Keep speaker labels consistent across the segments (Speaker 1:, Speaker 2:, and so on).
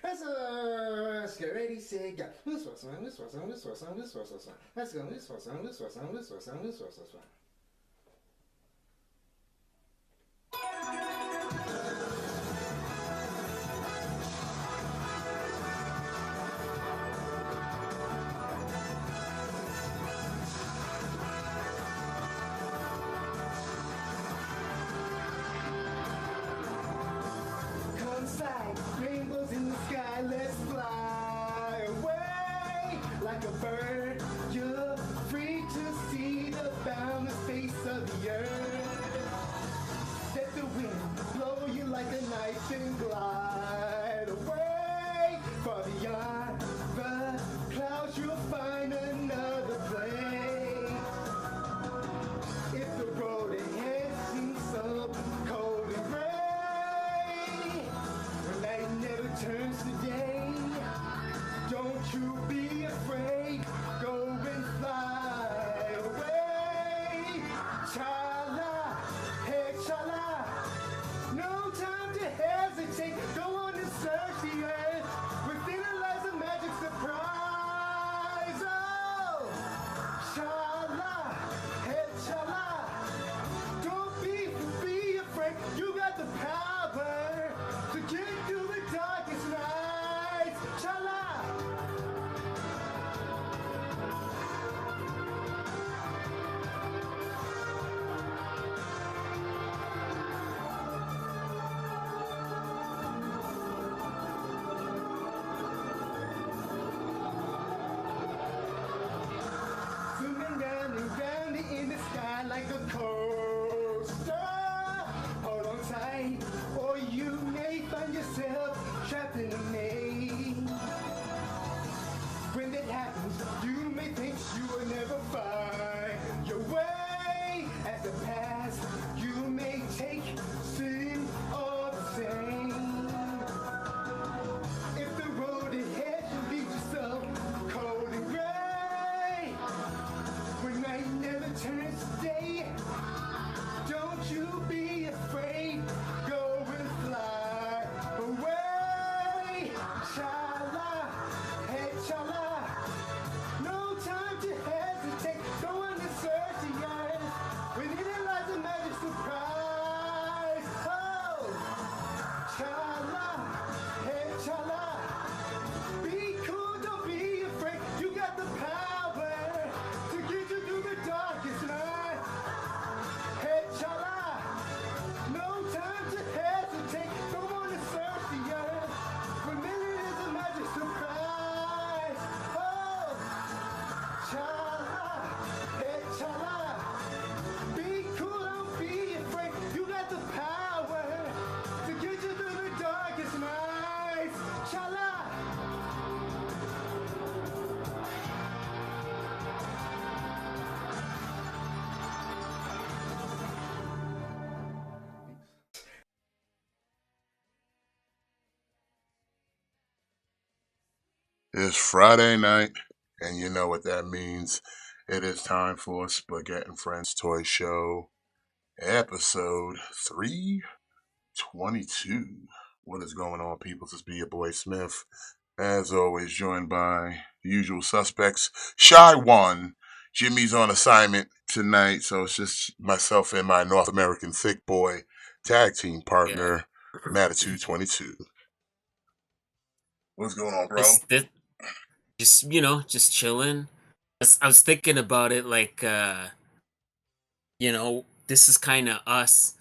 Speaker 1: Let's get ready, say, go. This was one, this was one, this was one, this was one. Let's go, this was one, this was one, this was one, this was one. Come sight, rainbows in the sky, let's fly away like a bird. You're free to see the boundless face of the earth. Let the wind blow you like a knife and glide away far beyond the clouds. You'll find another place. If the road ahead seems so cold and gray, when night never turns to day, don't you be afraid. Go and fly away. Chala, hey chala. No time to hesitate. Go on and search the earth. Within it lies a magic surprise. Oh, chala, hey chala. Don't be afraid. You got the power to get through the darkest nights. Chala. Zooming round and round in the sky like a coaster. Hold on tight, or you may find yourself trapped in a maze. When that happens, you may think you will never find your way. As the past, you may take seem all the same. If the road ahead should lead you so cold and gray, when night never turns to day, don't you be afraid. Go and fly away. Chala, hey chala. No time to hesitate. Go on and search the earth. Within it lies a magic surprise. Oh, chala, hey chala. Be cool, don't be afraid. You got the power to get you through the darkest night. Hey, chala, no time to hesitate. Go on and search the earth. Within it is a magic surprise. Oh, chala, hey, chala. Be cool, don't be afraid. You got the power to get you through the darkest nights. Chala.
Speaker 2: It's Friday night, and you know what that means. It is time for Spaghett Friends Toy Show, episode 322. What is going on, people? This be your boy Smith. As always, joined by the usual suspects. Shy One. Jimmy's on assignment tonight, so it's just myself and my North American thick boy tag team
Speaker 3: Yeah.
Speaker 2: partner, Matitude 22. What's going on, bro?
Speaker 3: This just chilling. I was thinking about it like this is kind of us.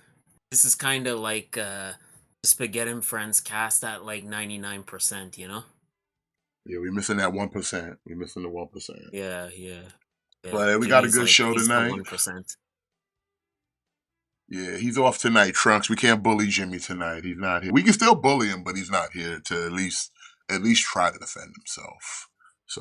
Speaker 3: This is kind of like the Spaghetti and Friends cast at like 99%, you know?
Speaker 2: Yeah, we missing that 1%. We missing the 1%.
Speaker 3: Yeah, yeah. Yeah.
Speaker 2: But we got a
Speaker 3: Jimmy's
Speaker 2: good
Speaker 3: like
Speaker 2: show
Speaker 3: he's the
Speaker 2: tonight.
Speaker 3: 1%.
Speaker 2: Yeah, he's off tonight, Trunks. We can't bully Jimmy tonight. He's not here. We can still bully him, but he's not here to at least try to defend himself. So,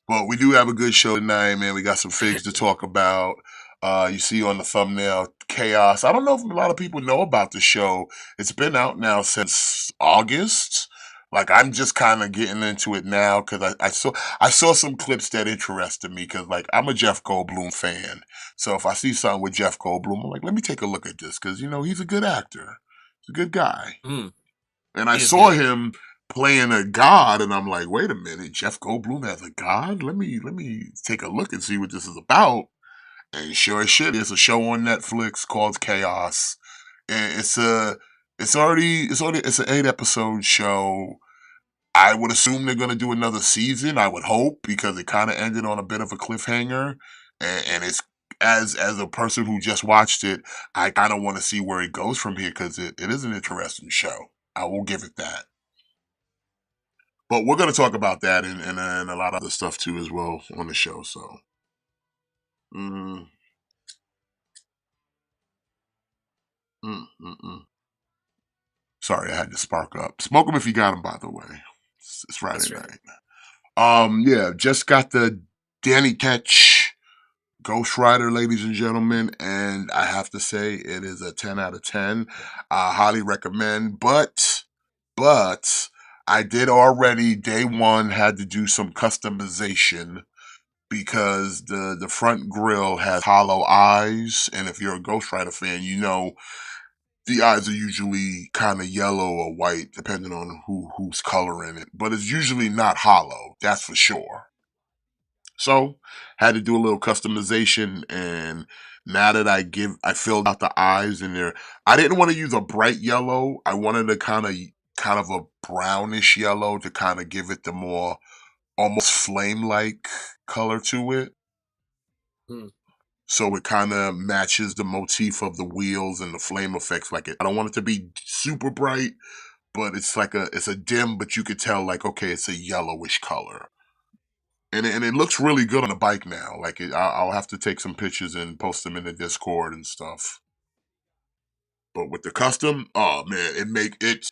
Speaker 2: but we do have a good show tonight, man. We got some figs to talk about. You see on the thumbnail, KAOS. I don't know if a lot of people know about the show. It's been out now since August. Like I'm just kind of getting into it now because I saw some clips that interested me because like I'm a Jeff Goldblum fan. So if I see something with Jeff Goldblum, I'm like, let me take a look at this because he's a good actor. He's a good guy.
Speaker 3: Hmm.
Speaker 2: And I
Speaker 3: He was
Speaker 2: saw
Speaker 3: good.
Speaker 2: him playing a god, and I'm like, wait a minute, Jeff Goldblum has a god? Let me take a look and see what this is about. And sure as shit, it's a show on Netflix called KAOS. And it's an 8 episode show. I would assume they're gonna do another season. I would hope, because it kind of ended on a bit of a cliffhanger, and it's as a person who just watched it, I kind of want to see where it goes from here, because it is an interesting show. I will give it that. But we're gonna talk about that and a lot of other stuff too as well on the show. So, mm, mm. Sorry, I had to spark up. Smoke them if you got them. By the way, it's Friday
Speaker 3: That's right.
Speaker 2: night. Yeah, just got the Danny Ketch Ghost Rider, ladies and gentlemen, and I have to say it is a 10 out of 10. I highly recommend, but I did already day one had to do some customization, because the front grill has hollow eyes, and if you're a Ghost Rider fan, you know the eyes are usually kind of yellow or white, depending on who's coloring it. But it's usually not hollow, that's for sure. So had to do a little customization, and now that I filled out the eyes in there. I didn't want to use a bright yellow. I wanted a kind of a brownish yellow to kind of give it the more almost flame like color to it.
Speaker 3: Hmm.
Speaker 2: So it kind of matches the motif of the wheels and the flame effects. Like, I don't want it to be super bright, but it's a dim, but you could tell, like, okay, it's a yellowish color. And it looks really good on the bike now. Like, I'll have to take some pictures and post them in the Discord and stuff. But with the custom, oh man, it make it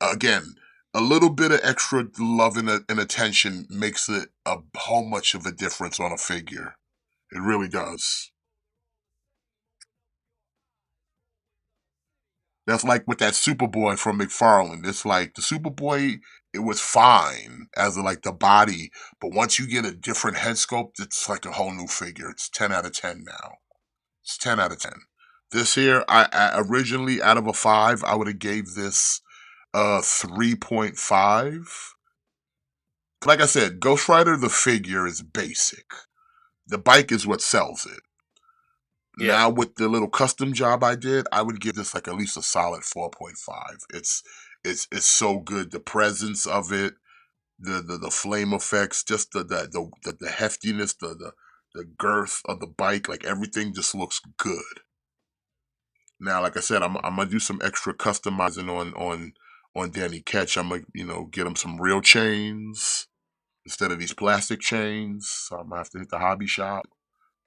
Speaker 2: again, a little bit of extra love and attention makes it a whole much of a difference on a figure. It really does. That's like with that Superboy from McFarlane. It's like the Superboy, it was fine as like the body, but once you get a different head sculpt, it's like a whole new figure. It's 10 out of 10 now. It's 10 out of 10. This here, I originally, out of a 5, I would have gave this 3.5. Like I said, Ghost Rider the figure is basic. The bike is what sells it.
Speaker 3: Yeah.
Speaker 2: Now with the little custom job I did, I would give this like at least a solid 4.5. It's so good. The presence of it, the flame effects, just the heftiness, the girth of the bike, like everything just looks good. Now, like I said, I'm gonna do some extra customizing on Danny Ketch. I'm gonna get him some real chains instead of these plastic chains. So I'm gonna have to hit the hobby shop.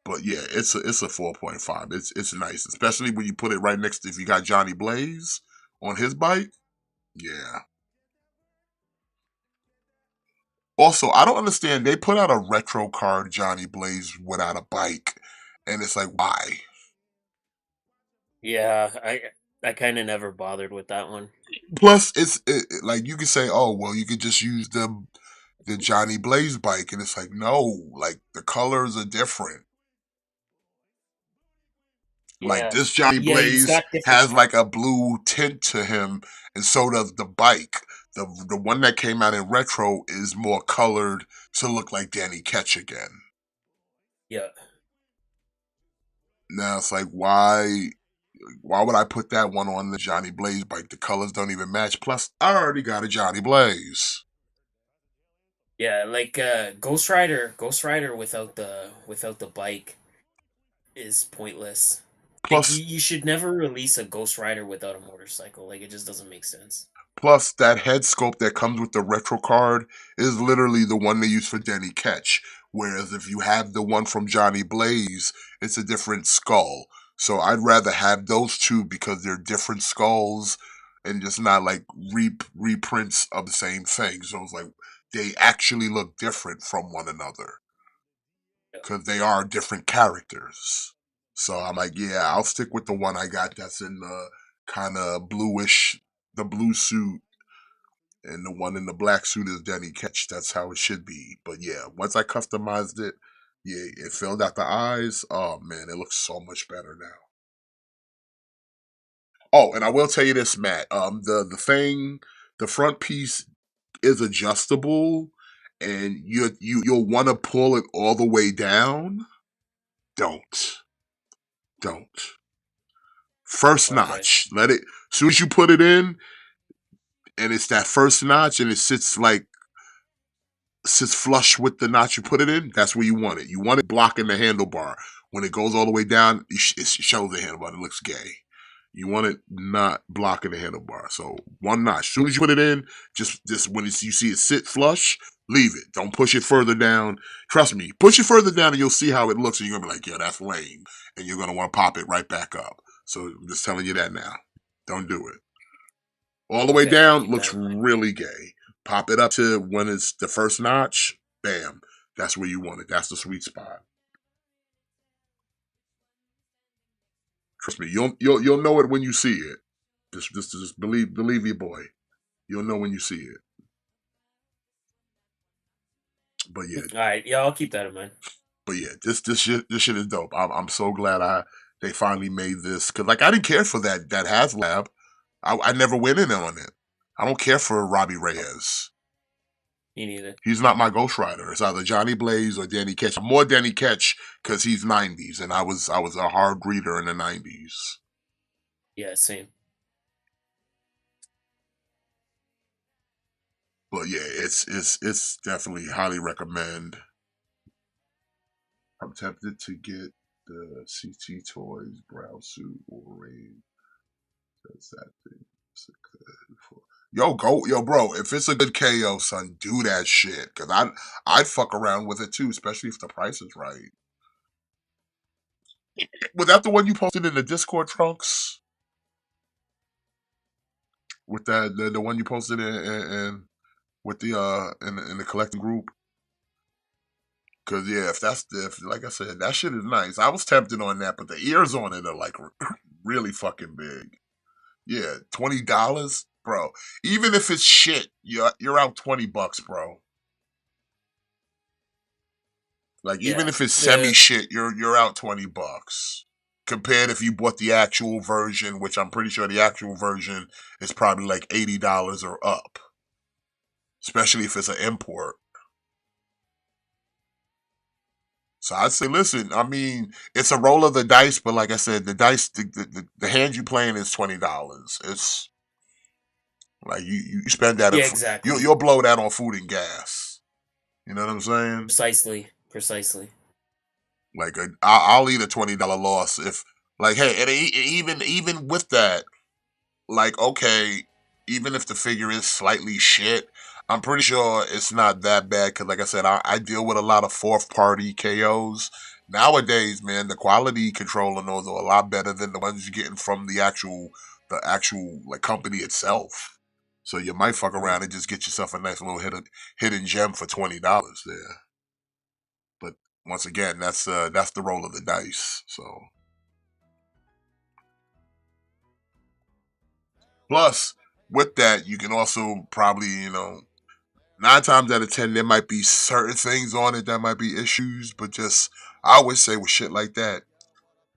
Speaker 2: But yeah, it's a 4.5. It's nice, especially when you put it right next to, if you got Johnny Blaze on his bike. Yeah. Also, I don't understand. They put out a retro card Johnny Blaze without a bike, and it's like, why?
Speaker 3: Yeah, I kind of never bothered with that one.
Speaker 2: Plus, like you could say, oh well, you could just use the Johnny Blaze bike, and it's like, no, like the colors are different. Like,
Speaker 3: Yeah.
Speaker 2: this Johnny
Speaker 3: Yeah, he's
Speaker 2: Blaze
Speaker 3: got different
Speaker 2: has like
Speaker 3: parts.
Speaker 2: a blue tint to him, and so does the bike. The one that came out in retro is more colored to look like Danny Ketch again.
Speaker 3: Yeah.
Speaker 2: Now it's like, why would I put that one on the Johnny Blaze bike? The colors don't even match. Plus, I already got a Johnny Blaze.
Speaker 3: Yeah, like Ghost Rider without the bike is pointless. Like
Speaker 2: Plus,
Speaker 3: you should never release a Ghost Rider without a motorcycle. Like it just doesn't make sense.
Speaker 2: Plus, that head sculpt that comes with the retro card is literally the one they use for Danny Ketch. Whereas if you have the one from Johnny Blaze, it's a different skull. So I'd rather have those two because they're different skulls and just not like reprints of the same thing. So it's like they actually look different from one another
Speaker 3: Yeah.
Speaker 2: because they are different characters. So I'm like, yeah, I'll stick with the one I got that's in the kind of bluish, the blue suit, and the one in the black suit is Danny Ketch. That's how it should be. But yeah, once I customized it, yeah, it filled out the eyes. Oh man, it looks so much better now. Oh, and I will tell you this, Matt. The thing. the front piece is adjustable, and you'll want to pull it all the way down. Don't. Don't. First
Speaker 3: Okay.
Speaker 2: notch. Let it. As soon as you put it in, and it's that first notch, and it sits flush with the notch you put it in. That's where you want it. You want it blocking the handlebar. When it goes all the way down, it shows the handlebar. It looks gay. You want it not blocking the handlebar. So one notch. As soon as you put it in, just when you see it sit flush, leave it. Don't push it further down. Trust me, push it further down and you'll see how it looks, and you're gonna be like, yeah, that's lame. And you're gonna want to pop it right back up. So I'm just telling you that now. Don't do it. All the way
Speaker 3: Okay, I'll
Speaker 2: down
Speaker 3: keep that
Speaker 2: looks
Speaker 3: in mind.
Speaker 2: really gay. Pop it up to when it's the first notch, bam. That's where you want it. That's the sweet spot. Trust me, you'll know it when you see it. Just believe your boy. You'll know when you see it. But yeah,
Speaker 3: All right, yeah, I'll keep that in mind.
Speaker 2: this shit is dope. I'm so glad they finally made this, because like I didn't care for that HasLab. I never went in on it. I don't care for Robbie Reyes.
Speaker 3: Me neither.
Speaker 2: He's not my Ghost Rider. It's either Johnny Blaze or Danny Ketch. I'm more Danny Ketch because he's 90s, and I was a hard reader in the 90s.
Speaker 3: Yeah, same.
Speaker 2: But yeah, it's definitely highly recommend. I'm tempted to get the CT Toys brown suit Wolverine. That's that thing. It's a good for. Yo, bro. If it's a good KO, son, do that shit. Cause I'd fuck around with it too, especially if the price is right. Was that the one you posted in the Discord, Trunks? With that the one you posted in with the in the collecting group? Cause yeah, if like I said, that shit is nice. I was tempted on that, but the ears on it are like really fucking big. Yeah, $20, bro. Even if it's shit, you're out $20, bro. Like even
Speaker 3: Yeah,
Speaker 2: if it's semi
Speaker 3: the
Speaker 2: shit, you're out $20. Compared if you bought the actual version, which I'm pretty sure the actual version is probably like $80 or up. Especially if it's an import. So I'd say, listen, I mean, it's a roll of the dice, but like I said, the hand you playing is $20. It's like you spend that,
Speaker 3: yeah,
Speaker 2: you
Speaker 3: exactly.
Speaker 2: you'll blow that on food and gas. You know what I'm saying?
Speaker 3: Precisely.
Speaker 2: Like I'll eat a $20 loss if, like, hey, and even with that, like, okay, even if the figure is slightly shit, I'm pretty sure it's not that bad because, like I said, I deal with a lot of fourth party KOs. Nowadays, man, the quality control on those are a lot better than the ones you're getting from the actual like company itself. So you might fuck
Speaker 3: Mhm.
Speaker 2: around and just get yourself a nice little hidden gem for $20 there. But once again, that's the roll of the dice. So plus with that, you can also probably, 9 times out of 10 there might be certain things on it that might be issues, but just I always say with shit like that,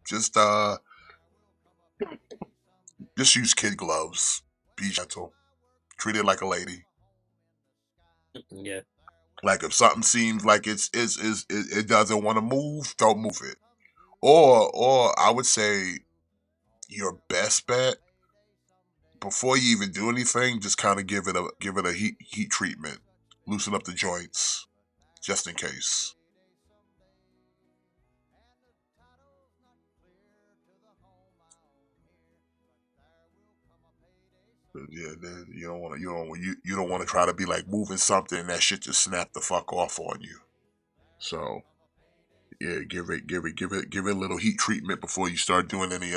Speaker 2: just just use kid gloves. Be gentle. Treat it like a lady.
Speaker 3: Yeah.
Speaker 2: Like if something seems like it doesn't want to move, don't move it. Or I would say your best bet before you even do anything, just kind of give it a heat treatment, loosen up the joints, just in case. Yeah, then you don't want to try to be like moving something and that shit just snap the fuck off on you. So yeah, give it a little heat treatment before you start doing any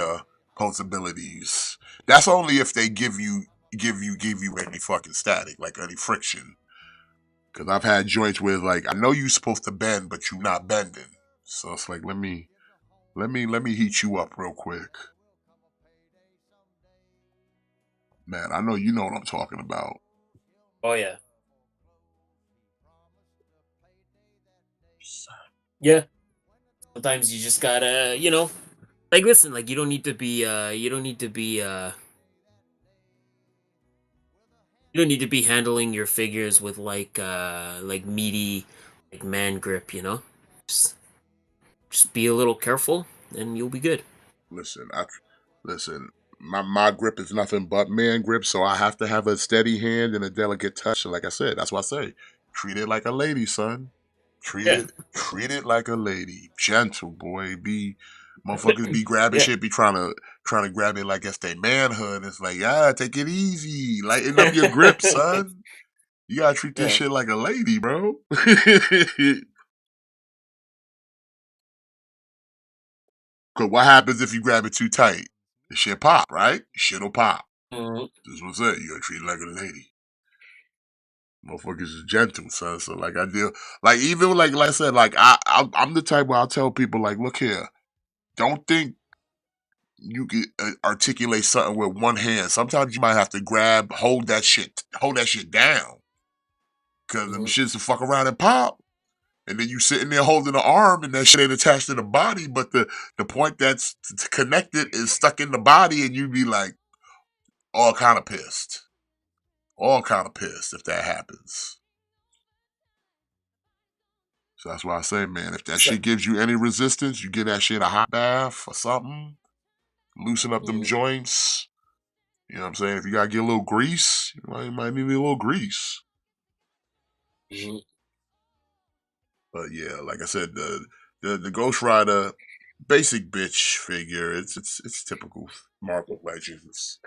Speaker 2: pulsabilities. That's only if they give you any fucking static, like any friction. Cause I've had joints where like I know you're supposed to bend, but you're not bending. So it's like let me heat you up real quick. Man, I know you know what I'm talking about.
Speaker 3: Oh yeah. Yeah. Sometimes you just gotta, like listen, like you don't need to be You don't need to be handling your figures with like meaty like man grip, you know? Just just be a little careful and you'll be good.
Speaker 2: Listen, listen. My grip is nothing but man grip, so I have to have a steady hand and a delicate touch. And like I said, that's why I say, treat it like a lady, son.
Speaker 3: Yeah.
Speaker 2: Treat it like a lady. Gentle, boy. Be motherfuckers be grabbing
Speaker 3: Yeah.
Speaker 2: shit, be trying to grab it like it's their manhood. It's like, take it easy. Lighten up your grip, son. You gotta treat this
Speaker 3: Yeah.
Speaker 2: shit like a lady, bro. Cause what happens if you grab it too tight? The shit pop, right? Shit'll pop.
Speaker 3: Mhm.
Speaker 2: That's what I'm saying. You gotta treat it like a lady. Motherfuckers is gentle, son. So like I deal, like even like I said, like I'm the type where I'll tell people like, look here, don't think you can articulate something with one hand. Sometimes you might have to hold that shit down, cause them
Speaker 3: Mhm.
Speaker 2: shits will fuck around and pop. And then you sitting there holding the arm, and that shit ain't attached to the body, but the point that's connected is stuck in the body, and you be like all kind of pissed, all kind of pissed if that happens. So that's why I say, man, if that
Speaker 3: So,
Speaker 2: shit gives you any resistance, you give that shit a hot bath or something, loosen up them
Speaker 3: mhm.
Speaker 2: joints. You know what I'm saying? If you gotta get a little grease, you might need a little grease.
Speaker 3: Mhm.
Speaker 2: But yeah, like I said, the Ghost Rider basic bitch figure, it's typical Marvel Legends.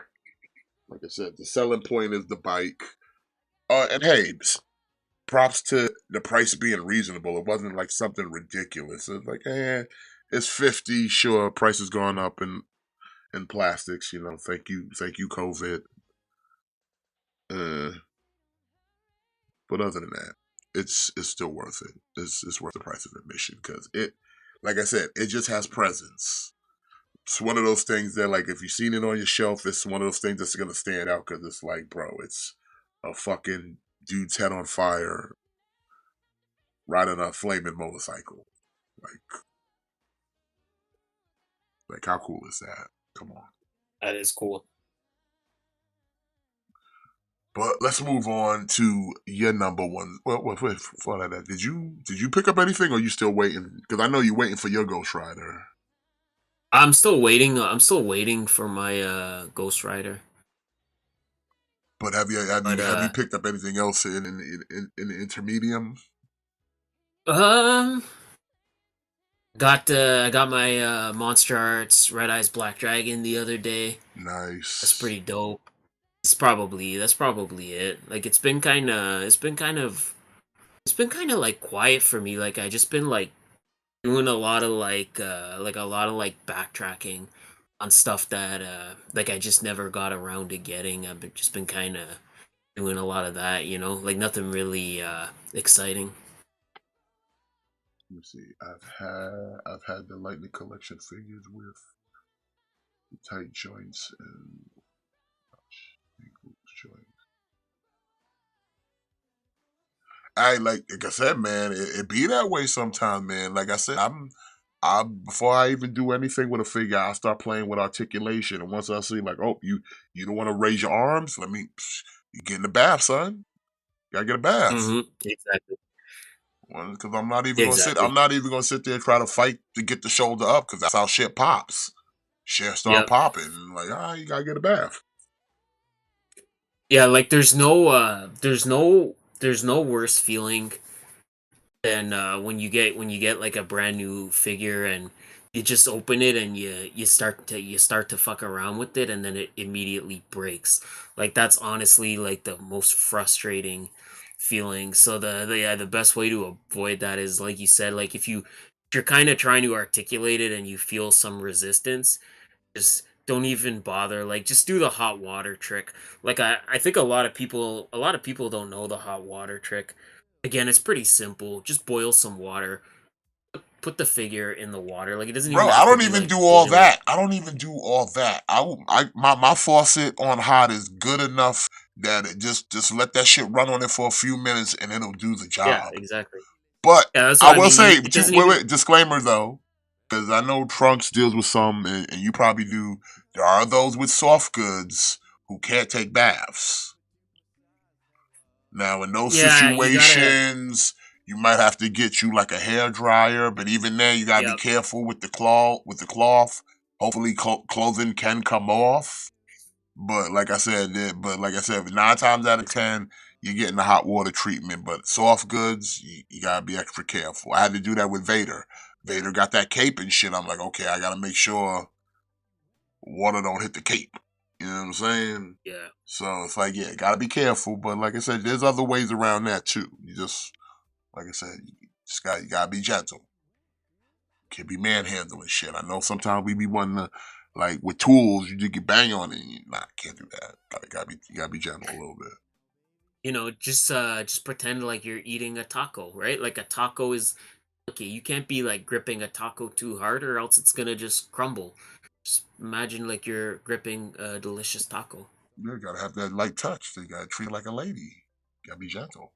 Speaker 2: Like I said, the selling point is the bike. And hey, props to the price being reasonable. It wasn't like something ridiculous. It's like, it's 50, sure, price has gone up in plastics, thank you, COVID. Uh, but other than that, it's still worth it. It's worth the price of admission because like I said, it just has presence. It's one of those things that, like, if you've seen it on your shelf, it's one of those things that's gonna stand out because it's like, bro, it's a fucking dude's head on fire riding a flaming motorcycle. Like, how cool is that? Come on.
Speaker 3: That is cool.
Speaker 2: But let's move on to your number one. Well, wait, before that, did you pick up anything, or you still waiting? Because I know you're waiting for your Ghost Rider.
Speaker 3: I'm still waiting for my Ghost Rider.
Speaker 2: But
Speaker 3: But
Speaker 2: have you picked up anything else in the intermedium?
Speaker 3: um I got my Monster Arts Red Eyes Black Dragon the other day. That's
Speaker 2: Nice.
Speaker 3: pretty dope. That's probably it. Like it's been kind of like quiet for me. Like I just been like doing a lot of like a lot of like backtracking on stuff that like I just never got around to getting. Just been kind of doing a lot of that, you know? Like nothing really exciting.
Speaker 2: Let me see. I've had the Lightning Collection figures with the tight joints and loose joints. Like I said, man, it be that way sometimes, man. Like I said, I before I even do anything with a figure, I start playing with articulation. And once I see like, oh, you don't want to raise your arms, you get in the bath, son. You gotta get a bath.
Speaker 3: Exactly.
Speaker 2: Because I'm not even gonna sit. I'm
Speaker 3: Exactly.
Speaker 2: not even gonna sit there and try to fight to get the shoulder up. Because that's how shit pops. Shit start
Speaker 3: Yep.
Speaker 2: popping. Like, you gotta get a bath.
Speaker 3: Yeah, like there's no worse feeling than when you get like a brand new figure and you just open it and you start to fuck around with it and then it immediately breaks. Like that's honestly like the most frustrating feeling. So the best way to avoid that is like you said, like if you're kind of trying to articulate it and you feel some resistance, just don't even bother. Like just do the hot water trick. Like I think a lot of people don't know the hot water trick. Again, it's pretty simple. Just boil some water. Put the figure in the water. Like it doesn't
Speaker 2: Bro,
Speaker 3: even
Speaker 2: I
Speaker 3: have to
Speaker 2: don't
Speaker 3: be
Speaker 2: even
Speaker 3: like
Speaker 2: do all
Speaker 3: boiling.
Speaker 2: that. I don't even do all that. My faucet on hot is good enough that it just let that shit run on it for a few minutes and it'll do the
Speaker 3: Yeah,
Speaker 2: job.
Speaker 3: exactly.
Speaker 2: But
Speaker 3: Yeah, that's
Speaker 2: I
Speaker 3: what I
Speaker 2: will
Speaker 3: mean.
Speaker 2: say,
Speaker 3: It
Speaker 2: too,
Speaker 3: doesn't even.
Speaker 2: wait, disclaimer though, because I know Trunks deals with some, and you probably do. There are those with soft goods who can't take baths. Now, in those
Speaker 3: Yeah, you gotta.
Speaker 2: situations, you might have to get you like a hair dryer, but even then, you gotta be
Speaker 3: Yep.
Speaker 2: careful with the claw with the cloth. Hopefully, clothing can come off. But like I said, 9 times out of 10, you're getting the hot water treatment. But soft goods, you gotta be extra careful. I had to do that with Vader. Vader got that cape and shit. I'm like, okay, I gotta make sure water don't hit the cape. You know what I'm saying?
Speaker 3: Yeah.
Speaker 2: So it's like, yeah, gotta be careful. But like I said, there's other ways around that too. You just, like I said, you gotta be gentle. Can't be manhandling shit. I know sometimes we be wanting to, like with tools, you just get bang on it. And can't do that. You gotta be gentle a little bit.
Speaker 3: Just pretend like you're eating a taco, right? Like a taco is okay. You can't be like gripping a taco too hard, or else it's gonna just crumble. Just imagine like you're gripping a delicious taco.
Speaker 2: You gotta have that light touch. You gotta treat it like a lady. You gotta be gentle.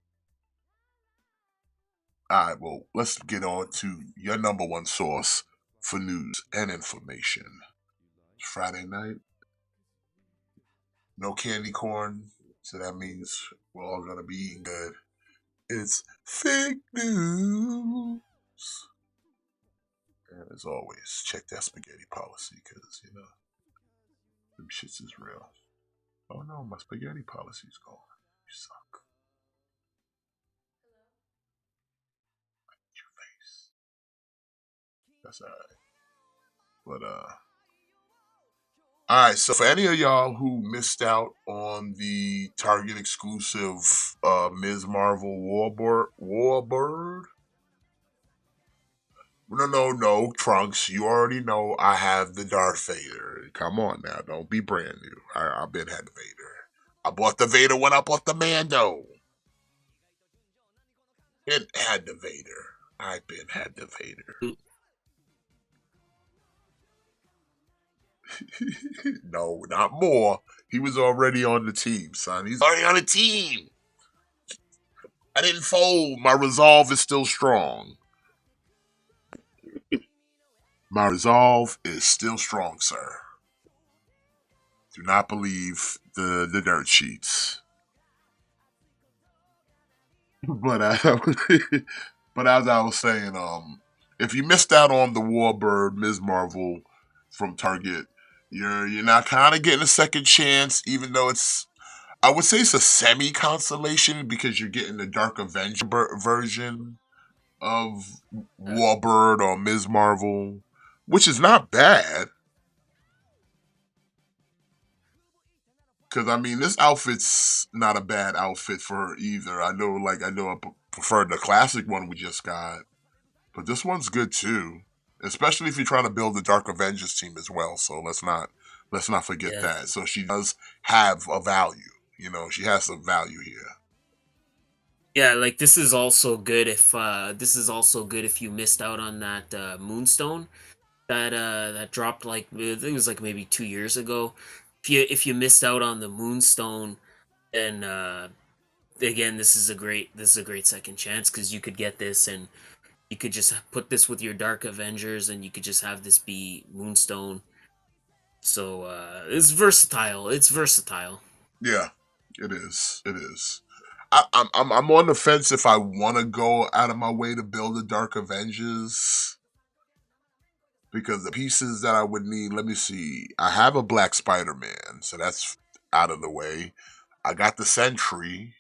Speaker 2: All right, well, let's get on to your number one source for news and information. It's Friday night. No candy corn, so that means we're all gonna be eating good. It's fake news. And as always, check that spaghetti policy, because, them shits is real. Oh no, my spaghetti policy's gone. You suck. Your face. That's alright. But, alright, so for any of y'all who missed out on the Target exclusive Ms. Marvel Warbird. No, Trunks. You already know I have the Darth Vader. Come on now, don't be brand new. I've been had the Vader. I bought the Vader when I bought the Mando. Been had the Vader. I've been had the Vader. No, not more. He was already on the team, son. He's already on the team. I didn't fold. My resolve is still strong. My resolve is still strong, sir. Do not believe the dirt sheets. But but as I was saying, if you missed out on the Warbird Ms. Marvel from Target, you're not kind of getting a second chance, even though I would say it's a semi consolation because you're getting the Dark Avenger version of Warbird or Ms. Marvel, which is not bad. Because I mean, this outfit's not a bad outfit for her either. I know I prefer the classic one we just got, but this one's good too. Especially if you're trying to build the Dark Avengers team as well. So let's not forget
Speaker 3: Yeah.
Speaker 2: that. So she does have a value. She has some value here.
Speaker 3: Yeah, like this is also good if you missed out on that Moonstone that dropped like I think it was like maybe 2 years ago. If you missed out on the Moonstone, then again this is a great second chance because you could get this and you could just put this with your Dark Avengers and you could just have this be Moonstone. So it's versatile. It's versatile.
Speaker 2: Yeah, it is. It is. I'm on the fence if I want to go out of my way to build the Dark Avengers. Because the pieces that I would need, let me see. I have a Black Spider-Man, so that's out of the way. I got the Sentry.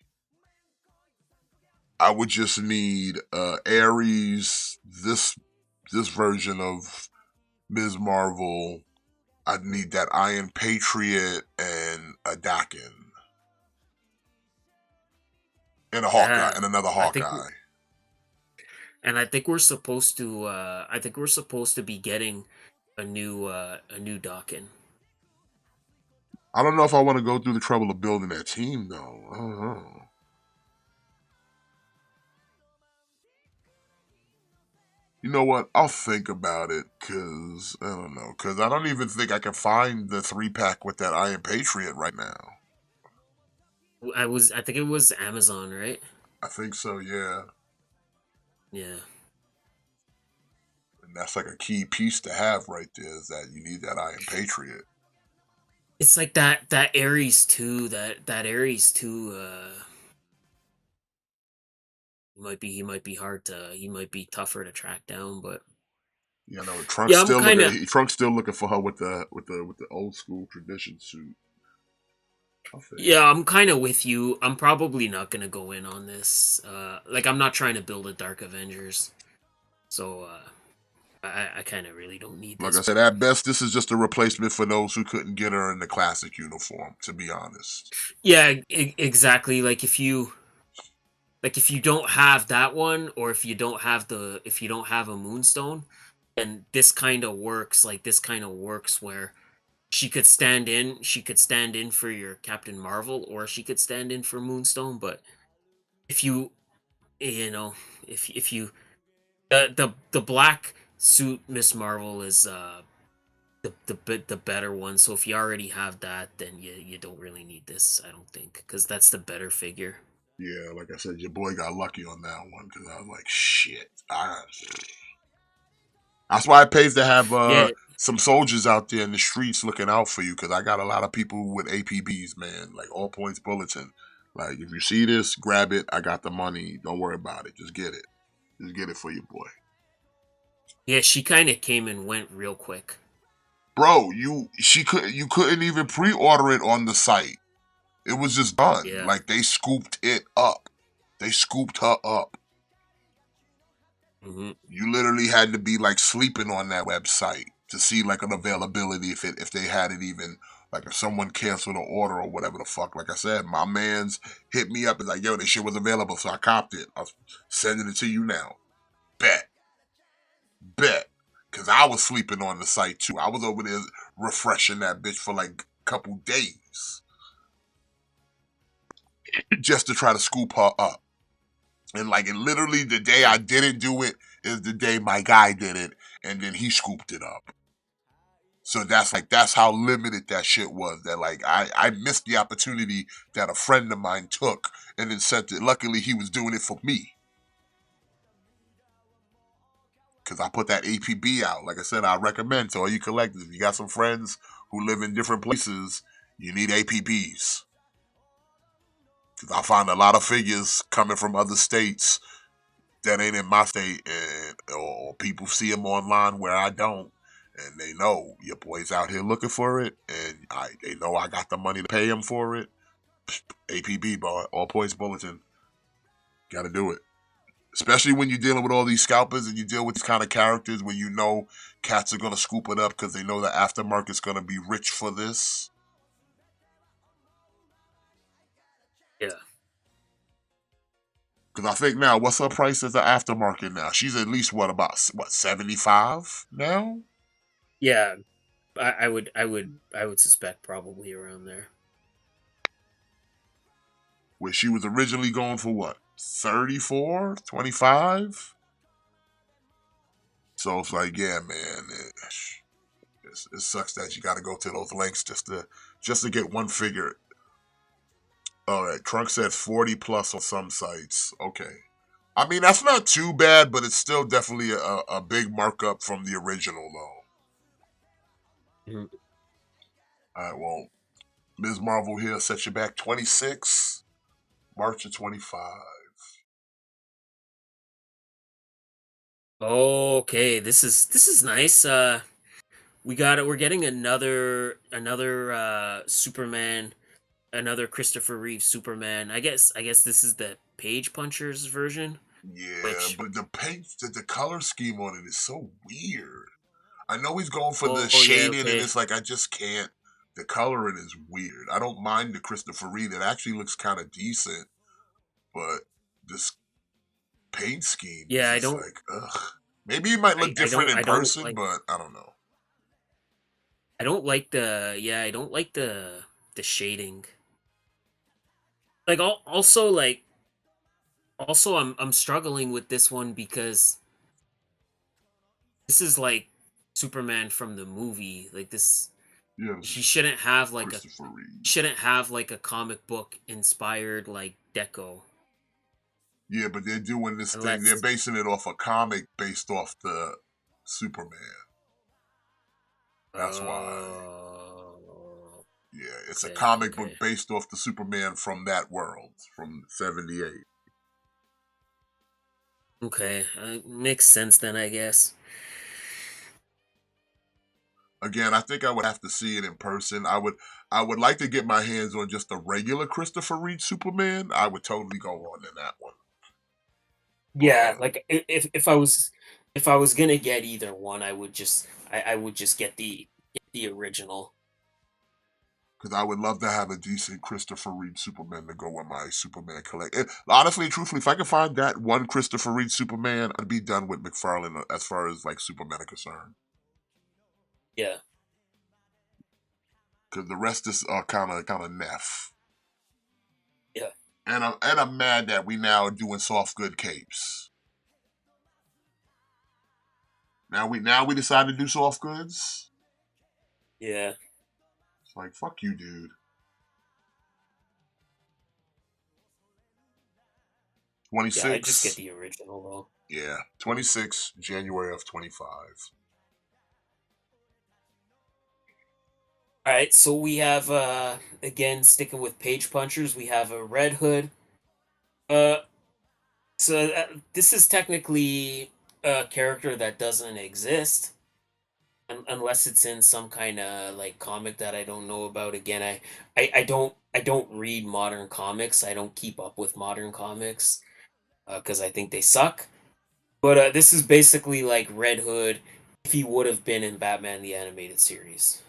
Speaker 2: I would just need Ares, this version of Ms. Marvel. I'd need that Iron Patriot and a Dakin. And a Hawkeye
Speaker 3: Yeah,
Speaker 2: and another
Speaker 3: I think
Speaker 2: Hawkeye.
Speaker 3: and I think we're supposed to be getting a new Dawkin.
Speaker 2: I don't know if I want to go through the trouble of building that team though. I don't know. You know what? I'll think about it because I don't know. Because I don't even think I can find the 3-pack with that Iron Patriot right now.
Speaker 3: I think it was Amazon, right?
Speaker 2: I think so, yeah.
Speaker 3: Yeah.
Speaker 2: And that's like a key piece to have right there is that you need that Iron Patriot.
Speaker 3: It's like that Ares 2, that Ares 2 he might be tougher to track down, but
Speaker 2: You know,
Speaker 3: yeah, I'm kind of
Speaker 2: Trunk's still looking for her with the old school tradition suit. I feel you.
Speaker 3: yeah, I'm kind of with you. I'm probably not gonna go in on this. Like I'm not trying to build a Dark Avengers, so I kind of really don't need
Speaker 2: Like I
Speaker 3: this.
Speaker 2: said, at best, this is just a replacement for those who couldn't get her in the classic uniform. To be honest.
Speaker 3: Yeah, exactly. Like if you don't have that one, or if you don't have a Moonstone, then this kind of works. Like this kind of works where she could stand in for your Captain Marvel, or she could stand in for Moonstone. But if you you know if you the black suit Miss Marvel is the better one. So if you already have that, then you don't really need this, I don't think, because that's the better figure.
Speaker 2: Yeah, like I said, your boy got lucky on that one because I was like, shit. That's why it pays to have
Speaker 3: Yeah,
Speaker 2: some soldiers out there in the streets looking out for you because I got a lot of people with APBs, man, like all points bulletin. Like, if you see this, grab it. I got the money. Don't worry about it. Just get it. Just get it for your boy.
Speaker 3: yeah, she kind of came and went real quick.
Speaker 2: Bro, you couldn't even pre-order it on the site. It was just done.
Speaker 3: Yeah.
Speaker 2: Like, they scooped it up. They scooped her up.
Speaker 3: Hmm.
Speaker 2: You literally had to be like sleeping on that website to see like an availability if they had it, even like if someone canceled an order or whatever the fuck. Like I said, my man's hit me up and like, yo, this shit was available, so I copped it. I was sending it to you now. Bet. Bet. Cause I was sleeping on the site too. I was over there refreshing that bitch for like a couple days. Just to try to scoop her up. And like, and literally the day I didn't do it is the day my guy did it, and then he scooped it up. So that's how limited that shit was. That like I missed the opportunity that a friend of mine took and then sent it. Luckily he was doing it for me. Cause I put that APB out. Like I said, I recommend to all you collectors. If you got some friends who live in different places, you need APBs. Cause I find a lot of figures coming from other states that ain't in my state, and or people see them online where I don't, and they know your boy's out here looking for it, and they know I got the money to pay him for it. APB, boy, all points bulletin, got to do it. Especially when you're dealing with all these scalpers and you deal with these kind of characters where you know cats are gonna scoop it up because they know the aftermarket's gonna be rich for this.
Speaker 3: Yeah.
Speaker 2: Because I think now, what's her price as the aftermarket now? She's at least about 75 now.
Speaker 3: Yeah. I would suspect probably around there.
Speaker 2: Where she was originally going for what, 34, 25? So it's like, yeah, man, it sucks that you got to go to those lengths just to get one figure. All right, Trunk said 40 plus on some sites. Okay. I mean, that's not too bad, but it's still definitely a big markup from the original, though.
Speaker 3: Mhm.
Speaker 2: All right, well, Ms. Marvel here set you back 26, March of 25.
Speaker 3: Okay, this is nice. We're getting another Superman, another Christopher Reeve Superman. I guess this is the Page Punchers version,
Speaker 2: Yeah,
Speaker 3: which
Speaker 2: but the color scheme on it is so weird. I know he's going for the
Speaker 3: oh yeah,
Speaker 2: shading, and
Speaker 3: okay.
Speaker 2: it's like I just can't. The coloring is weird. I don't mind the Christopher Reeve; it actually looks kind of decent, but this paint scheme is
Speaker 3: Yeah,
Speaker 2: just like ugh. Maybe it might look different in
Speaker 3: I don't
Speaker 2: person,
Speaker 3: like
Speaker 2: but I don't know.
Speaker 3: I don't like the yeah, I don't like the shading. Like also I'm struggling with this one because this is like Superman from the movie. Like this
Speaker 2: Yeah, this
Speaker 3: he
Speaker 2: is Christopher Reeve.
Speaker 3: shouldn't have like a comic book inspired like deco.
Speaker 2: Yeah, but they're doing this thing. They're
Speaker 3: Unless
Speaker 2: basing it off a comic based off the Superman. That's why.
Speaker 3: oh
Speaker 2: Yeah, it's a
Speaker 3: okay,
Speaker 2: comic book
Speaker 3: okay.
Speaker 2: based off the Superman from that world, from '78.
Speaker 3: Okay, makes sense then, I guess.
Speaker 2: Again, I think I would have to see it in person. I would like to get my hands on just a regular Christopher Reeve Superman. I would totally go on in that one.
Speaker 3: Yeah,
Speaker 2: Um,
Speaker 3: like if I was gonna get either one, I would just get the original.
Speaker 2: because I would love to have a decent Christopher Reeve Superman to go with my Superman collection. Honestly and truthfully, if I could find that one Christopher Reeve Superman, I'd be done with McFarlane as far as like Superman are concerned.
Speaker 3: Yeah,
Speaker 2: Because the rest is kind of neff.
Speaker 3: yeah,
Speaker 2: And I'm mad that we now are doing soft good capes. Now we decided to do soft goods.
Speaker 3: yeah,
Speaker 2: It's like fuck you, dude.
Speaker 3: yeah. I just get
Speaker 2: 26.
Speaker 3: the original though.
Speaker 2: Yeah, 26 January of 25.
Speaker 3: All right, so we have again sticking with page punchers. We have a Red Hood. Uh, so this is technically a character that doesn't exist unless it's in some kind of like comic that I don't know about. Again, I don't read modern comics. I don't keep up with modern comics because I think they suck. But this is basically like Red Hood if he would have been in Batman the Animated Series.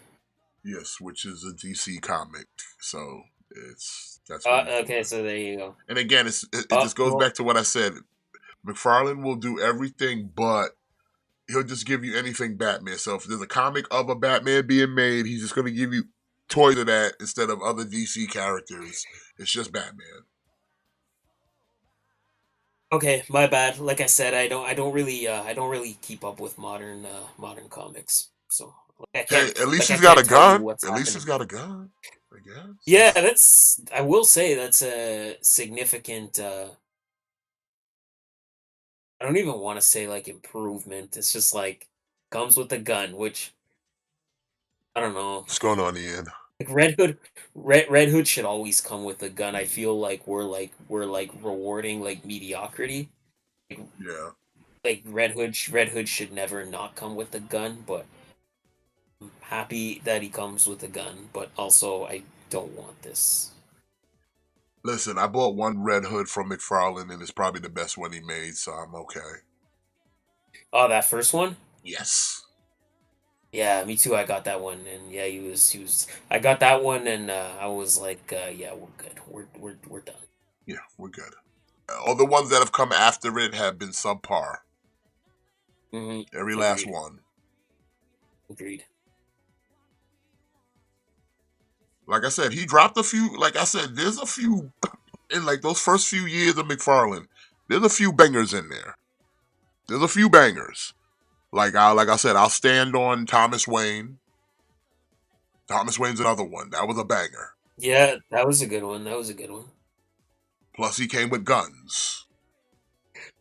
Speaker 2: Yes, which is a DC comic, so that's what he's
Speaker 3: Okay,
Speaker 2: doing.
Speaker 3: so there you go.
Speaker 2: And again, it just goes
Speaker 3: Well,
Speaker 2: back to what I said. McFarlane will do everything, but he'll just give you anything Batman. So if there's a comic of a Batman being made, he's just going to give you toys of that instead of other DC characters. It's just Batman.
Speaker 3: okay, my bad. Like I said, I don't really keep up with modern comics. So
Speaker 2: Hey, at least
Speaker 3: I
Speaker 2: he's got a
Speaker 3: can't tell you
Speaker 2: gun.
Speaker 3: what's
Speaker 2: At least he's
Speaker 3: happening.
Speaker 2: got a gun. I guess.
Speaker 3: Yeah, that's I will say that's a significant I don't even want to say like improvement. It's just like comes with a gun, which I don't know.
Speaker 2: What's going on, Ian?
Speaker 3: Like Red Hood should always come with a gun. I feel like we're like rewarding like mediocrity. Like,
Speaker 2: Yeah.
Speaker 3: like Red Hood should never not come with a gun, but I'm happy that he comes with a gun, but also I don't want this.
Speaker 2: Listen, I bought one Red Hood from McFarlane, and it's probably the best one he made, so I'm okay.
Speaker 3: Oh, that first one?
Speaker 2: Yes.
Speaker 3: Yeah, me too. I got that one, and yeah, he was. I got that one, and I was like, yeah, we're good. We're done.
Speaker 2: Yeah, we're good. All the ones that have come after it have been subpar. Every last
Speaker 3: Agreed.
Speaker 2: one.
Speaker 3: Agreed.
Speaker 2: Like I said, he dropped a few. Like I said, there's a few in like those first few years of McFarlane. There's a few bangers in there. There's a few bangers. Like I said, I'll stand on Thomas Wayne. Thomas Wayne's another one. That was a banger.
Speaker 3: Yeah, that was a good one. That was a good one.
Speaker 2: Plus, he came with guns.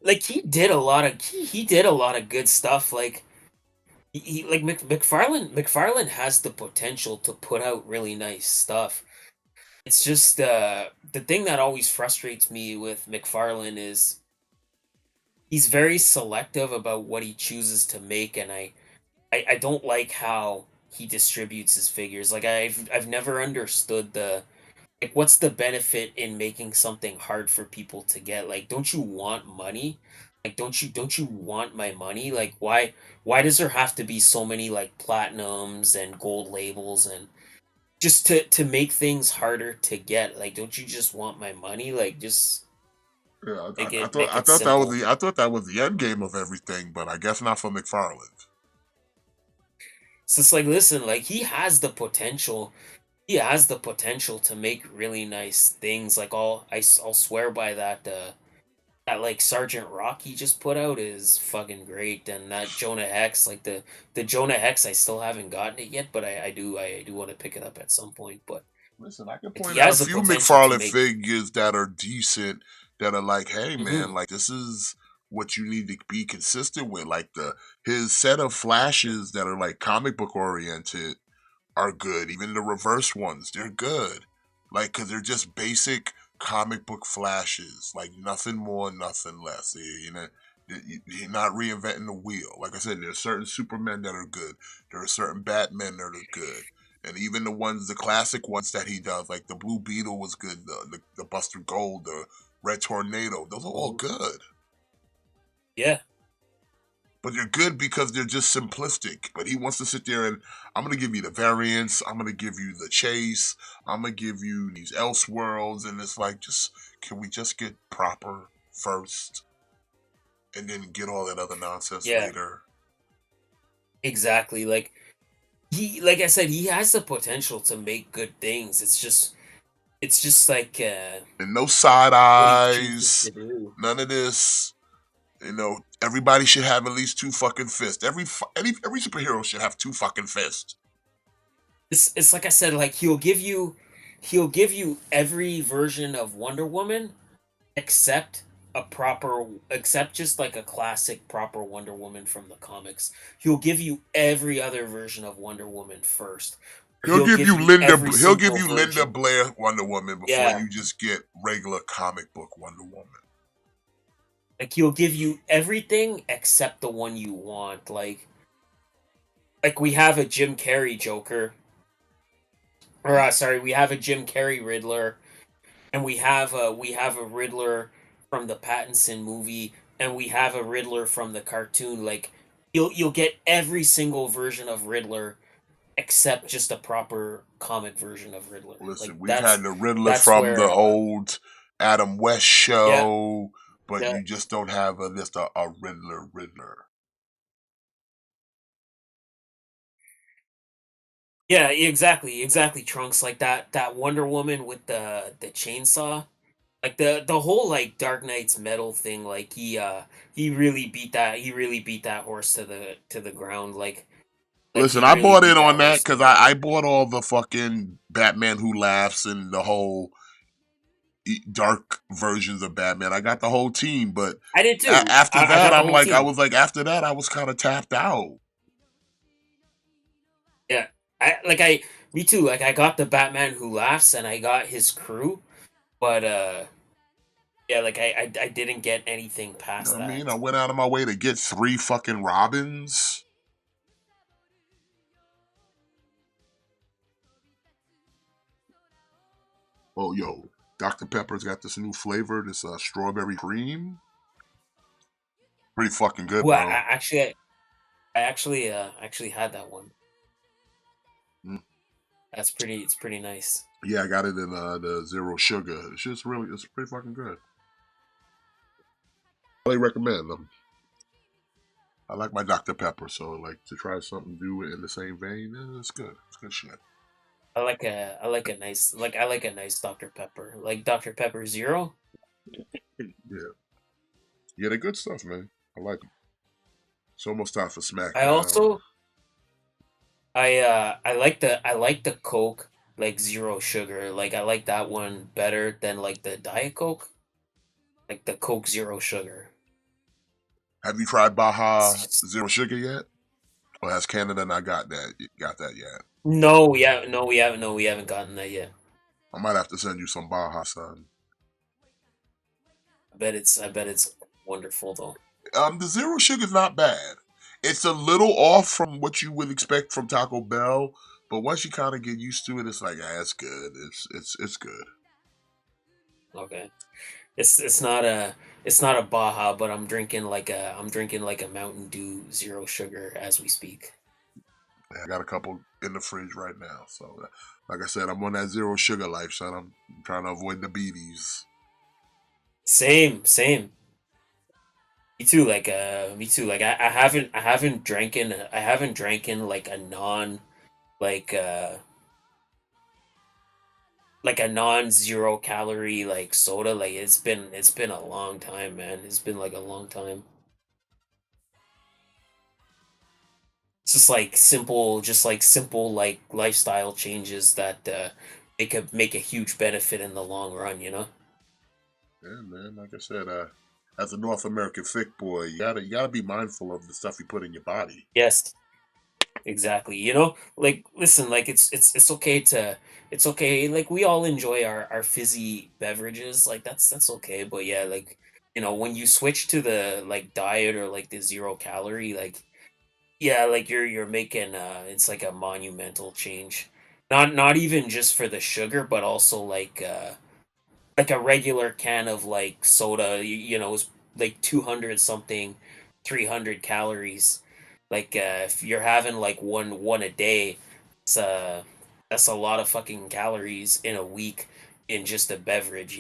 Speaker 3: Like he did a lot of good stuff. Like he like McFarlane has the potential to put out really nice stuff. It's just the thing that always frustrates me with McFarlane is he's very selective about what he chooses to make, and I don't like how he distributes his figures. Like I've never understood the like what's the benefit in making something hard for people to get? Like don't you want money? Like don't you want my money? Like why does there have to be so many like platinums and gold labels and just to make things harder to get? Like don't you just want my money? Like just
Speaker 2: Yeah, I thought
Speaker 3: make
Speaker 2: I
Speaker 3: it
Speaker 2: thought that was
Speaker 3: simple.
Speaker 2: the end game of everything, but I guess not for McFarlane.
Speaker 3: So it's like listen, like he has the potential to make really nice things. Like I'll swear by that. That like Sergeant Rock he just put out is fucking great, and that Jonah Hex, like the Jonah Hex, I still haven't gotten it yet, but I do want to pick it up at some point. But
Speaker 2: Listen, I can
Speaker 3: like he
Speaker 2: point out a
Speaker 3: has the
Speaker 2: few
Speaker 3: potential to
Speaker 2: McFarlane
Speaker 3: make.
Speaker 2: figures that are decent, that are like, hey man,
Speaker 3: Hmm.
Speaker 2: like this is what you need to be consistent with. Like his set of flashes that are like comic book oriented are good. Even the reverse ones, they're good. Like, cause they're just basic comic book flashes. Like nothing more, nothing less. You're not reinventing the wheel. Like I said, there's certain Supermen that are good. There are certain Batmen that are good. And even the classic ones that he does, like the Blue Beetle was good, the Buster Gold, the Red Tornado, those are all
Speaker 3: Mhm.
Speaker 2: good.
Speaker 3: Yeah.
Speaker 2: But they're good because they're just simplistic. But he wants to sit there and I'm gonna give you the variants, I'm gonna give you the chase, I'm gonna give you these Elseworlds, and it's like, just can we just get proper first, and then get all that other nonsense
Speaker 3: Yeah.
Speaker 2: later?
Speaker 3: Exactly. Like I said, he has the potential to make good things. It's just like
Speaker 2: And no side
Speaker 3: what he chooses
Speaker 2: eyes,
Speaker 3: to do.
Speaker 2: none of this. Everybody should have at least two fucking fists. Every superhero should have two fucking fists.
Speaker 3: It's like I said, like he'll give you every version of Wonder Woman except except just like a classic proper Wonder Woman from the comics. He'll give you every other version of Wonder Woman first. Or
Speaker 2: He'll
Speaker 3: he'll
Speaker 2: give
Speaker 3: give
Speaker 2: you
Speaker 3: you
Speaker 2: Linda.
Speaker 3: every
Speaker 2: He'll give
Speaker 3: single
Speaker 2: you Linda
Speaker 3: version.
Speaker 2: Blair Wonder Woman before
Speaker 3: Yeah.
Speaker 2: you just get regular comic book Wonder Woman.
Speaker 3: Like he'll give you everything except the one you want. Like we have a Jim Carrey Joker. Or sorry, we have a Jim Carrey Riddler, and we have a Riddler from the Pattinson movie, and we have a Riddler from the cartoon. Like you'll get every single version of Riddler except just a proper comic version of Riddler. Like
Speaker 2: Listen, we've had the Riddler
Speaker 3: that's
Speaker 2: from the
Speaker 3: where
Speaker 2: old Adam West
Speaker 3: yeah,
Speaker 2: show, but
Speaker 3: yeah.
Speaker 2: you just don't have just a Riddler.
Speaker 3: Yeah, exactly, Trunks. Like that Wonder Woman with the chainsaw. Like the whole like Dark Knight's metal thing, like he really beat that horse to the ground. Like
Speaker 2: Listen,
Speaker 3: he
Speaker 2: I
Speaker 3: really
Speaker 2: bought in
Speaker 3: beat that
Speaker 2: on that
Speaker 3: horse to
Speaker 2: because
Speaker 3: the
Speaker 2: I
Speaker 3: ground.
Speaker 2: bought all the fucking Batman Who Laughs and the whole dark versions of Batman. I got the whole team, but
Speaker 3: I did too.
Speaker 2: after
Speaker 3: I
Speaker 2: that,
Speaker 3: got the whole
Speaker 2: I
Speaker 3: team.
Speaker 2: was like, after that, I was kind of tapped out.
Speaker 3: Yeah. I me too. Like I got the Batman Who Laughs and I got his crew, but yeah, like I didn't get anything
Speaker 2: You know
Speaker 3: past
Speaker 2: what I mean? I
Speaker 3: that.
Speaker 2: went out of my way to get three fucking Robins. Oh, yo, Dr. Pepper's got this new flavor, this strawberry cream. Pretty fucking good,
Speaker 3: Well,
Speaker 2: bro.
Speaker 3: I actually had that one.
Speaker 2: Mm.
Speaker 3: It's pretty nice.
Speaker 2: Yeah, I got it in the zero sugar. It's pretty fucking good. Highly recommend them. I like my Dr. Pepper, so like to try something new in the same vein, it's good. It's good shit.
Speaker 3: I like a nice Dr. Pepper. Like Dr. Pepper Zero.
Speaker 2: Yeah, yeah, they're good stuff, man. I like them. It's almost time for
Speaker 3: I
Speaker 2: SmackDown.
Speaker 3: also I like the Coke like zero sugar. Like I like that one better than like the Diet Coke. Like the Coke zero sugar.
Speaker 2: Have you tried
Speaker 3: It's
Speaker 2: Baja
Speaker 3: just
Speaker 2: Zero Sugar yet? Or has Canada not got that yet?
Speaker 3: no, we haven't gotten that yet.
Speaker 2: I might have to send you some Baja, son.
Speaker 3: I bet it's wonderful though.
Speaker 2: The zero sugar's not bad. It's a little off from what you would expect from Taco Bell, but once you kind of get used to it, it's like, it's good. It's good.
Speaker 3: Okay. It's not a Baja, but I'm drinking like a Mountain Dew zero sugar as we speak.
Speaker 2: I got a couple in the fridge right now, so like I said, I'm on that zero sugar life, son. I'm trying to avoid the beaties.
Speaker 3: Same. Me too. Like I haven't drank in like a non like like a non-zero calorie like soda. Like it's been a long time, man. It's been like a long time. It's just like simple like lifestyle changes that make a huge benefit in the long run, you know?
Speaker 2: Yeah, man. Like I said, as a North American thick boy, you gotta be mindful of the stuff you put in your body.
Speaker 3: Yes, exactly. You know, like listen, like it's okay to it's okay. Like we all enjoy our fizzy beverages. Like that's okay. But yeah, like when you switch to the like diet or like the 0 calorie, like yeah, like you're making it's like a monumental change. Not even just for the sugar, but also like a regular can of like soda, is like 200 something, 300 calories. Like if you're having like one a day, it's that's a lot of fucking calories in a week in just a beverage.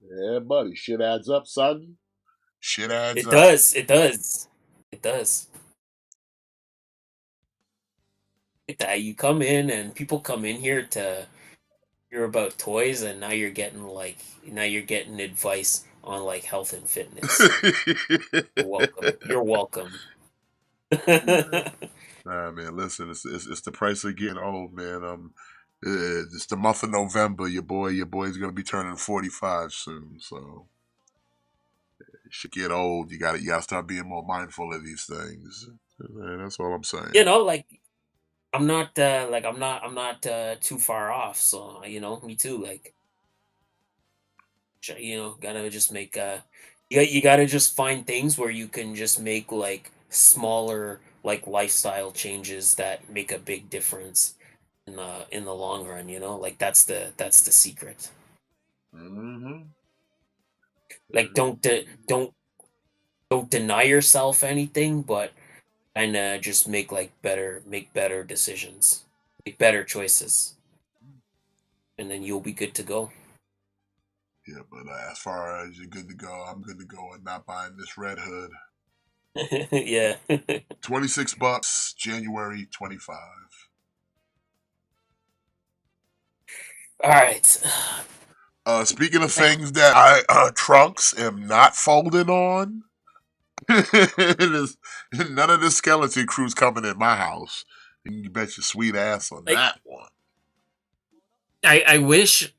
Speaker 2: Yeah, buddy. Shit adds up, son. Shit adds
Speaker 3: It
Speaker 2: up.
Speaker 3: does. It does. It does. That you come in and people come in here to hear about toys, and now you're getting advice on like health and fitness. You're welcome. You're welcome.
Speaker 2: Nah, man, listen, it's the price of getting old, man. It's the month of November. Your boy's gonna be turning 45 soon, so you should get old. You gotta start being more mindful of these things. Man, that's all I'm saying.
Speaker 3: Like I'm not too far off. So me too. Like gotta just make you gotta just find things where you can just make like smaller like lifestyle changes that make a big difference in the long run. Like that's the secret.
Speaker 2: Mm-hmm.
Speaker 3: Like don't deny yourself anything, but and just make better decisions, make better choices, and then you'll be good to go.
Speaker 2: Yeah, but as far as you're good to go, I'm good to go and not buying this Red Hood.
Speaker 3: Yeah.
Speaker 2: $26, January 25.
Speaker 3: All right.
Speaker 2: Speaking of things that I trunks am not folding on, none of the skeleton crew's coming in my house. You can bet your sweet ass on
Speaker 3: Like
Speaker 2: that one.
Speaker 3: I wish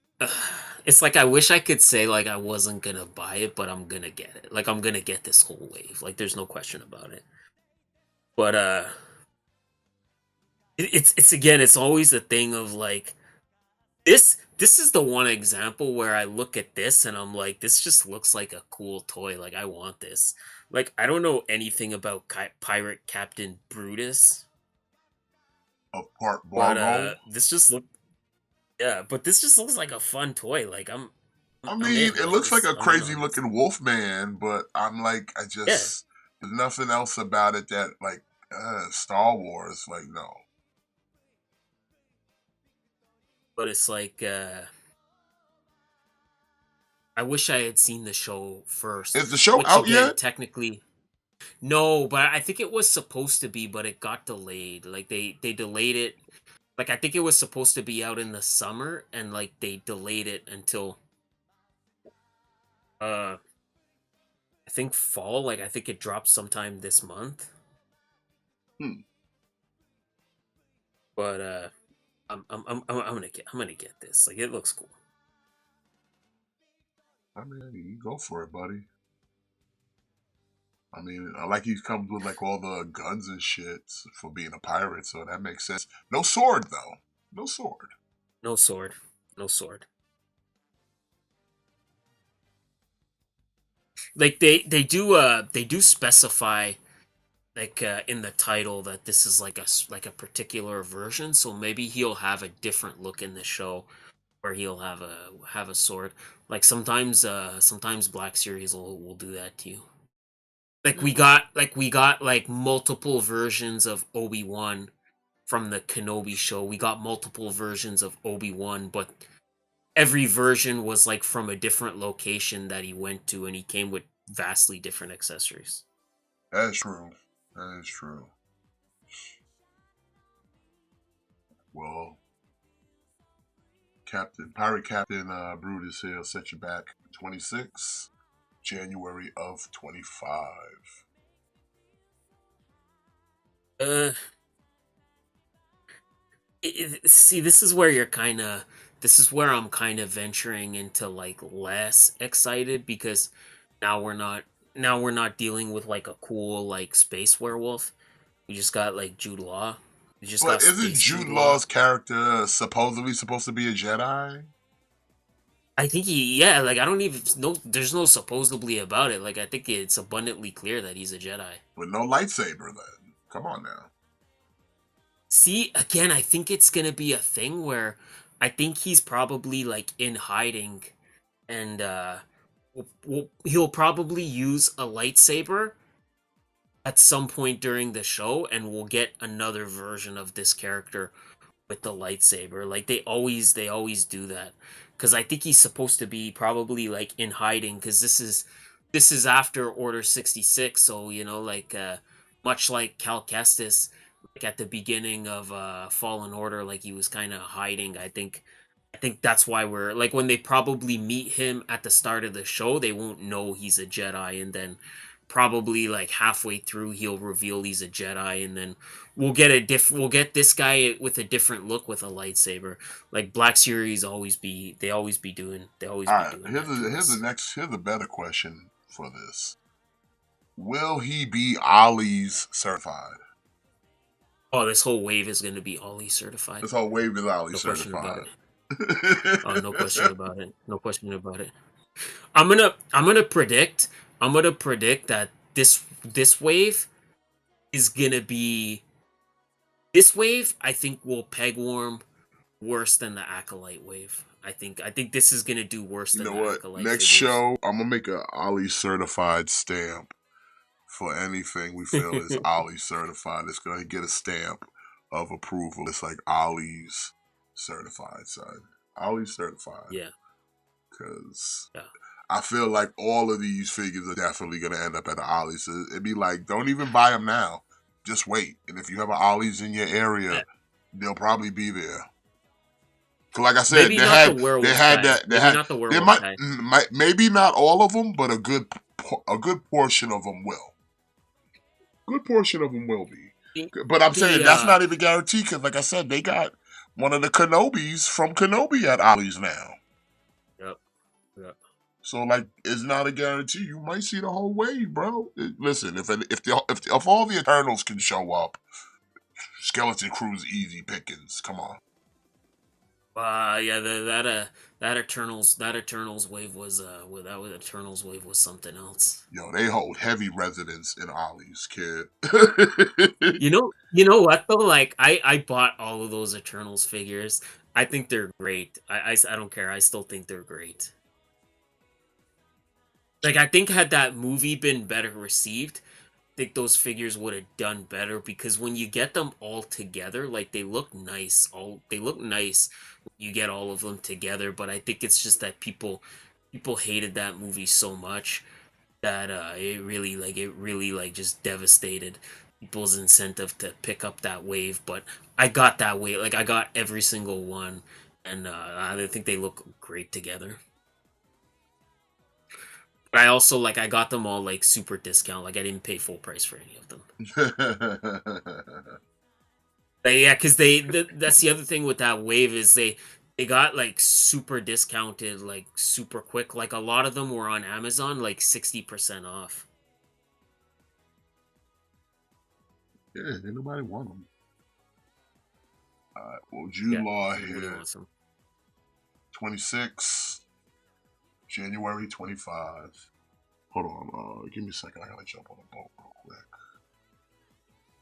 Speaker 3: it's like I wish I could say like I wasn't gonna buy it, but I'm gonna get it. Like I'm gonna get this whole wave. Like there's no question about it. But it's again, it's always a thing of like this is the one example where I look at this and I'm like, this just looks like a cool toy. Like I want this. Like I don't know anything about Pirate Captain Brutus,
Speaker 2: Of Part
Speaker 3: but
Speaker 2: Bargo.
Speaker 3: this just looks like a fun toy. Like
Speaker 2: I
Speaker 3: I'm
Speaker 2: mean,
Speaker 3: in.
Speaker 2: it
Speaker 3: Like
Speaker 2: looks like
Speaker 3: this,
Speaker 2: a
Speaker 3: I'm in
Speaker 2: crazy
Speaker 3: on this.
Speaker 2: looking wolf man, but I'm like,
Speaker 3: Yeah,
Speaker 2: there's nothing else about it that, like, Star Wars, like, no.
Speaker 3: but it's like I wish I had seen the show first,
Speaker 2: Is the show
Speaker 3: which
Speaker 2: out
Speaker 3: again,
Speaker 2: yet?
Speaker 3: technically no, but I think it was supposed to be, but it got delayed. Like they delayed it. Like I think it was supposed to be out in the summer, and like they delayed it until uh I think fall. Like I think it drops sometime this month.
Speaker 2: Hmm.
Speaker 3: But I'm gonna get this. Like it looks cool.
Speaker 2: I mean, you go for it, buddy. I mean, I like he comes with like all the guns and shit for being a pirate, so that makes sense. No sword though. No sword.
Speaker 3: No sword. No sword. Like they do specify like in the title that this is like a particular version, so maybe he'll have a different look in the show where he'll have a sword. Like sometimes Black Series will do that to you. Like we
Speaker 2: Yeah.
Speaker 3: got like multiple versions of Obi-Wan from the Kenobi show. We got multiple versions of Obi-Wan, but every version was like from a different location that he went to, and he came with vastly different accessories.
Speaker 2: That is true. That is true. Well, Pirate Captain Brutus here set you back 26, January of 25.
Speaker 3: Uh, see, this is where I'm kind of venturing into like less excited because now we're not now we're not dealing with like a cool like space werewolf. We just got like Jude Law. We just got
Speaker 2: But isn't
Speaker 3: space
Speaker 2: Jude
Speaker 3: Jude Law.
Speaker 2: Law's character supposedly supposed to be a Jedi?
Speaker 3: I think yeah, like I don't even no there's no supposedly about it. Like I think it's abundantly clear that he's a Jedi.
Speaker 2: With no lightsaber, then. Come on now.
Speaker 3: See, again, I think it's gonna be a thing where I think he's probably like in hiding and he'll probably use a lightsaber at some point during the show and we'll get another version of this character with the lightsaber. Like they always do that. Cause I think he's supposed to be probably like in hiding because this is after Order 66, so like much like Cal Kestis, like at the beginning of Fallen Order, like he was kinda hiding. I think that's why we're like when they probably meet him at the start of the show, they won't know he's a Jedi, and then probably like halfway through he'll reveal he's a Jedi, and then we'll get this guy with a different look with a lightsaber. Like Black Series they always
Speaker 2: All
Speaker 3: be
Speaker 2: right,
Speaker 3: doing that to us.
Speaker 2: here's a better question for this. Will he be Ollie's certified?
Speaker 3: Oh, this whole wave is going to be Ollie certified.
Speaker 2: This whole wave is Ollie
Speaker 3: No question about
Speaker 2: certified.
Speaker 3: it. Oh, no question about it. No question about it. I'm gonna predict that this wave is gonna be this wave. I think will pegworm worse than the acolyte wave. I think this is gonna do worse
Speaker 2: You
Speaker 3: than
Speaker 2: know
Speaker 3: the
Speaker 2: what?
Speaker 3: acolyte
Speaker 2: Next
Speaker 3: figures.
Speaker 2: show, I'm gonna make a Ollie certified stamp for anything we feel is Ollie certified. It's gonna get a stamp of approval. It's like Ollie's certified, son. Ollie's certified.
Speaker 3: Yeah,
Speaker 2: Because
Speaker 3: yeah,
Speaker 2: I feel like all of these figures are definitely gonna end up at the Ollie's. So it'd be like, don't even buy them now. Just wait. And if you have an Ollie's in your area,
Speaker 3: yeah.
Speaker 2: they'll probably be there. So like I said,
Speaker 3: Maybe not the werewolf guy.
Speaker 2: they
Speaker 3: Maybe
Speaker 2: had
Speaker 3: not the
Speaker 2: there
Speaker 3: werewolf guy.
Speaker 2: might maybe not all of them, but a good portion of them will. Good portion of them will be.
Speaker 3: The,
Speaker 2: But I'm saying
Speaker 3: the
Speaker 2: that's not even guaranteed because, like I said, they got one of the Kenobis from Kenobi at Ollie's now.
Speaker 3: Yep, yep.
Speaker 2: So like, it's not a guarantee. You might see the whole wave, bro. Listen, if all the Eternals can show up, Skeleton Crew's easy pickings. Come on.
Speaker 3: Yeah, that Eternals wave was Eternals wave was something else.
Speaker 2: Yo, they hold heavy residence in Ollie's, kid.
Speaker 3: You know what though? Like I bought all of those Eternals figures. I think they're great. I don't care. I still think they're great. Like I think had that movie been better received, I think those figures would have done better because when you get them all together, like they look nice. They look nice when you get all of them together. But I think it's just that people hated that movie so much that it really just devastated people's incentive to pick up that wave. But I got that wave. Like I got every single one, and I think they look great together. But I also like I got them all like super discount. Like I didn't pay full price for any of them. Yeah, because that's the other thing with that wave is they got like super discounted, like super quick. Like a lot of them were on Amazon, like 60% off.
Speaker 2: Yeah, ain't nobody want them. Well,
Speaker 3: Yeah,
Speaker 2: Jude Law
Speaker 3: nobody
Speaker 2: here,
Speaker 3: wants them.
Speaker 2: 26, January 25. Hold on, give me a second. I gotta jump on a boat real quick.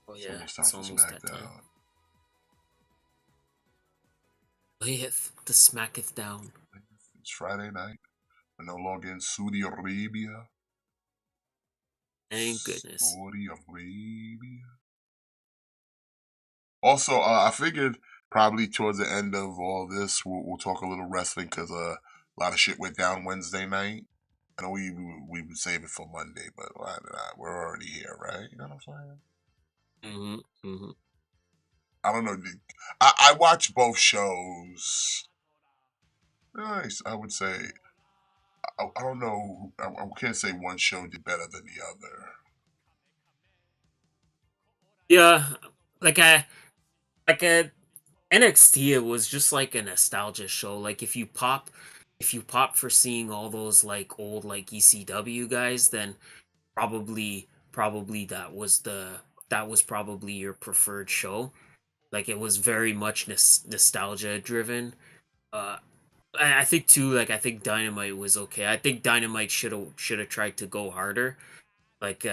Speaker 3: Oh
Speaker 2: It's
Speaker 3: yeah,
Speaker 2: almost time
Speaker 3: it's
Speaker 2: for
Speaker 3: almost that time.
Speaker 2: SmackDown.
Speaker 3: Layeth the smacketh down.
Speaker 2: It's Friday night. We're no longer in Saudi Arabia.
Speaker 3: Thank goodness.
Speaker 2: Saudi Arabia. Also, I figured probably towards the end of all this, we'll talk a little wrestling because a lot of shit went down Wednesday night. I know we would save it for Monday, but we're already here, right? You know what I'm saying?
Speaker 3: Mm-hmm.
Speaker 2: I don't know. I watch both shows. Nice, I would say. I don't know. I can't say one show did better than the other.
Speaker 3: Yeah, like I like a NXT, it was just like a nostalgia show. Like if you pop for seeing all those like old like ECW guys, then probably that was probably your preferred show. Like it was very much nostalgia driven. Uh I think too. Like I think Dynamite was okay. I think Dynamite should have tried to go harder. Like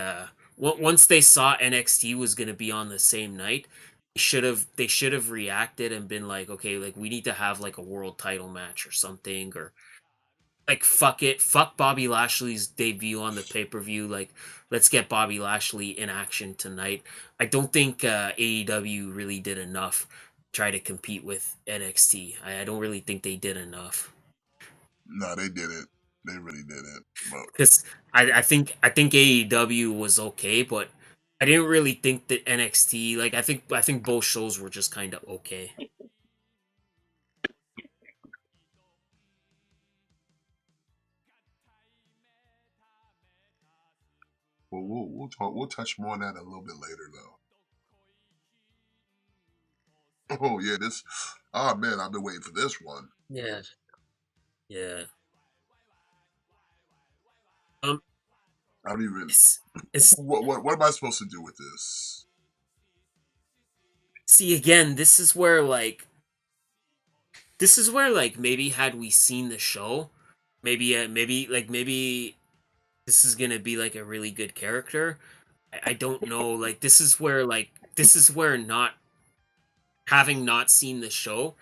Speaker 3: once they saw NXT was gonna be on the same night, they should have reacted and been like, okay, like we need to have like a world title match or something, or like fuck it, fuck Bobby Lashley's debut on the pay per view. Like let's get Bobby Lashley in action tonight. I don't think AEW really did enough to try to compete with NXT. I don't really think they did enough.
Speaker 2: No, they did it. They really did it. But
Speaker 3: Because I think AEW was okay, but I didn't really think that NXT. Like I think both shows were just kind of okay.
Speaker 2: we'll talk. We'll touch more on that a little bit later, though. Oh yeah, this. Oh man, I've been waiting for this one.
Speaker 3: Yeah, yeah. Um,
Speaker 2: I don't even.
Speaker 3: it's
Speaker 2: What am I supposed to do with this?
Speaker 3: see again. This is where maybe had we seen the show, maybe this is gonna be like a really good character. I don't know. Like this is where not having not seen the show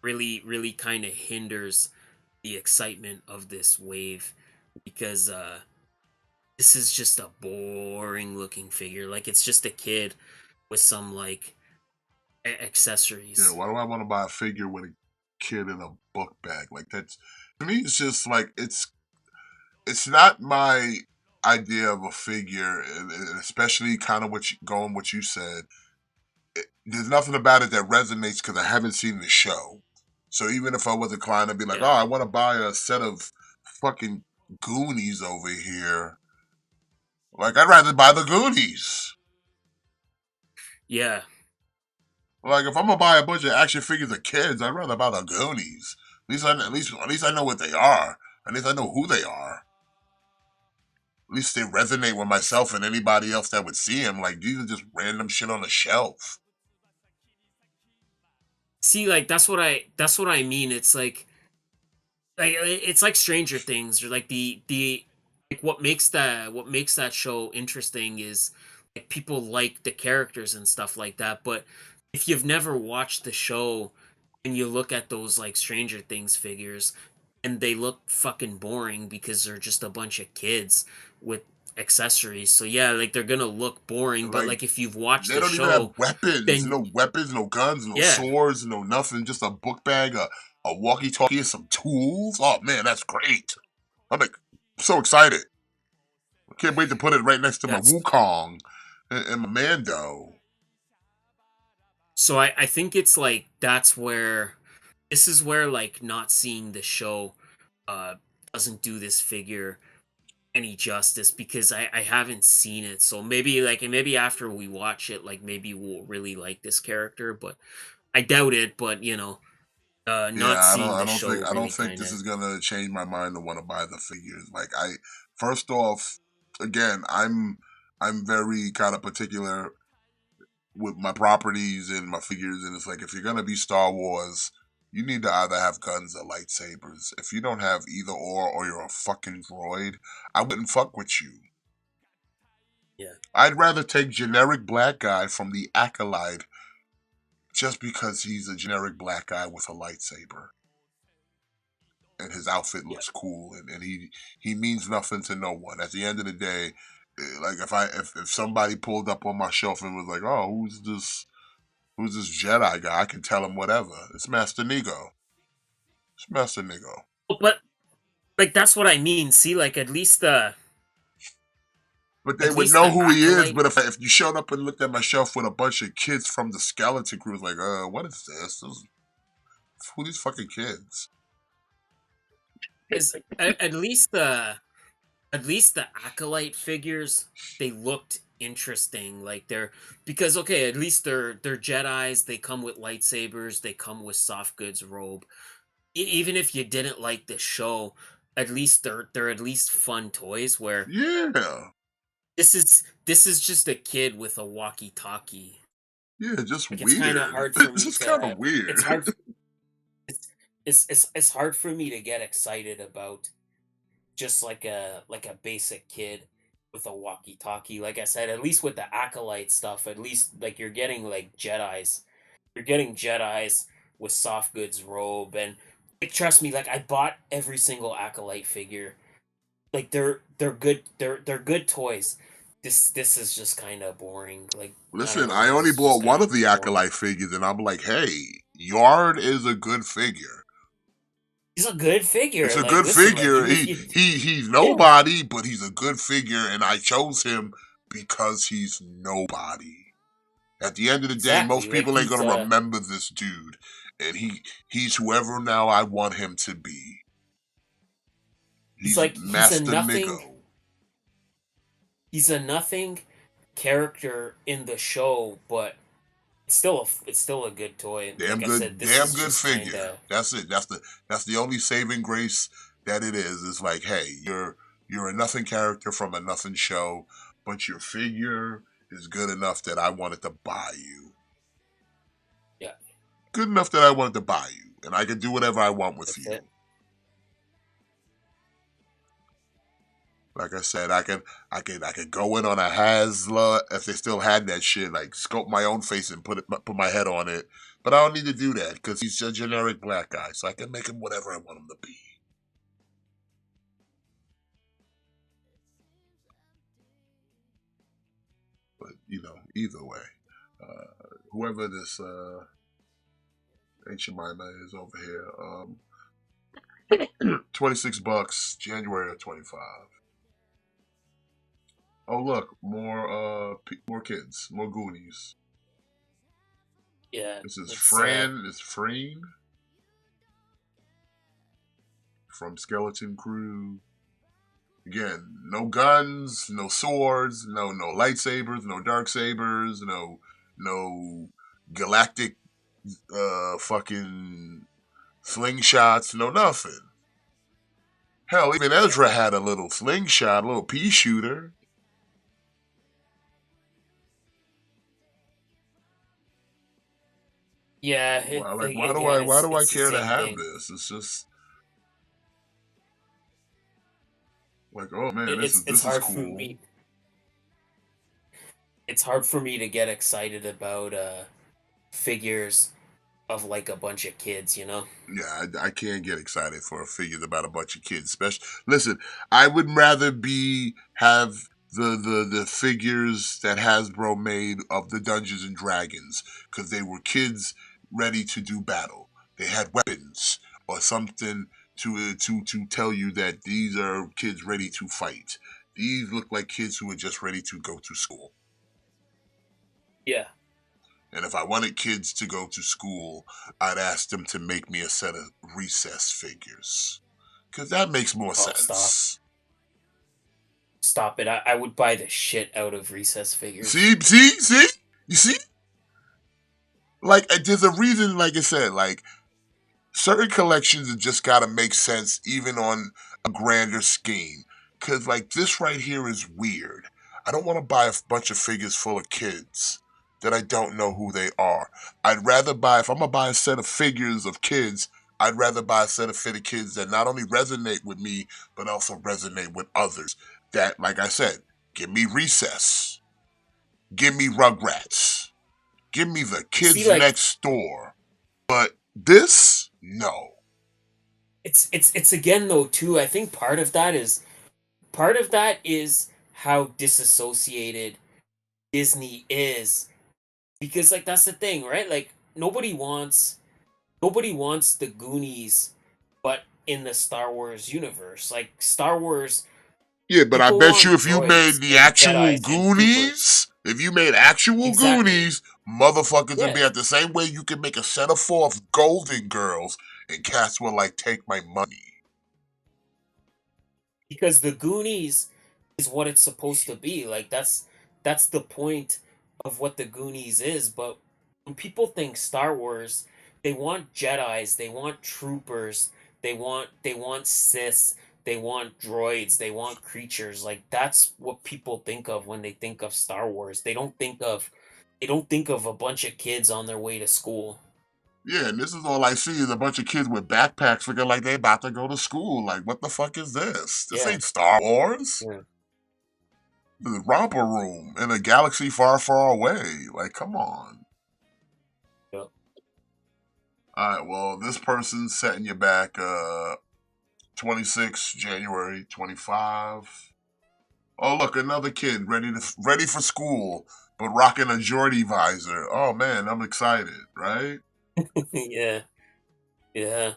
Speaker 3: really kind of hinders the excitement of this wave because this is just a boring looking figure. Like it's just a kid with some like
Speaker 2: Yeah,
Speaker 3: accessories.
Speaker 2: why do I want to buy a figure with a kid in a book bag? Like that's to me, it's just like it's not my idea of a figure, and especially kind of going what you said. There's nothing about it that resonates because I haven't seen the show. So even if I was inclined to be like, oh,
Speaker 3: Yeah.
Speaker 2: I want to buy a set of fucking Goonies over here, like I'd rather buy the Goonies.
Speaker 3: Yeah.
Speaker 2: Like if I'm gonna buy a bunch of action figures of kids, I'd rather buy the Goonies. At least I know what they are. At least I know who they are. At least they resonate with myself and anybody else that would see them. Like these are just random shit on the shelf.
Speaker 3: See, like that's what I mean. It's like Stranger Things or like the like what makes that show interesting is like people like the characters and stuff like that. But if you've never watched the show and you look at those like Stranger Things figures and they look fucking boring because they're just a bunch of kids with accessories. So yeah, like they're gonna look boring. But
Speaker 2: Like
Speaker 3: like if you've watched
Speaker 2: they
Speaker 3: the
Speaker 2: don't even have
Speaker 3: show,
Speaker 2: weapons.
Speaker 3: then
Speaker 2: No weapons, no guns, no
Speaker 3: yeah.
Speaker 2: swords, no nothing. Just a book bag, a walkie talkie, and some tools. Oh man, that's great. I'm like so excited. I can't wait to put it right next to my
Speaker 3: That's
Speaker 2: Wukong and my Mando.
Speaker 3: so I think it's like that's where this is where like not seeing the show uh doesn't do this figure any justice because I haven't seen it. So maybe after we watch it, like maybe we'll really like this character, but I doubt it, but
Speaker 2: Yeah,
Speaker 3: not seeing the
Speaker 2: I
Speaker 3: show
Speaker 2: don't
Speaker 3: really
Speaker 2: think
Speaker 3: kind
Speaker 2: this
Speaker 3: of
Speaker 2: is gonna change my mind to want to buy the figures. Like first off, again, I'm very kind of particular with my properties and my figures, and it's like if you're gonna be Star Wars, you need to either have guns or lightsabers. If you don't have either or you're a fucking droid, I wouldn't fuck with you.
Speaker 3: yeah.
Speaker 2: I'd rather take generic black guy from the Acolyte just because he's a generic black guy with a lightsaber and his outfit
Speaker 3: Yeah.
Speaker 2: looks cool and he means nothing to no one. At the end of the day, like if somebody pulled up on my shelf and was like, "Oh, who's this Jedi guy?" I can tell him whatever. It's Master Nigo. It's Master Nigo.
Speaker 3: But like that's what I mean. See, like
Speaker 2: But they
Speaker 3: at
Speaker 2: would
Speaker 3: least
Speaker 2: know
Speaker 3: the
Speaker 2: who he is.
Speaker 3: acolyte
Speaker 2: But if you showed up and looked at my shelf with a bunch of kids from the Skeleton Crew, it's like, what is this? Who are these fucking kids?
Speaker 3: is at least the acolyte figures, they looked interesting. Like they're because okay, at least they're Jedi's. They come with lightsabers. They come with soft goods robe. Even if you didn't like the show, at least they're at least fun toys. Where
Speaker 2: Yeah.
Speaker 3: this is just a kid with a walkie-talkie.
Speaker 2: Yeah, just
Speaker 3: Like it's kind of
Speaker 2: weird.
Speaker 3: hard for
Speaker 2: It's
Speaker 3: me
Speaker 2: just kind of
Speaker 3: to.
Speaker 2: weird.
Speaker 3: It's hard. it's hard for me to get excited about just like a basic kid with a walkie-talkie. Like I said, at least with the acolyte stuff, at least like you're getting like Jedi's. You're getting Jedi's with soft goods robe and like, trust me, like I bought every single acolyte figure. Like they're good they're good toys. This is just kind of boring. Like I don't
Speaker 2: Listen, I
Speaker 3: know.
Speaker 2: only
Speaker 3: This is just
Speaker 2: bought
Speaker 3: kind
Speaker 2: one
Speaker 3: of
Speaker 2: of the
Speaker 3: boring.
Speaker 2: Acolyte figures, and I'm like, hey, Yard is a good figure.
Speaker 3: He's a good
Speaker 2: It's
Speaker 3: figure.
Speaker 2: a
Speaker 3: Like
Speaker 2: good
Speaker 3: listen, like
Speaker 2: figure.
Speaker 3: even if you
Speaker 2: He's
Speaker 3: yeah,
Speaker 2: nobody, but he's a good figure, and I chose him because he's nobody. At the end of the day, most
Speaker 3: exactly. Like
Speaker 2: people ain't gonna remember this dude, and he's whoever now I want him to be. He's
Speaker 3: he's a
Speaker 2: Master
Speaker 3: nothing
Speaker 2: Niggo.
Speaker 3: he's a nothing character in the show, but it's still a good toy. Like I said, this
Speaker 2: Damn
Speaker 3: is
Speaker 2: good
Speaker 3: just kind
Speaker 2: figure.
Speaker 3: of
Speaker 2: That's it. That's the only saving grace that it is. It's like, hey, you're a nothing character from a nothing show, but your figure is good enough that I wanted to buy you.
Speaker 3: yeah,
Speaker 2: Good enough that I wanted to buy you, and I can do whatever I want with
Speaker 3: that's it.
Speaker 2: you. Like I said, I could go in on a Hasla if they still had that shit. Like scope my own face and put my head on it. But I don't need to do that because he's a generic black guy, so I can make him whatever I want him to be. But either way, whoever this ancient Mima is over here, $26, January of 25. Oh look, more kids, more Goonies.
Speaker 3: Yeah,
Speaker 2: This is
Speaker 3: it's
Speaker 2: Freen from Skeleton Crew. Again, no guns, no swords, no lightsabers, no dark sabers, no galactic fucking slingshots, no nothing. Hell, even
Speaker 3: yeah,
Speaker 2: Ezra had a little slingshot, a little pea shooter.
Speaker 3: yeah.
Speaker 2: Well, like
Speaker 3: Again,
Speaker 2: why do I
Speaker 3: it's the
Speaker 2: care to
Speaker 3: same
Speaker 2: have
Speaker 3: thing.
Speaker 2: this? It's just like, oh man,
Speaker 3: It's
Speaker 2: this is
Speaker 3: hard for
Speaker 2: cool.
Speaker 3: me. It's hard for me to get excited about figures of like a bunch of kids. You know.
Speaker 2: Yeah, I can't get excited for a figure about a bunch of kids. Especially, listen, I would rather have the figures that Hasbro made of the Dungeons and Dragons because they were kids ready to do battle. They had weapons or something to tell you that these are kids ready to fight. These look like kids who are just ready to go to school.
Speaker 3: Yeah.
Speaker 2: And if I wanted kids to go to school, I'd ask them to make me a set of recess figures. Because that makes more
Speaker 3: Oh, stop.
Speaker 2: sense.
Speaker 3: Stop it. I would buy the shit out of recess figures.
Speaker 2: See? You see? Like, there's a reason, like I said, like, certain collections have just got to make sense even on a grander scheme. Because, like, this right here is weird. I don't want to buy a bunch of figures full of kids that I don't know who they are. I'd rather buy, if I'm going to buy a set of figures of kids, I'd rather buy a set of fitted kids that not only resonate with me, but also resonate with others. That, like I said, give me Recess. Give me Rugrats. Give me the
Speaker 3: See,
Speaker 2: kids
Speaker 3: like
Speaker 2: next door. But this, no.
Speaker 3: it's again though too. I think part of that is how disassociated Disney is because like that's the thing, right? Like nobody wants the Goonies, but in the Star Wars universe, like Star Wars,
Speaker 2: Yeah, but I
Speaker 3: people
Speaker 2: bet you
Speaker 3: want
Speaker 2: if you made
Speaker 3: droids
Speaker 2: the
Speaker 3: and
Speaker 2: actual
Speaker 3: Jedi's and troopers.
Speaker 2: Goonies, if you made actual
Speaker 3: Exactly.
Speaker 2: Goonies, motherfuckers would
Speaker 3: Yeah,
Speaker 2: be at the same way you can make a set of 4 of Golden Girls and cats will like take my money.
Speaker 3: because the Goonies is what it's supposed to be. Like that's the point of what the Goonies is. But when people think Star Wars, they want Jedi's, they want troopers, they want Siths, they want droids, they want creatures. Like that's what people think of when they think of Star Wars. They don't think of a bunch of kids on their way to school.
Speaker 2: Yeah, and this is all I see is a bunch of kids with backpacks looking like they about to go to school. Like, what the fuck is this? This
Speaker 3: Yeah,
Speaker 2: ain't Star Wars.
Speaker 3: yeah,
Speaker 2: The romper room in a galaxy far, far away. Like, come on.
Speaker 3: yeah.
Speaker 2: All right, well, this person's setting you back 26 January 25. Oh, look, another kid ready for school, but rocking a Jordy visor. Oh man, I'm excited, right?
Speaker 3: Yeah, yeah.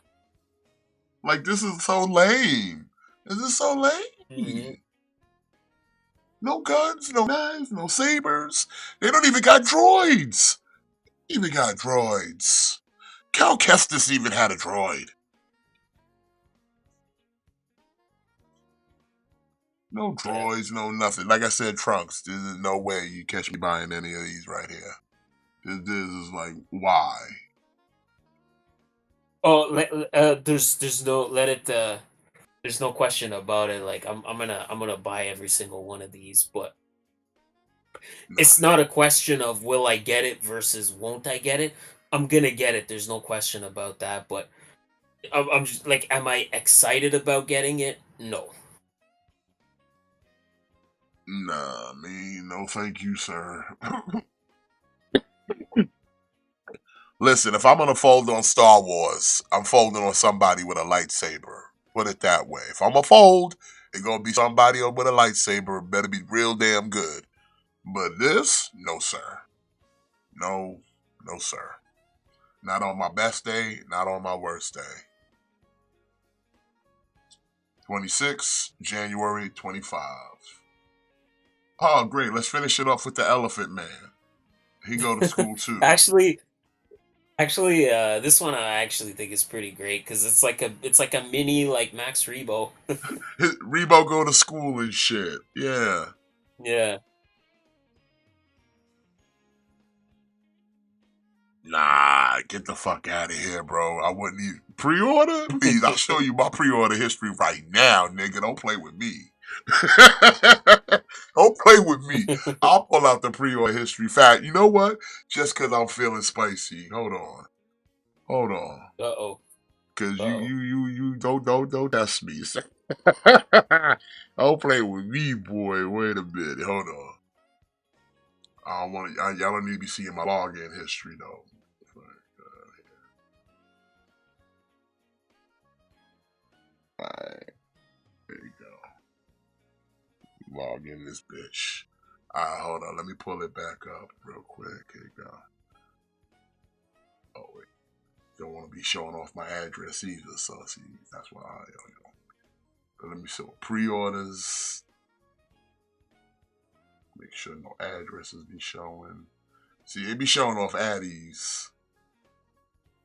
Speaker 2: Like this is so lame. Is this so
Speaker 3: Hmm.
Speaker 2: lame? No guns, no knives, no sabers. They don't even got droids. Even got droids. Cal Kestis even had a droid. No
Speaker 3: Yeah.
Speaker 2: droids, no nothing. Like I said, Trunks, there's no way you catch me buying any of these right here. This is like, why?
Speaker 3: Oh, there's no let it. There's no question about it. Like I'm gonna buy every single one of these, but
Speaker 2: Nah.
Speaker 3: it's not a question of will I get it versus won't I get it. I'm gonna get it. There's no question about that. But I'm just like, am I excited about getting it? No.
Speaker 2: Nah, me, no thank you, sir. Listen, if I'm gonna fold on Star Wars, I'm folding on somebody with a lightsaber. Put it that way. If I'm gonna fold, it's gonna be somebody with a lightsaber. It better be real damn good. But this, no, sir. No, no, sir. Not on my best day, not on my worst day. 26 January 25. Oh, great. Let's finish it off with the Elephant Man. He go to school too.
Speaker 3: actually, this one I actually think is pretty great because it's like a mini like Max Rebo.
Speaker 2: Rebo go to school and shit. Yeah.
Speaker 3: Yeah.
Speaker 2: Nah, get the fuck out of here, bro. I wouldn't even pre-order. Please, I'll show you my pre-order history right now, nigga. Don't play with me. Don't play with me. I'll pull out the pre-order history. Fact, you know what? Just because I'm feeling spicy. Hold on.
Speaker 3: Uh-oh.
Speaker 2: Cause
Speaker 3: Uh-oh.
Speaker 2: you don't test me. Don't play with me, boy. Wait a minute. Hold on. I don't want y'all don't need to be seeing my login history though. Alright, there you go. Log in this bitch. Alright, hold on. Let me pull it back up real quick. Here you go. Oh wait. Don't want to be showing off my address either, so see that's why I but let me show pre-orders. Make sure no addresses be showing. See, it be showing off addies.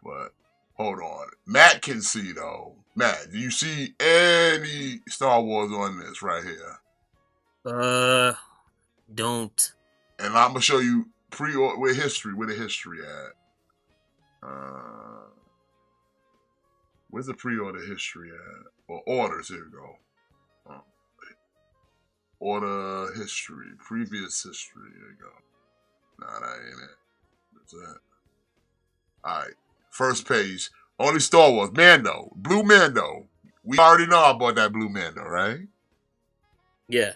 Speaker 2: But hold on. Matt can see though. Matt, do you see any Star Wars on this right here?
Speaker 3: Don't.
Speaker 2: And I'm gonna show you pre-order with history. Where the history at? Where's the pre-order history at? Or orders? Here we go. Order history, previous history. There you go. Nah, that ain't it. That's it. All right. First page. Only Star Wars. Mando. Blue Mando. We already know I bought that Blue Mando, right?
Speaker 3: Yeah.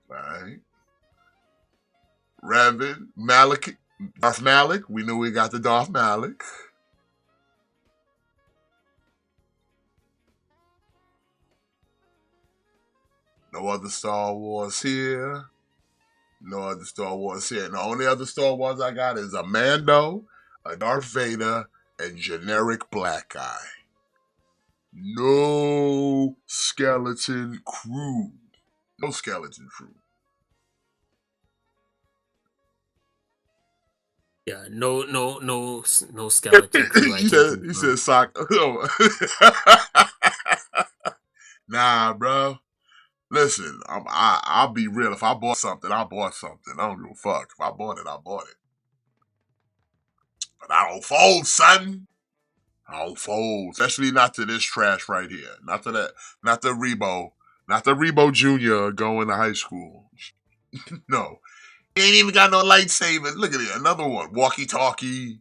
Speaker 2: Right. Revan. Malik. Darth Malik. We knew we got the Darth Malik. No other Star Wars here. No other Star Wars here. And the only other Star Wars I got is a Mando, a Darth Vader, and generic black guy. No skeleton crew. No skeleton crew.
Speaker 3: Yeah. No skeleton crew. I can
Speaker 2: He
Speaker 3: confirm.
Speaker 2: said sock. Nah, bro. Listen, I'll be real. If I bought something, I bought something. I don't give a fuck. If I bought it, I bought it. But I don't fold, son. I don't fold. Especially not to this trash right here. Not to that. Not the Rebo. Not the Rebo Jr. going to high school. No. He ain't even got no lightsaber. Look at it. Another one. Walkie talkie.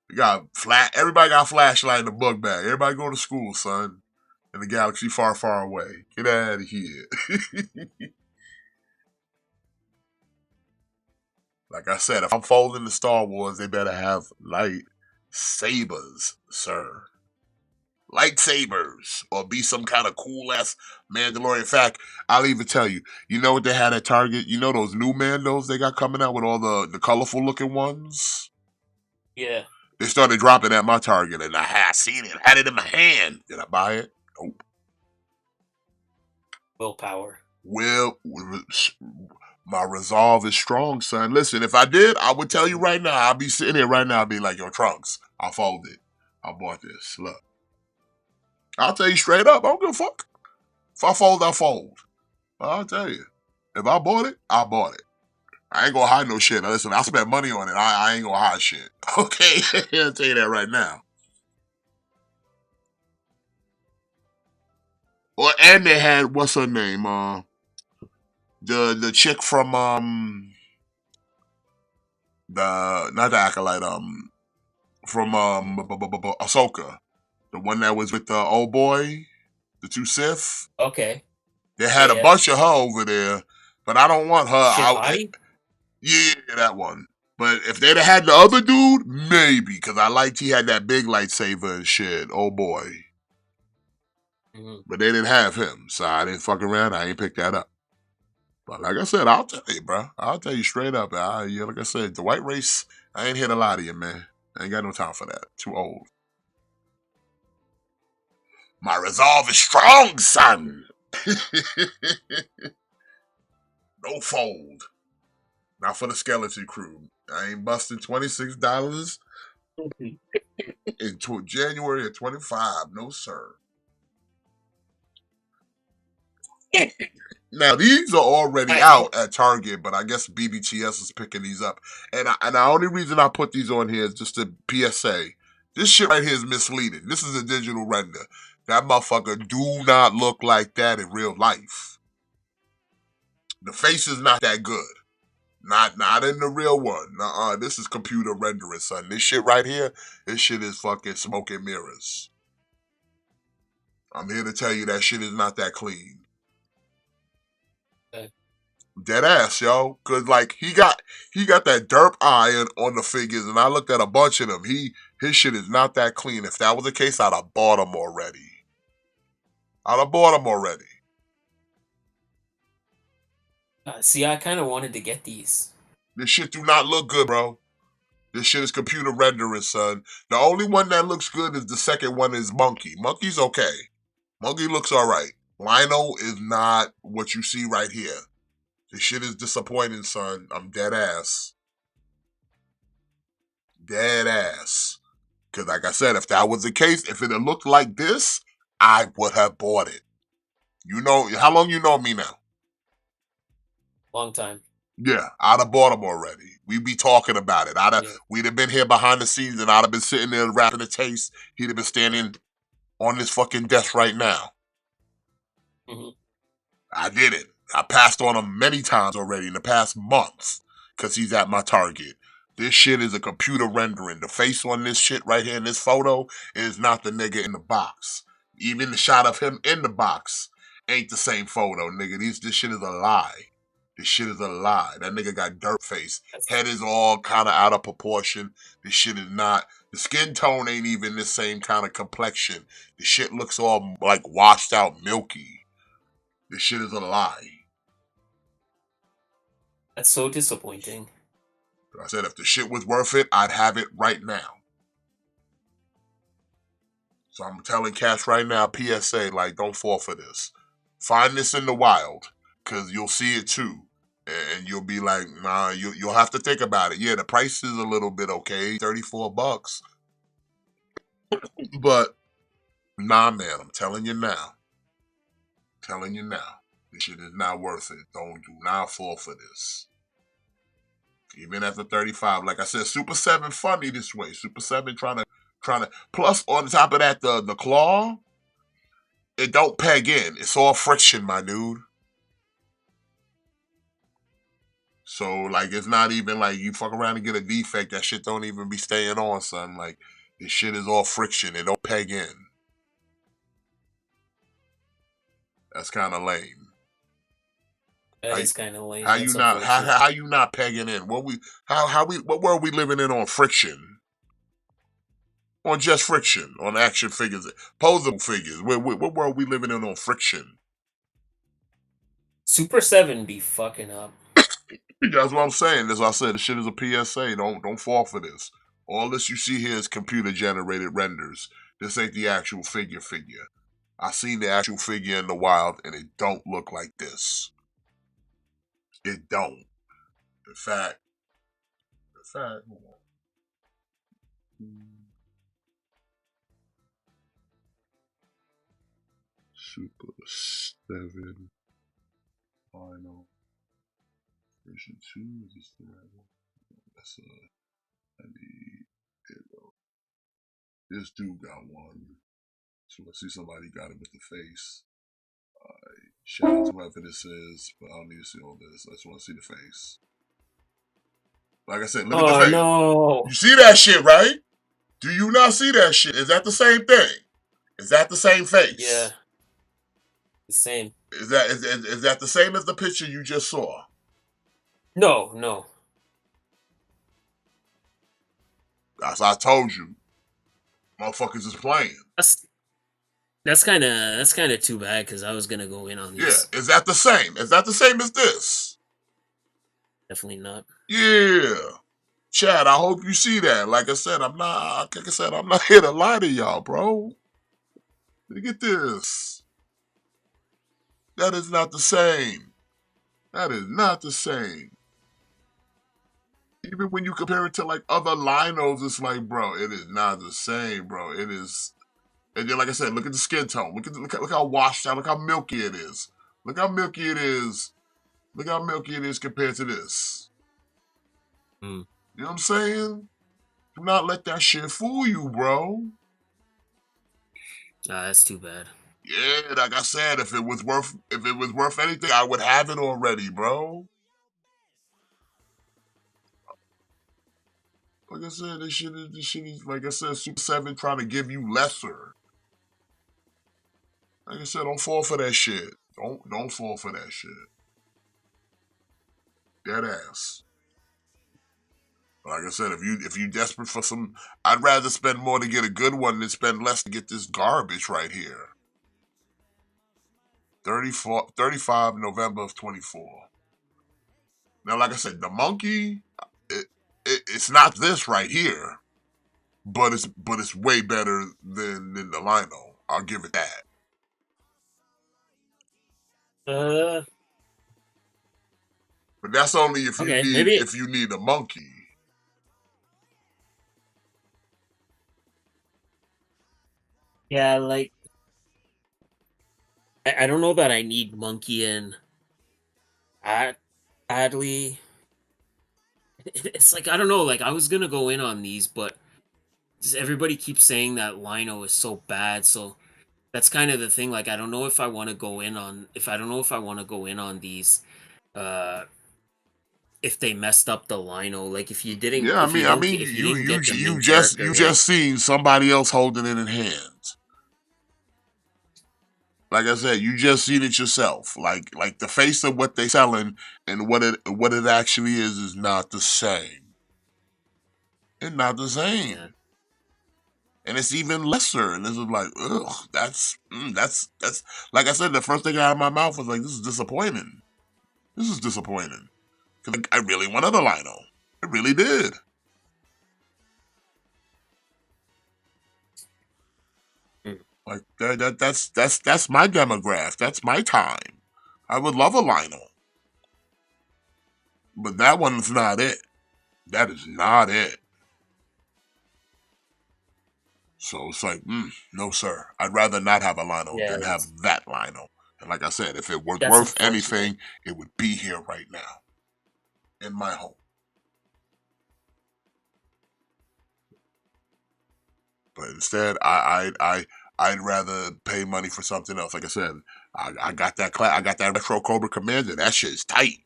Speaker 2: You got everybody got a flashlight in the book bag. Everybody go to school, son. In the galaxy far, far away. Get out of here. Like I said, if I'm folding the Star Wars, they better have lightsabers, sir. Lightsabers. Or be some kind of cool ass Mandalorian. In fact, I'll even tell you, you know what they had at Target? You know those new Mandos they got coming out with all the colorful looking ones?
Speaker 3: Yeah.
Speaker 2: They started dropping at my Target, and I had seen it. Had it in my hand. Did I buy it? Nope.
Speaker 3: Willpower.
Speaker 2: My resolve is strong, son. Listen, if I did, I would tell you right now. I'll be sitting here right now. I'll be like, yo, Trunks, I fold it. I bought this. Look. I'll tell you straight up. I don't give a fuck. If I fold, I fold. I'll tell you. If I bought it, I bought it. I ain't gonna hide no shit. Now, listen, I spent money on it. I ain't gonna hide shit. Okay? I'll tell you that right now. And they had, what's her name? The chick from not the Acolyte, from Ahsoka. The one that was with the old boy, the two Sith.
Speaker 3: Okay.
Speaker 2: They had a bunch of her over there, but I don't want her out. Yeah, that one. But if they'd have had the other dude, maybe, because I liked he had that big lightsaber and shit. Oh boy. Mm-hmm. But they didn't have him, so I didn't fuck around. I ain't pick that up. But like I said, I'll tell you, bro. I'll tell you straight up. Yeah, like I said, the white race, I ain't here to lie to you, man. I ain't got no time for that. Too old. My resolve is strong, son. No fold. Not for the skeleton crew. I ain't busting $26 in January of 25. No, sir. Now, these are already out at Target, but I guess BBTS is picking these up. And the only reason I put these on here is just a PSA. This shit right here is misleading. This is a digital render. That motherfucker do not look like that in real life. The face is not that good. Not in the real one. This is computer rendering, son. This shit right here, this shit is fucking smoke and mirrors. I'm here to tell you that shit is not that clean. Okay. Dead ass, yo. Cause like he got that derp eye on the figures, and I looked at a bunch of them. His shit is not that clean. If that was the case, I'd have bought them already.
Speaker 3: See, I kind of wanted to get these.
Speaker 2: This shit do not look good, bro. This shit is computer rendering, son. The only one that looks good is the second one is Monkey. Monkey's okay. Monkey looks alright. Lionel is not what you see right here. This shit is disappointing, son. I'm dead ass. Dead ass. Because like I said, if that was the case, if it had looked like this, I would have bought it. You know, how long you know me now?
Speaker 3: Long time.
Speaker 2: Yeah, I'd have bought them already. We'd be talking about it. We'd have been here behind the scenes, and I'd have been sitting there wrapping a taste. He'd have been standing on this fucking desk right now. Mm-hmm. I did it. I passed on him many times already in the past month because he's at my Target. This shit is a computer rendering. The face on this shit right here in this photo is not the nigga in the box. Even the shot of him in the box ain't the same photo, nigga. This shit is a lie. This shit is a lie. That nigga got dirt face. Head is all kind of out of proportion. This shit is not. The skin tone ain't even the same kind of complexion. The shit looks all like washed out milky. This shit is a lie.
Speaker 3: That's so disappointing.
Speaker 2: I said if the shit was worth it, I'd have it right now. So I'm telling Cash right now, PSA, like, don't fall for this. Find this in the wild, because you'll see it too. And you'll be like, nah, you'll have to think about it. Yeah, the price is a little bit okay, $34. But, nah, man, I'm telling you now. This shit is not worth it. Do not fall for this. Even after 35, like I said, Super 7 funny this way. Super 7 trying to, plus on top of that, the claw, it don't peg in. It's all friction, my dude. So like it's not even like you fuck around and get a defect. That shit don't even be staying on, son. Like this shit is all friction. It don't peg in. That's kind of lame.
Speaker 3: That is kind of lame.
Speaker 2: How you
Speaker 3: That's
Speaker 2: not
Speaker 3: unfortunate.
Speaker 2: how you not pegging in? What world we living in on friction? On just friction, on action figures, posable figures. What world we living in on friction?
Speaker 3: Super 7 be fucking up.
Speaker 2: That's what I'm saying. That's what I said. This shit is a PSA. Don't fall for this. All this you see here is computer generated renders. This ain't the actual figure. I seen the actual figure in the wild, and it don't look like this. It don't. In fact, hold on. Super 7 final version 2. Is this the right one? That's I need this dude got one. So I see somebody got it with the face. Shout out to whoever this is, but I don't need to see all this. I just want to see the face. Like I said, look at the face.
Speaker 3: No.
Speaker 2: You see that shit, right? Do you not see that shit? Is that the same thing? Is that the same face?
Speaker 3: Yeah. The same.
Speaker 2: Is that the same as the picture you just saw?
Speaker 3: No.
Speaker 2: That's I told you. Motherfuckers is playing.
Speaker 3: That's kind of too bad because I was gonna go in on these.
Speaker 2: Yeah, is that the same? Is that the same as this?
Speaker 3: Definitely not.
Speaker 2: Yeah, Chad. I hope you see that. Like I said, I'm not here to lie to y'all, bro. Look at this. That is not the same. That is not the same. Even when you compare it to like other linos, it's like, bro, it is not the same, bro. It is. And then, like I said, look at the skin tone. Look how washed out. Look how milky it is. Look how milky it is. Look how milky it is compared to this.
Speaker 3: Mm.
Speaker 2: You know what I'm saying? Do not let that shit fool you, bro.
Speaker 3: That's too bad.
Speaker 2: Yeah, like I said, if it was worth anything, I would have it already, bro. Like I said, this shit is like I said, Super 7 trying to give you lesser. Like I said, don't fall for that shit. Don't fall for that shit. Dead ass. Like I said, if you desperate for some, I'd rather spend more to get a good one than spend less to get this garbage right here. 35 November of 24. Now, like I said, the monkey, it's not this right here, but it's way better than the lino. I'll give it that. But that's only if you if you need a monkey.
Speaker 3: Yeah, like I don't know that I need monkey and Adley. It's like I don't know. Like I was gonna go in on these, but just everybody keeps saying that lino is so bad. So that's kind of the thing. Like I don't know if I want to go in on these. If they messed up the lino, like if you didn't,
Speaker 2: Yeah,
Speaker 3: if you didn't get the main
Speaker 2: you just seen somebody else holding it in hands. Like I said, you just seen it yourself. Like the face of what they selling and what it actually is not the same. It's not the same.
Speaker 3: Yeah.
Speaker 2: And it's even lesser. And this is like, ugh, that's like I said, the first thing out of my mouth was like, this is disappointing. This is disappointing. Because I really wanted a lino. I really did. Like that's my demographic. That's my time. I would love a lino. But that one's not it. That is not it. So it's like, no, sir. I'd rather not have a lino than have that lino. And like I said, if it was worth anything, it would be here right now in my home. But instead, I'd rather pay money for something else. Like I said, I got that retro Cobra Commander. That shit is tight.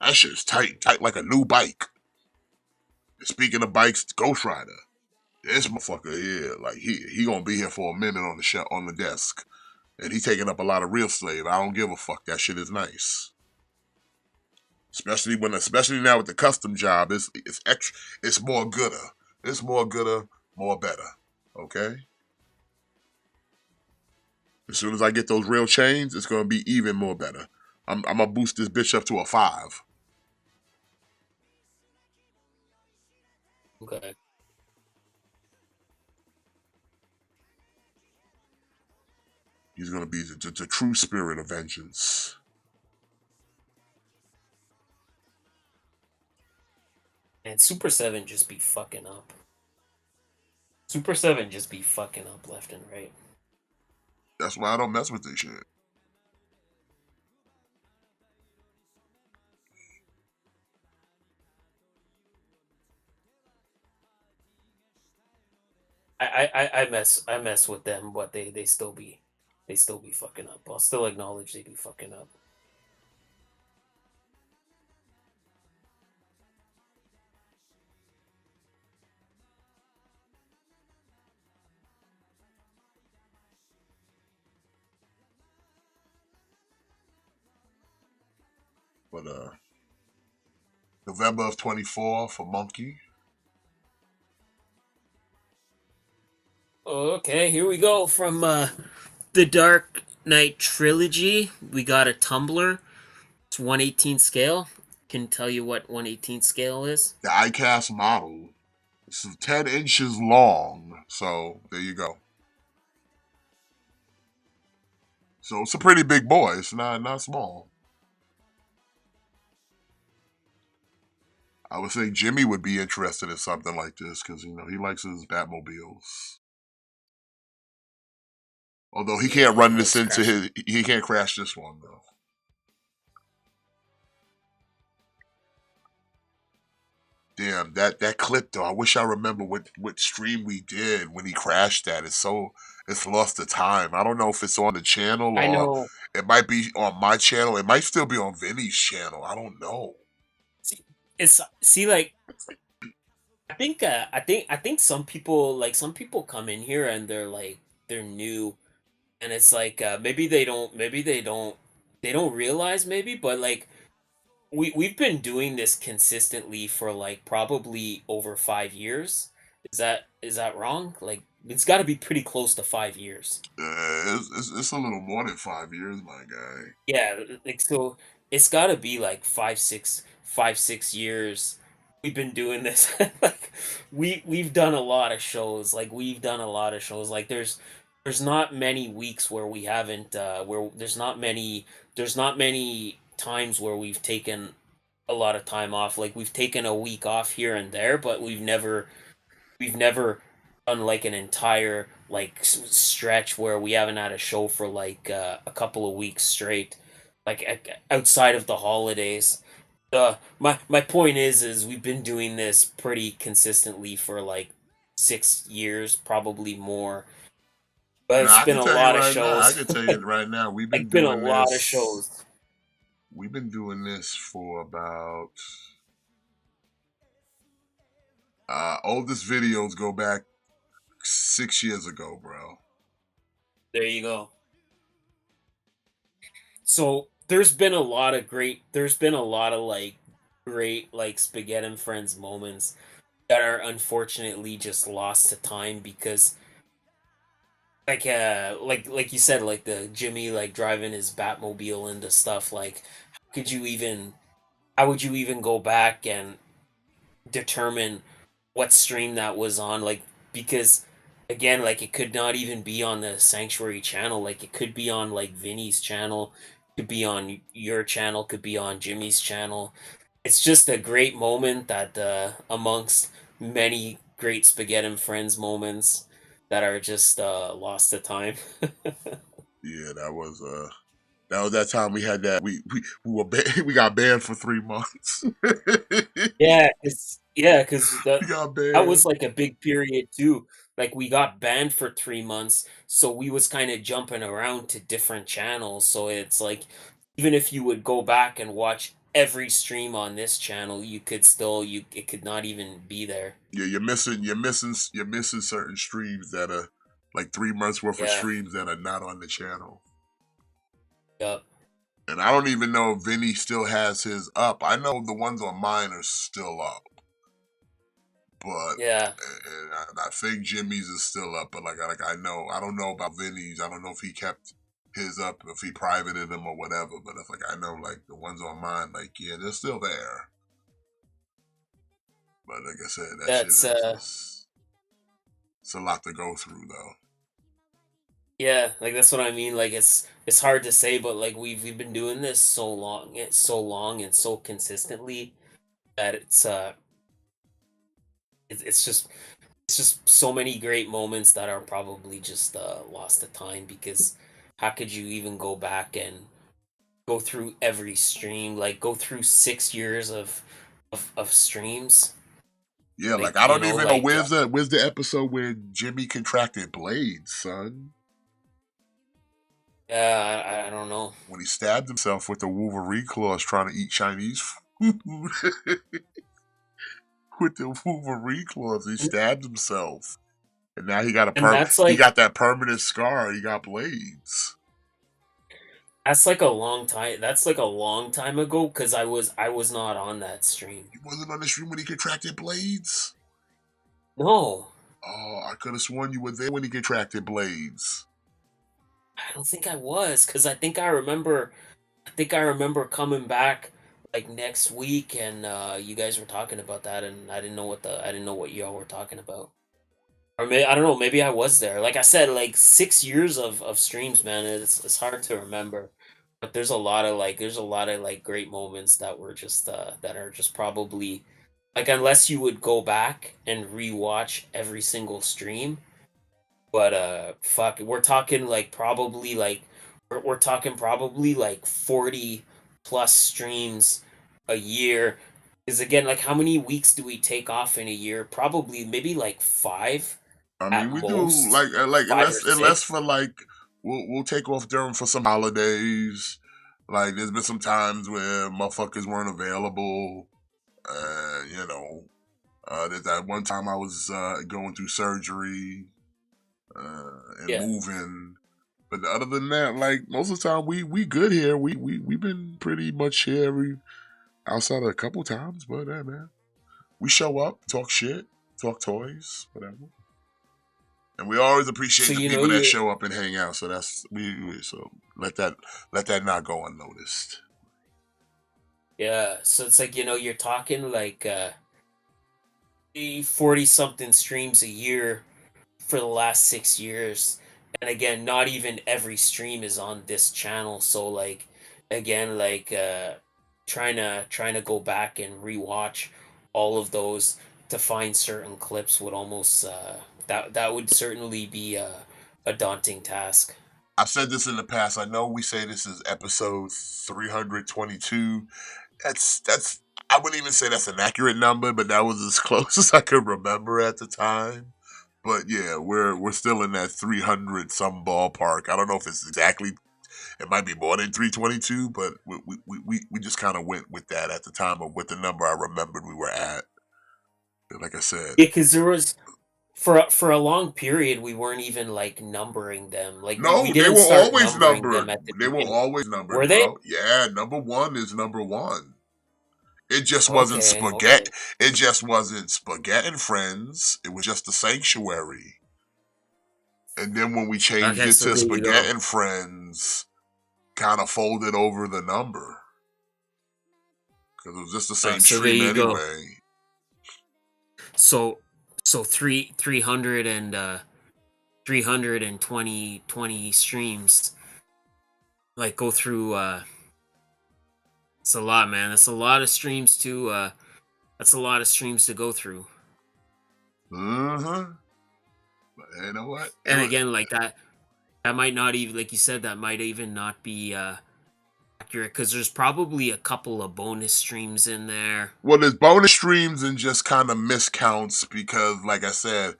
Speaker 2: That shit's tight, tight like a new bike. Speaking of bikes, Ghost Rider. This motherfucker here, like he gonna be here for a minute on the on the desk, and he taking up a lot of real estate. I don't give a fuck. That shit is nice, especially now with the custom job. It's extra. It's more gooder. It's more gooder, more better. Okay. As soon as I get those real chains, it's gonna be even more better. I'm gonna boost this bitch up to a 5.
Speaker 3: Okay.
Speaker 2: He's gonna be the true spirit of vengeance.
Speaker 3: And Super 7 just be fucking up. Super 7 just be fucking up left and right.
Speaker 2: That's why I don't mess with this shit.
Speaker 3: I mess with them, but they still be fucking up. I'll still acknowledge they be fucking up.
Speaker 2: But November of 24 for Monkey.
Speaker 3: Okay, here we go from the Dark Knight trilogy. We got a tumbler. It's 1/18 scale. Can tell you what 1/18 scale is.
Speaker 2: The ICAST model. This is 10 inches long. So there you go. So it's a pretty big boy. It's not small. I would say Jimmy would be interested in something like this because he likes his Batmobiles. Although he can't run this into he can't crash this one though. Damn, that clip though. I wish I remember what stream we did when he crashed that. It's lost to time. I don't know if it's on the channel
Speaker 3: I
Speaker 2: or
Speaker 3: know.
Speaker 2: it might be on my channel. It might still be on Vinny's channel. I don't know.
Speaker 3: See like I think some people come in here and they're new, and it's like they don't realize maybe, but like we've been doing this consistently for like probably over 5 years. Is that wrong? Like it's got to be pretty close to 5 years.
Speaker 2: It's a little more than 5 years, my guy.
Speaker 3: Yeah, like so it's got to be like 5 6 years we've been doing this. Like we've done a lot of shows. Like we've done a lot of shows. Like there's not many weeks where we haven't where there's not many times where we've taken a lot of time off. Like we've taken a week off here and there, but we've never done like an entire like stretch where we haven't had a show for like a couple of weeks straight, like outside of the holidays. My point is we've been doing this pretty consistently for like 6 years, probably more. But
Speaker 2: Now
Speaker 3: it's
Speaker 2: I
Speaker 3: been
Speaker 2: can
Speaker 3: a
Speaker 2: tell you
Speaker 3: lot of
Speaker 2: right now. I
Speaker 3: shows.
Speaker 2: can tell you right now.
Speaker 3: Like been a lot of shows.
Speaker 2: We've been doing this for about oldest videos go back 6 years ago, bro.
Speaker 3: There you go. So there's been a lot of like great like Spaghetti and Friends moments that are unfortunately just lost to time because like you said, like the Jimmy like driving his Batmobile into stuff, like could you even how would you even go back and determine what stream that was on, like because again, like it could not even be on the Sanctuary channel, like it could be on like Vinny's channel, could be on your channel, could be on Jimmy's channel. It's just a great moment that amongst many great Spaghetti and Friends moments that are just lost to time.
Speaker 2: Yeah, that was that time we had that we were we got banned for 3 months.
Speaker 3: Yeah, because
Speaker 2: We got
Speaker 3: that was
Speaker 2: banned.
Speaker 3: like a big period too. Like we got banned for 3 months, so we was kind of jumping around to different channels. So it's like even if you would go back and watch every stream on this channel, it could not even be there.
Speaker 2: Yeah, you're missing certain streams that are like 3 months worth of
Speaker 3: Yeah.
Speaker 2: streams that are not on the channel.
Speaker 3: Yep.
Speaker 2: And I don't even know if Vinny still has his up. I know the ones on mine are still up, but
Speaker 3: Yeah.
Speaker 2: and I think Jimmy's is still up. But like I know, I don't know about Vinny's. I don't know if he kept his up, if he privated them or whatever. But it's like I know, like the ones on mine, like yeah, they're still there. But like I said, that shit
Speaker 3: That's
Speaker 2: is just, it's a lot to go through though.
Speaker 3: Yeah, like that's what I mean. Like it's hard to say, but like we've been doing this so long and so consistently that it's just so many great moments that are probably just lost to time because how could you even go back and go through every stream, like go through 6 years of streams?
Speaker 2: Yeah, like
Speaker 3: Like,
Speaker 2: I
Speaker 3: you
Speaker 2: don't
Speaker 3: know,
Speaker 2: even know
Speaker 3: like
Speaker 2: where's the episode where Jimmy contracted blades, son.
Speaker 3: I don't know.
Speaker 2: When he stabbed himself with the Wolverine claws trying to eat Chinese food. With the Wolverine claws, he
Speaker 3: And
Speaker 2: stabbed himself, and now he got
Speaker 3: and that's
Speaker 2: he
Speaker 3: like
Speaker 2: got that permanent scar. He got blades.
Speaker 3: That's like a long time. That's like a long time ago because I was not on that stream.
Speaker 2: He wasn't on the stream when he contracted blades.
Speaker 3: No,
Speaker 2: Oh, I could have sworn you were there when he contracted blades.
Speaker 3: I don't think I was because I think I remember coming back like next week and you guys were talking about that and I didn't know what y'all were talking about. Or maybe I don't know. Maybe I was there. Like I said, like 6 years of streams, man. It's hard to remember, but there's a lot of like great moments that were just that are just probably like unless you would go back and rewatch every single stream. But fuck, we're talking probably like 40 plus streams a year. Is again like how many weeks do we take off in a year? Probably maybe like five
Speaker 2: I
Speaker 3: at
Speaker 2: mean, we do
Speaker 3: most,
Speaker 2: like
Speaker 3: five or
Speaker 2: unless
Speaker 3: six.
Speaker 2: for like we'll take off during for some holidays. Like there's been some times where motherfuckers weren't available. You know, there's that one time I was going through surgery and
Speaker 3: Yeah.
Speaker 2: moving. But other than that, like most of the time, we good here. We've been pretty much here outside of a couple times, but yeah, man, we show up, talk shit, talk toys, whatever. And we always
Speaker 3: So
Speaker 2: appreciate the
Speaker 3: you know
Speaker 2: people that
Speaker 3: you're
Speaker 2: show up and hang out. So that's so let that not go unnoticed.
Speaker 3: yeah. So it's like you're talking like 40 something streams a year for the last 6 years, and again, not even every stream is on this channel. So like again, like trying to go back and rewatch all of those to find certain clips would almost that would certainly be a daunting task.
Speaker 2: I've said this in the past. I know we say this is episode 322. That's I wouldn't even say that's an accurate number, but that was as close as I could remember at the time. But yeah, we're still in that 300 some ballpark. I don't know if it's exactly. It might be more than 322, but we just kind of went with that at the time of what the number I remembered we were at. Like I said,
Speaker 3: Yeah, because there was for a long period we weren't even like numbering them. Like we
Speaker 2: no, they
Speaker 3: didn't
Speaker 2: were
Speaker 3: start
Speaker 2: always
Speaker 3: numbering them
Speaker 2: numbered.
Speaker 3: at the
Speaker 2: They were
Speaker 3: beginning.
Speaker 2: always
Speaker 3: Were
Speaker 2: numbered,
Speaker 3: they?
Speaker 2: bro. Yeah, number one is number one. It just wasn't
Speaker 3: Okay, okay.
Speaker 2: spaghetti. It just wasn't Spaghett and Friends. It was just the Sanctuary. And then when we changed
Speaker 3: Okay,
Speaker 2: it
Speaker 3: so
Speaker 2: to
Speaker 3: there you
Speaker 2: Spaghett
Speaker 3: go.
Speaker 2: and Friends, kind of folded over the number because it was just the same
Speaker 3: So there
Speaker 2: stream
Speaker 3: you go.
Speaker 2: anyway.
Speaker 3: So so 300 and 20 streams like go through it's a lot, man. That's a lot of streams to that's a lot of streams to go through.
Speaker 2: Mm-hmm. But you know what?
Speaker 3: And again, like that might not even like you said that might even not be accurate because there's probably a couple of bonus streams in there.
Speaker 2: Well, there's bonus streams and just kind of miscounts because, like I said,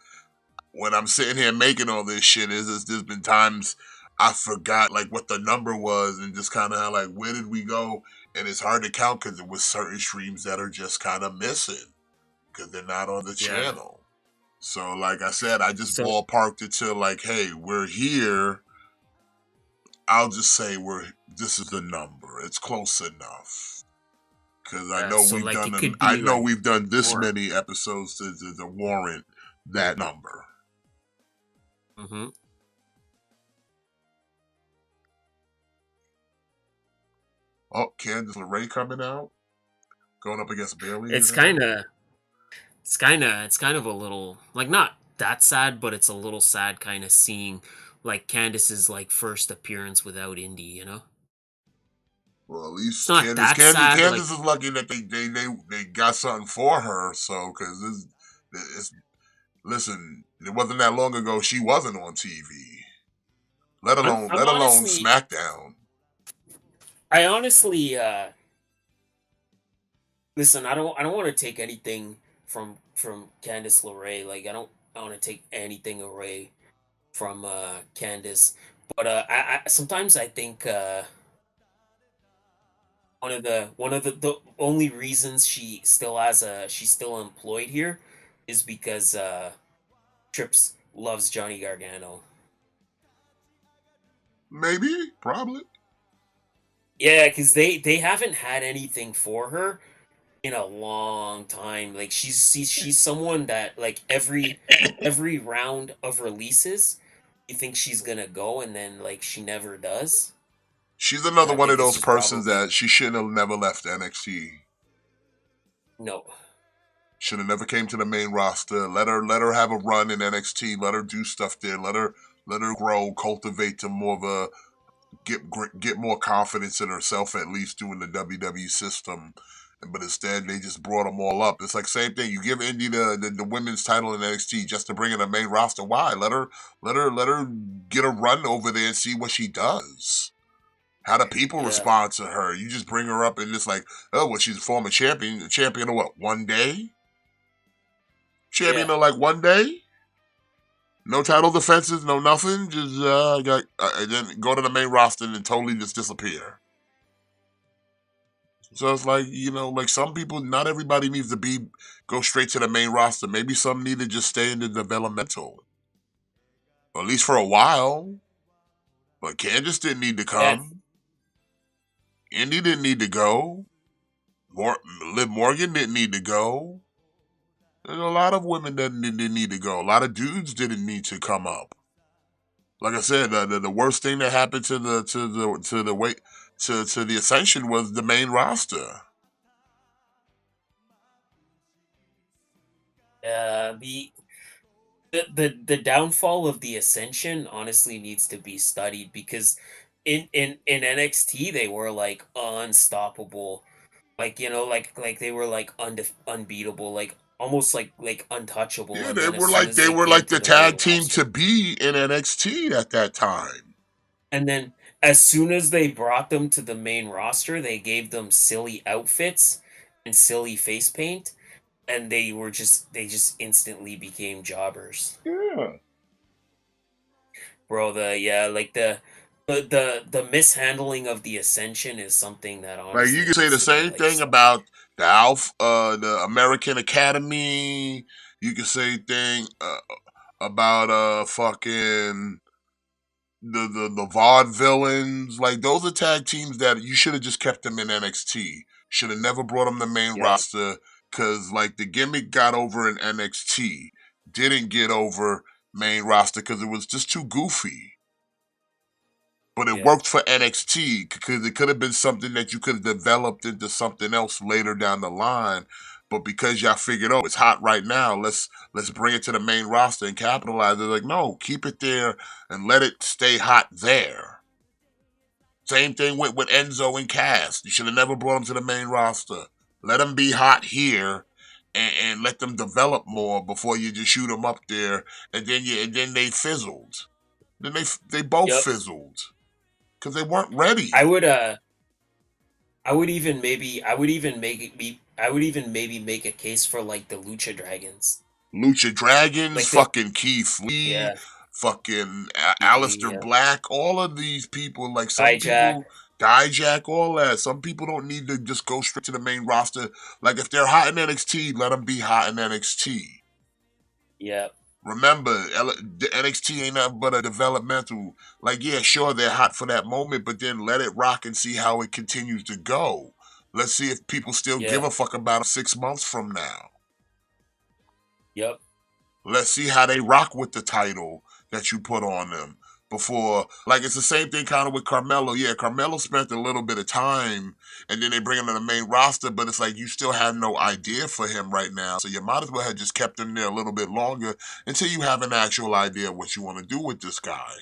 Speaker 2: when I'm sitting here making all this shit, there's been times I forgot like what the number was and just kind of like where did we go? And it's hard to count because there was certain streams that are just kind of missing because they're not on the
Speaker 3: Yeah.
Speaker 2: channel. So, like I said, I just
Speaker 3: So
Speaker 2: ballparked it to like, hey, we're here. I'll just say this is the number. It's close enough. Because I know
Speaker 3: so
Speaker 2: we've
Speaker 3: like
Speaker 2: done
Speaker 3: it could
Speaker 2: I
Speaker 3: be
Speaker 2: know
Speaker 3: like
Speaker 2: we've done this
Speaker 3: more.
Speaker 2: many episodes to warrant that number.
Speaker 3: Mm-hmm.
Speaker 2: Oh, Candice LeRae coming out, going up against Bailey
Speaker 3: It's
Speaker 2: today.
Speaker 3: it's kind of a little like not that sad, but it's a little sad kind of seeing like Candace's like first appearance without Indy. You know,
Speaker 2: Well, at
Speaker 3: it's
Speaker 2: least
Speaker 3: not
Speaker 2: Candice,
Speaker 3: that
Speaker 2: Candice,
Speaker 3: sad. Like
Speaker 2: Candice is lucky that they got something for her. So, because it's listen, it wasn't that long ago she wasn't on TV.
Speaker 3: I'm
Speaker 2: Let alone
Speaker 3: honestly,
Speaker 2: SmackDown.
Speaker 3: I honestly, listen. I don't want to take anything from Candice LeRae. Like I want to take anything away from Candice, but I sometimes I think one of the only reasons she's still employed here is because Trips loves Johnny Gargano.
Speaker 2: Maybe, probably.
Speaker 3: Yeah, because they haven't had anything for her in a long time. Like she's someone that like every round of releases, you think she's gonna go, and then like she never does.
Speaker 2: She's
Speaker 3: And
Speaker 2: another
Speaker 3: I
Speaker 2: one of
Speaker 3: think this
Speaker 2: those
Speaker 3: is
Speaker 2: persons
Speaker 3: probably
Speaker 2: that she shouldn't have never left NXT.
Speaker 3: no.
Speaker 2: Should have never came to the main roster. Let her have a run in NXT. Let her do stuff there. Let her grow, cultivate to more of a get more confidence in herself, at least doing the WWE system. But instead, they just brought them all up. It's like same thing. You give Indy the women's title in NXT just to bring in the main roster. Why? Let her get a run over there and see what she does. How do people
Speaker 3: Yeah,
Speaker 2: respond to her? You just bring her up and it's like, oh, well, she's a former champion. Champion of what? One day?
Speaker 3: yeah,
Speaker 2: Champion of like one day? No title defenses, no nothing. Just and then go to the main roster and totally just disappear. So it's like, like some people, not everybody needs to go straight to the main roster. Maybe some need to just stay in the developmental, or at least for a while. But Candice didn't need to
Speaker 3: yeah.
Speaker 2: come. Indy didn't need to go. Liv Morgan didn't need to go. There's a lot of women that didn't need to go. A lot of dudes didn't need to come up. Like I said, the worst thing that happened to the Ascension was the main roster.
Speaker 3: The the downfall of the Ascension honestly needs to be studied because in NXT they were like unstoppable, like you know like they were like unbeatable, like almost like untouchable,
Speaker 2: Yeah,
Speaker 3: and then as soon as
Speaker 2: they
Speaker 3: they
Speaker 2: were
Speaker 3: came
Speaker 2: like
Speaker 3: to
Speaker 2: the
Speaker 3: the main
Speaker 2: tag team
Speaker 3: roster,
Speaker 2: to be in NXT at that time.
Speaker 3: and then as soon as they brought them to the main roster, they gave them silly outfits and silly face paint, and they just instantly became jobbers.
Speaker 2: Yeah.
Speaker 3: Bro, the yeah, like the mishandling of the Ascension is something that
Speaker 2: Like you
Speaker 3: honestly
Speaker 2: can say
Speaker 3: needs
Speaker 2: the
Speaker 3: to be
Speaker 2: same
Speaker 3: like
Speaker 2: thing
Speaker 3: studied.
Speaker 2: about the American Academy. You can say thing about fucking the Vaudevillains. Like those are tag teams that you should have just kept them in NXT. Should have never brought them to main
Speaker 3: Yeah,
Speaker 2: roster because like the gimmick got over in NXT, didn't get over main roster because it was just too goofy. But it
Speaker 3: yeah,
Speaker 2: worked for NXT because it could have been something that you could have developed into something else later down the line. But because y'all figured, oh, it's hot right now, let's bring it to the main roster and capitalize. They're like, no, keep it there and let it stay hot there. Same thing with Enzo and Cass. You should have never brought them to the main roster. Let them be hot here and let them develop more before you just shoot them up there. And then they fizzled. Then they both
Speaker 3: yep.
Speaker 2: fizzled because they weren't ready.
Speaker 3: I would I would even make it be I would even maybe make a case for like the Lucha Dragons.
Speaker 2: Lucha Dragons,
Speaker 3: Like the
Speaker 2: fucking Keith Lee,
Speaker 3: yeah,
Speaker 2: fucking
Speaker 3: Keith
Speaker 2: Aleister
Speaker 3: Lee,
Speaker 2: Black, all of these people, like some
Speaker 3: Hijack.
Speaker 2: people, Dijak, all that. Some people don't need to just go straight to the main roster. Like if they're hot in NXT, let them be hot in NXT.
Speaker 3: Yeah.
Speaker 2: Remember, the NXT ain't nothing but a developmental. Like, yeah, sure, they're hot for that moment, but then let it rock and see how it continues to go. Let's see if people still give
Speaker 3: Yeah.
Speaker 2: a fuck about them 6 months from now.
Speaker 3: Yep.
Speaker 2: Let's see how they rock with the title that you put on them before. Like, it's the same thing kind of with Carmelo. Yeah, Carmelo spent a little bit of time and then they bring him to the main roster, but it's like you still have no idea for him right now. So you might as well have just kept him there a little bit longer until you have an actual idea of what you want to do with this guy.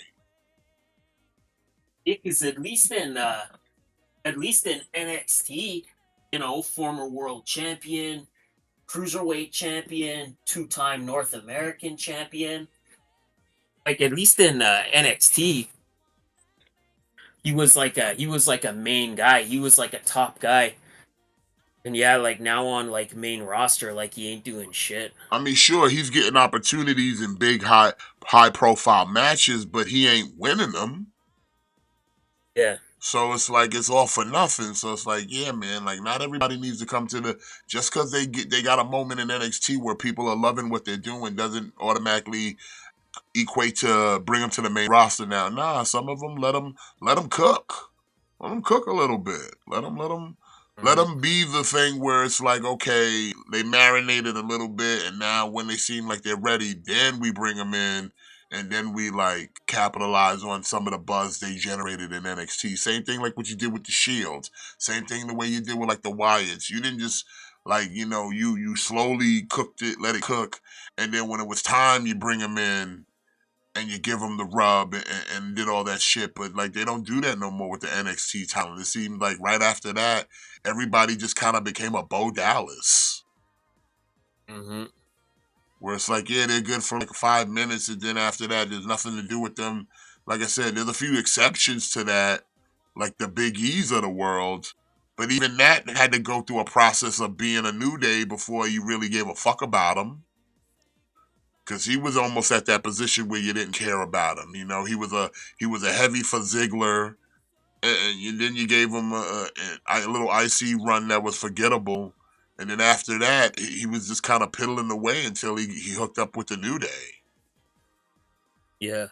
Speaker 3: Because at least in NXT, former world champion, cruiserweight champion, 2-time North American champion. Like at least in NXT, he was like a main guy. He was like a top guy. And yeah, like now on like main roster, like he ain't doing shit.
Speaker 2: I mean, sure, he's getting opportunities in big, high profile matches, but he ain't winning them.
Speaker 3: Yeah.
Speaker 2: So it's like it's all for nothing. So it's like, yeah, man, like not everybody needs to come to the just because they got a moment in NXT where people are loving what they're doing doesn't automatically equate to bring them to the main roster now. Nah, some of them let them cook. Let them cook a little bit. Let
Speaker 3: Mhm.
Speaker 2: them be the thing where it's like, okay, they marinated a little bit, and now when they seem like they're ready, then we bring them in, and then we like capitalize on some of the buzz they generated in NXT. Same thing like what you did with the Shields. Same thing the way you did with like the Wyatts. You didn't just like you slowly cooked it, let it cook, and then when it was time, you bring them in and you give them the rub and did all that shit. But like they don't do that no more with the NXT talent. It seemed like right after that, everybody just kind of became a Bo Dallas,
Speaker 3: Mhm.
Speaker 2: where it's like, yeah, they're good for like 5 minutes, and then after that, there's nothing to do with them. Like I said, there's a few exceptions to that, like the Big E's of the world. But even that had to go through a process of being a New Day before you really gave a fuck about them. Because he was almost at that position where you didn't care about him. You know, he was a heavy for Ziggler, and then you gave him a little IC run that was forgettable, and then after that, he was just kind of piddling away until he hooked up with the New Day.
Speaker 3: Yeah.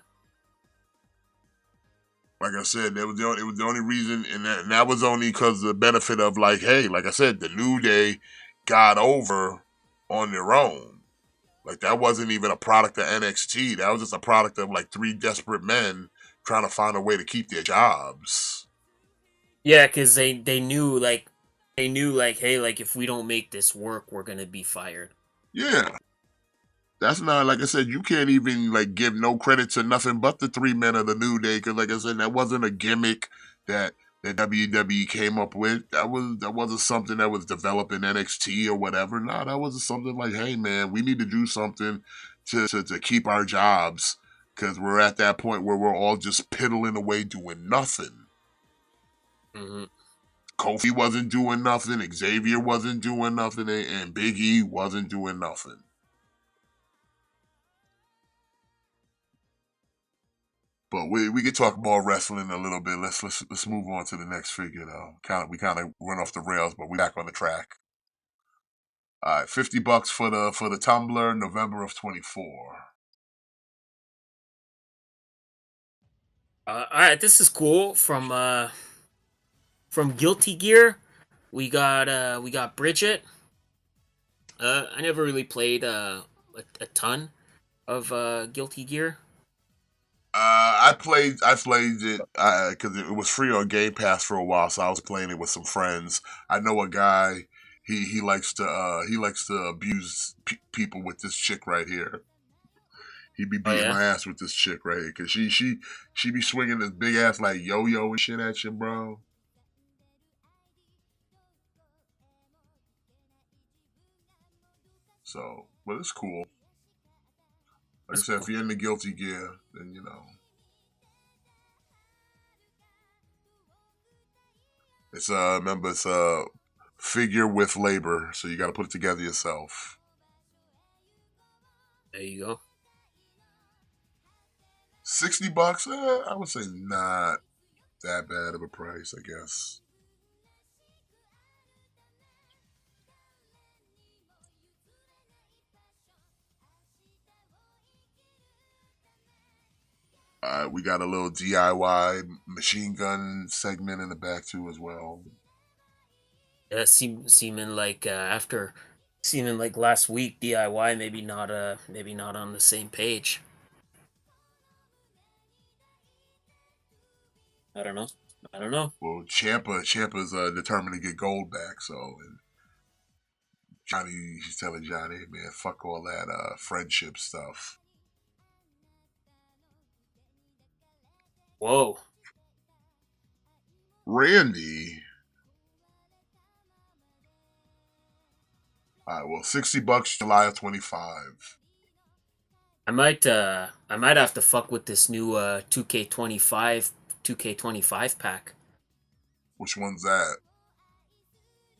Speaker 2: Like I said, it was the only reason, and that was only because the benefit of like, hey, like I said, the New Day got over on their own. Like that wasn't even a product of NXT. That was just a product of like three desperate men trying to find a way to keep their jobs.
Speaker 3: Yeah, because they knew like, hey, like if we don't make this work, we're gonna be fired.
Speaker 2: Yeah. That's not like I said, you can't even like give no credit to nothing but the three men of the New Day, because like I said, that wasn't a gimmick that WWE came up with. That wasn't something that was developed in NXT or whatever. No, that was something like, hey man, we need to do something to keep our jobs, because we're at that point where we're all just piddling away doing nothing.
Speaker 3: Hmm.
Speaker 2: Kofi wasn't doing nothing, Xavier wasn't doing nothing, and Big E wasn't doing nothing. But we could talk more wrestling a little bit. Let's move on to the next figure though. We kind of went off the rails, but we back on the track. All right, $50 for the tumbler, November of 24.
Speaker 3: All right, this is cool from Guilty Gear. We got Bridget. I never really played a ton of Guilty Gear.
Speaker 2: I played it because it was free on Game Pass for a while, so I was playing it with some friends. I know a guy. He likes to abuse people with this chick right here. He be
Speaker 3: Oh
Speaker 2: beating
Speaker 3: yeah.
Speaker 2: my ass with this chick right here because she be swinging this big ass like yo yo and shit at you, bro. So, but it's cool. Like I
Speaker 3: That's
Speaker 2: said, if
Speaker 3: cool.
Speaker 2: you're in the Guilty Gear, then it's remember it's a figure with labor, so you got to put it together yourself.
Speaker 3: There you go.
Speaker 2: $60, I would say not. that bad of a price, I guess. We got a little DIY machine gun segment in the back too as well.
Speaker 3: Seeming like seeming like last week DIY maybe not on the same page. I don't know. I don't know.
Speaker 2: Well, Champa's determined to get gold back, so and Johnny, he's telling Johnny, man, fuck all that friendship stuff.
Speaker 3: Whoa.
Speaker 2: Randy. All right, well, $60, July of 25.
Speaker 3: I might have to fuck with this new 2K25 pack.
Speaker 2: Which one's that?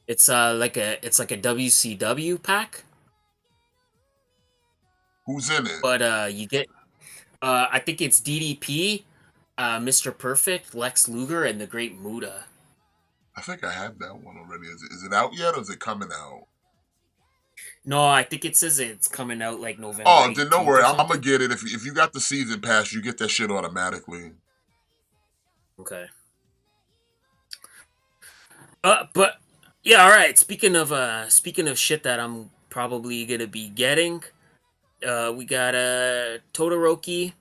Speaker 3: It's like a WCW pack.
Speaker 2: Who's in it?
Speaker 3: But you get I think it's DDP, Mr. Perfect, Lex Luger, and the Great Muta.
Speaker 2: I think I have that one already. Is it out yet or is it coming out?
Speaker 3: No, I think it says it's coming out like November.
Speaker 2: Oh, then don't
Speaker 3: 18th
Speaker 2: worry.
Speaker 3: or
Speaker 2: I'm
Speaker 3: something.
Speaker 2: gonna get it. If you got the season pass, you get that shit automatically.
Speaker 3: Okay. But yeah, all right. Speaking of shit that I'm probably gonna be getting, we got Todoroki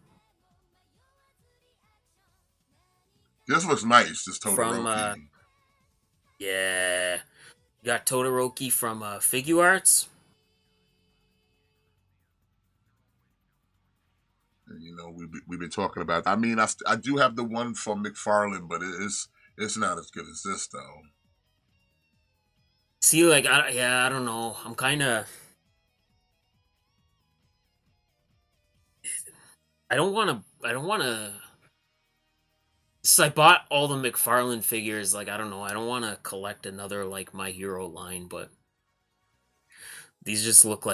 Speaker 2: This looks nice. This
Speaker 3: from
Speaker 2: Todoroki.
Speaker 3: yeah, we got Todoroki from Figure Arts.
Speaker 2: And, you know, we've been talking about. I mean, I do have the one from McFarlane, but it's not as good as this though.
Speaker 3: See, like, I don't know. I don't want to. I don't want to. Since I bought all the McFarlane figures, like, I don't know. I don't want to collect another like My Hero line, but these just look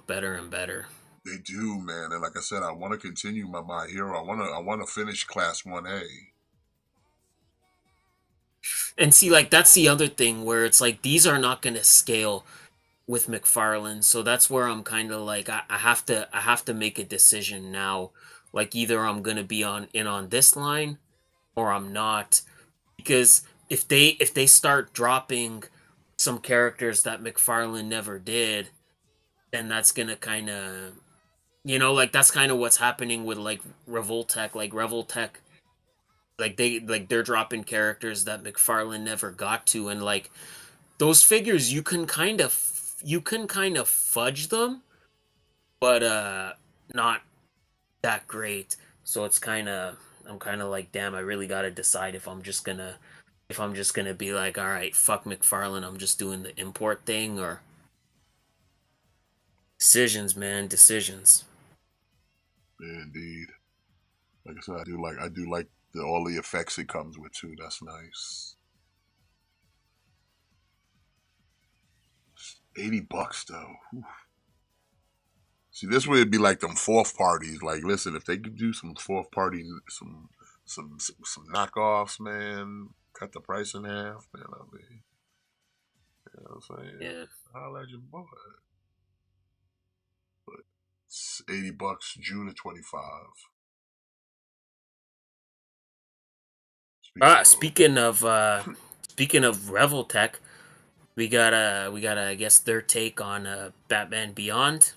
Speaker 3: better and better.
Speaker 2: They do, man. And like I said, I want to continue my hero. I want to finish Class 1A.
Speaker 3: And see, like, that's the other thing where it's like these are not going to scale with McFarlane, so that's where I'm kind of like I have to make a decision now. Like, either I'm gonna be on this line or I'm not, because if they start dropping some characters that McFarlane never did, then that's gonna kind of, like, that's kind of what's happening with like Revoltech. Like Revoltech, they're dropping characters that McFarlane never got to, and like those figures you can kind of fudge them, but not that great. So it's kind of I'm kind of like, damn, I really got to decide if I'm just going to be like, all right, fuck McFarlane, I'm just doing the import thing, or decisions, man, decisions.
Speaker 2: Yeah, indeed. Like I said, I do like all the effects it comes with too. That's nice. $80 though. Whew. See, this would be like them fourth parties. Like, listen, if they could do some fourth party, some knockoffs, man, cut the price in half, man. I mean, you know what I'm saying?
Speaker 3: Yeah.
Speaker 2: Holla at your boy. But it's $80, June of 25.
Speaker 3: Speaking of Revoltech, we got I guess their take on Batman Beyond.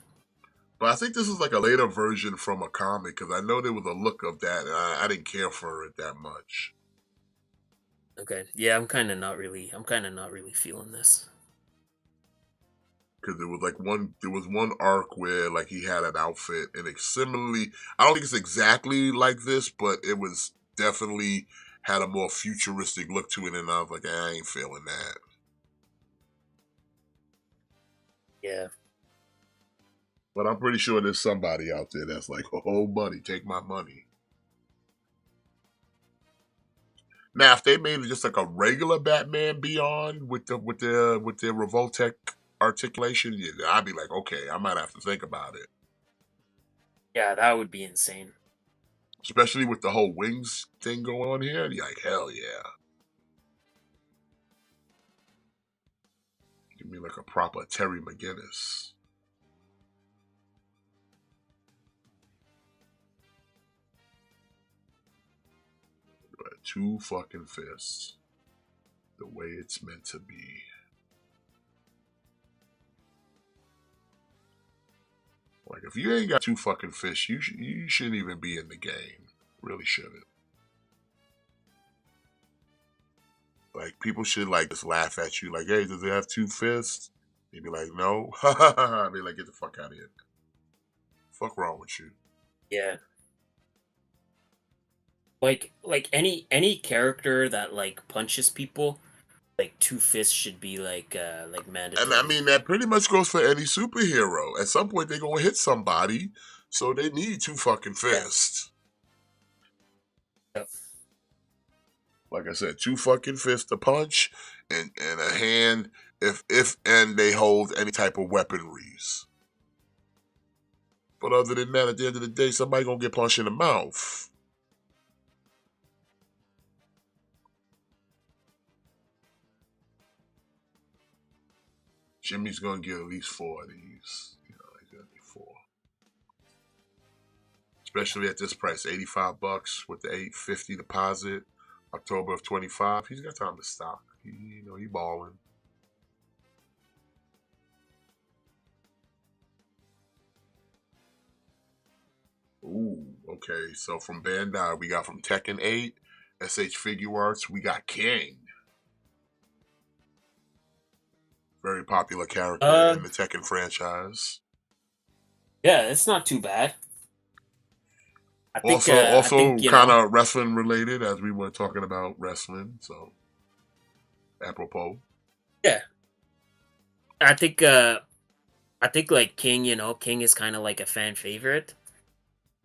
Speaker 2: But I think this is like a later version from a comic because I know there was a look of that, and I didn't care for it that much.
Speaker 3: Okay, yeah, I'm kind of not really feeling this.
Speaker 2: Because there was one arc where like he had an outfit, and it similarly, I don't think it's exactly like this, but it was definitely had a more futuristic look to it, and I was like, I ain't feeling that.
Speaker 3: Yeah.
Speaker 2: But I'm pretty sure there's somebody out there that's like, oh, buddy, take my money. Now, if they made it just like a regular Batman Beyond with their Revoltech articulation, yeah, I'd be like, okay, I might have to think about it.
Speaker 3: Yeah, that would be insane.
Speaker 2: Especially with the whole wings thing going on here. You're like, hell yeah. Give me like a proper Terry McGinnis. But 2 fucking fists. The way it's meant to be. Like, if you ain't got 2 fucking fists, you shouldn't even be in the game. Really shouldn't. Like, people should, like, just laugh at you. Like, hey, does it have 2 fists? You'd be like, no. I'd be like, get the fuck out of here. Fuck wrong with you.
Speaker 3: Yeah. Like any character that like punches people, like 2 fists should be like mandatory.
Speaker 2: And I mean, that pretty much goes for any superhero. At some point, they're going to hit somebody, so they need 2 fucking fists.
Speaker 3: Yep.
Speaker 2: Like I said, 2 fucking fists to punch, and a hand if and they hold any type of weaponries. But other than that, at the end of the day, somebody gonna get punched in the mouth. Jimmy's gonna get at least 4 of these. You know, he's gonna get 4. Especially at this price, $85 with the $850 deposit. October of 25. He's got time to stock. He balling. Ooh, okay. So from Bandai, we got from Tekken 8, SH Figure Arts, we got King. Very popular character in the Tekken franchise.
Speaker 3: Yeah, it's not too bad. I think,
Speaker 2: Also kind of wrestling related, as we were talking about wrestling. So, apropos.
Speaker 3: Yeah, I think like King, King is kind of like a fan favorite.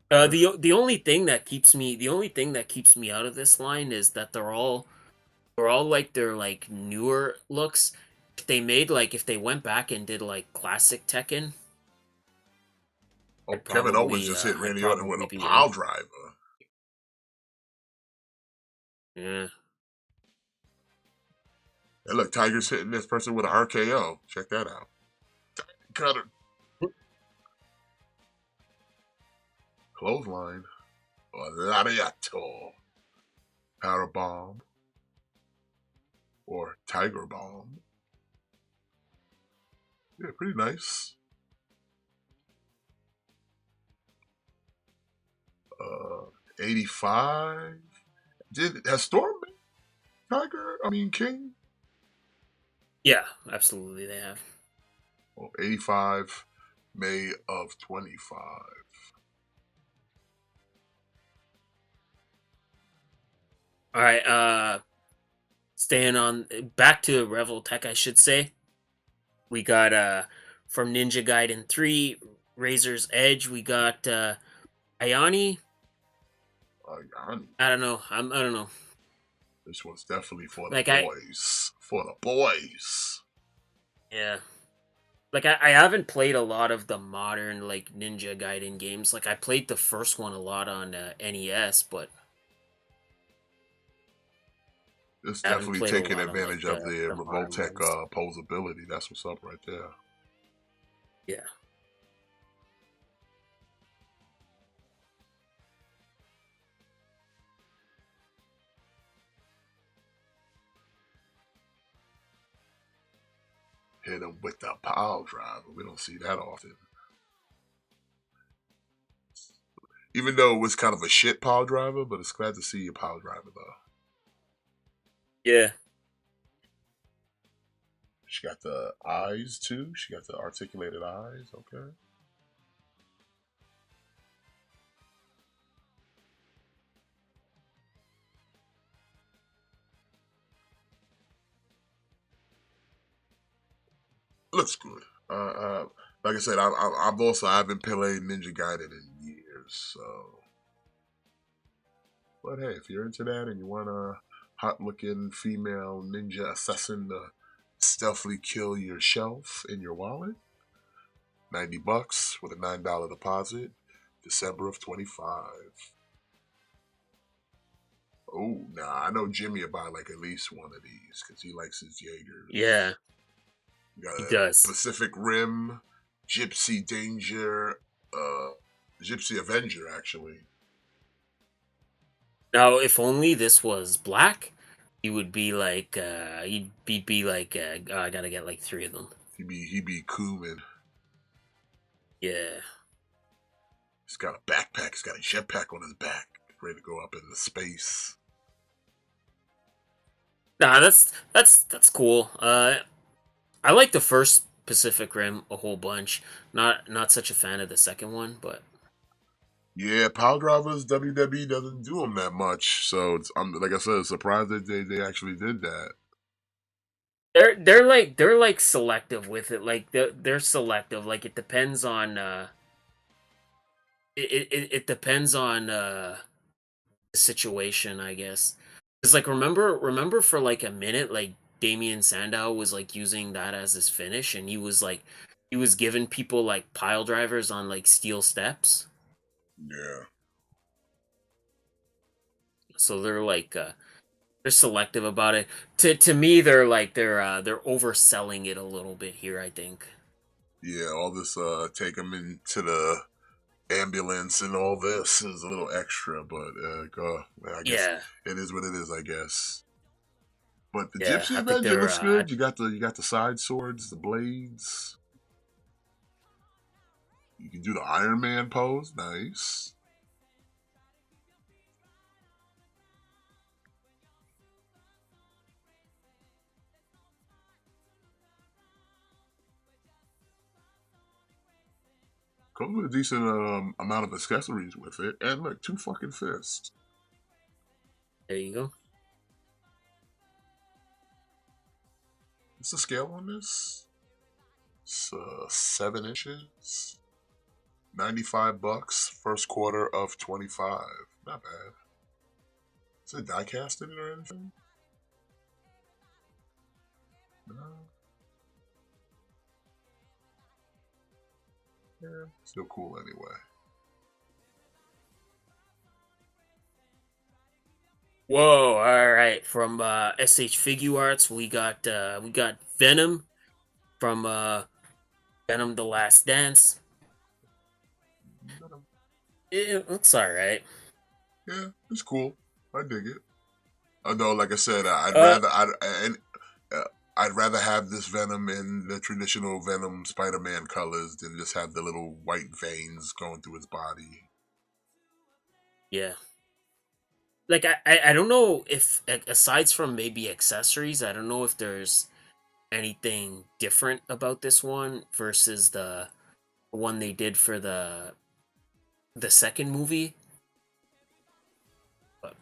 Speaker 3: The only thing that keeps me out of this line is that they're all like their like newer looks. If they went back and did like classic Tekken.
Speaker 2: Oh, Kevin Owens just hit Randy Orton with a pile driver.
Speaker 3: Yeah.
Speaker 2: And look, Tiger's hitting this person with an RKO. Check that out. Cutter. Clothesline. Or Lariato. Power Bomb. Or Tiger Bomb. Yeah, pretty nice. 85. Has Storm been King?
Speaker 3: Yeah, absolutely they have.
Speaker 2: Well, 85, May of 25.
Speaker 3: All right, staying on back to Revel Tech, I should say. We got from Ninja Gaiden 3, Razor's Edge, we got Ayani.
Speaker 2: Ayani.
Speaker 3: I don't know. I don't know.
Speaker 2: This one's definitely for the boys. For the boys.
Speaker 3: Yeah. Like I haven't played a lot of the modern like Ninja Gaiden games. Like I played the first one a lot on NES, but
Speaker 2: it's definitely taking advantage of the Remote Tech posability. That's what's up right there.
Speaker 3: Yeah.
Speaker 2: Hit him with the pile driver. We don't see that often. Even though it was kind of a shit pile driver, but it's glad to see a pile driver though.
Speaker 3: Yeah.
Speaker 2: She got the eyes too. She got the articulated eyes. Okay. Looks good. Like I said, I haven't played Ninja Gaiden in years, so. But hey, if you're into that and you want a hot-looking female ninja assassin to stealthily kill your shelf in your wallet, $90 with a $9 deposit, December of 25. Oh, nah, I know Jimmy will buy like at least one of these because he likes his
Speaker 3: Yeah,
Speaker 2: Jaegers. You got
Speaker 3: he
Speaker 2: a
Speaker 3: does.
Speaker 2: Pacific Rim, Gypsy Danger, uh, Gypsy Avenger, actually.
Speaker 3: Now, if only this was black, he would be like, he'd be like, oh, I gotta get like three of them.
Speaker 2: He be Kuman.
Speaker 3: Yeah.
Speaker 2: He's got a backpack. He's got a jetpack on his back, ready to go up into space.
Speaker 3: Nah, that's cool. I like the first Pacific Rim a whole bunch. Not such a fan of the second one, but
Speaker 2: Yeah, Power Drivers WWE doesn't do them that much, so I'm like I said, surprised that they actually did that.
Speaker 3: they're like selective with it. Like they're selective. Like it depends on it depends on the situation, I guess. It's like remember for like a minute, like Damien Sandow was like using that as his finish, and he was giving people like pile drivers on like steel steps.
Speaker 2: Yeah,
Speaker 3: So they're selective about it. To me, they're overselling it a little bit here, I think.
Speaker 2: yeah. All this take them into the ambulance and all this is a little extra, but I guess
Speaker 3: Yeah,
Speaker 2: it is what it is. I guess. But the
Speaker 3: yeah.
Speaker 2: Gypsy
Speaker 3: I think
Speaker 2: Avenger
Speaker 3: they're
Speaker 2: looks good. You got the side swords, the blades. You can do the Iron Man pose. Nice. Comes with a decent amount of accessories with it, and look, two fucking fists.
Speaker 3: there you go.
Speaker 2: What's the scale on this? It's 7 inches. $95. First quarter of 25. Not bad. Is it die cast in it or anything? No. Yeah. Still cool anyway.
Speaker 3: Whoa! All right, from SH Figure Arts, we got Venom from Venom: The Last Dance. It looks all right.
Speaker 2: Yeah, it's cool. I dig it. Although, like I said, I'd
Speaker 3: Uh,
Speaker 2: rather uh, I'd rather have this Venom in the traditional Venom Spider-Man colors than just have the little white veins going through his body.
Speaker 3: yeah. Like I don't know if aside from maybe accessories, I don't know if there's anything different about this one versus the one they did for the second movie. But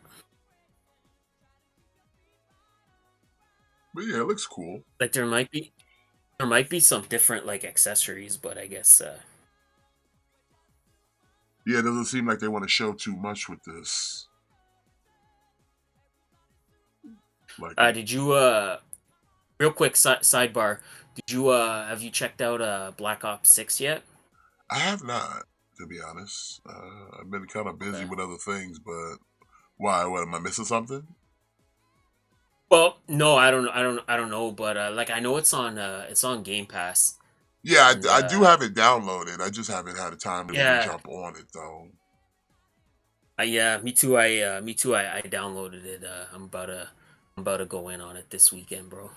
Speaker 2: But yeah, it looks cool.
Speaker 3: like there might be some different like accessories, but I guess
Speaker 2: Yeah, it doesn't seem like they want to show too much with this. Like,
Speaker 3: did you real quick sidebar, did you have you checked out Black Ops 6 yet?
Speaker 2: I have not, to be honest. I've been kind of busy
Speaker 3: Okay.
Speaker 2: with other things, but why? What am I missing something?
Speaker 3: Well, no, I don't know, but like I know it's on Game Pass
Speaker 2: Yeah,
Speaker 3: and
Speaker 2: I do have it downloaded. I just haven't had the time to really
Speaker 3: yeah.
Speaker 2: jump on it though.
Speaker 3: Yeah, me too. I downloaded it. I'm about to go in on it this weekend, bro.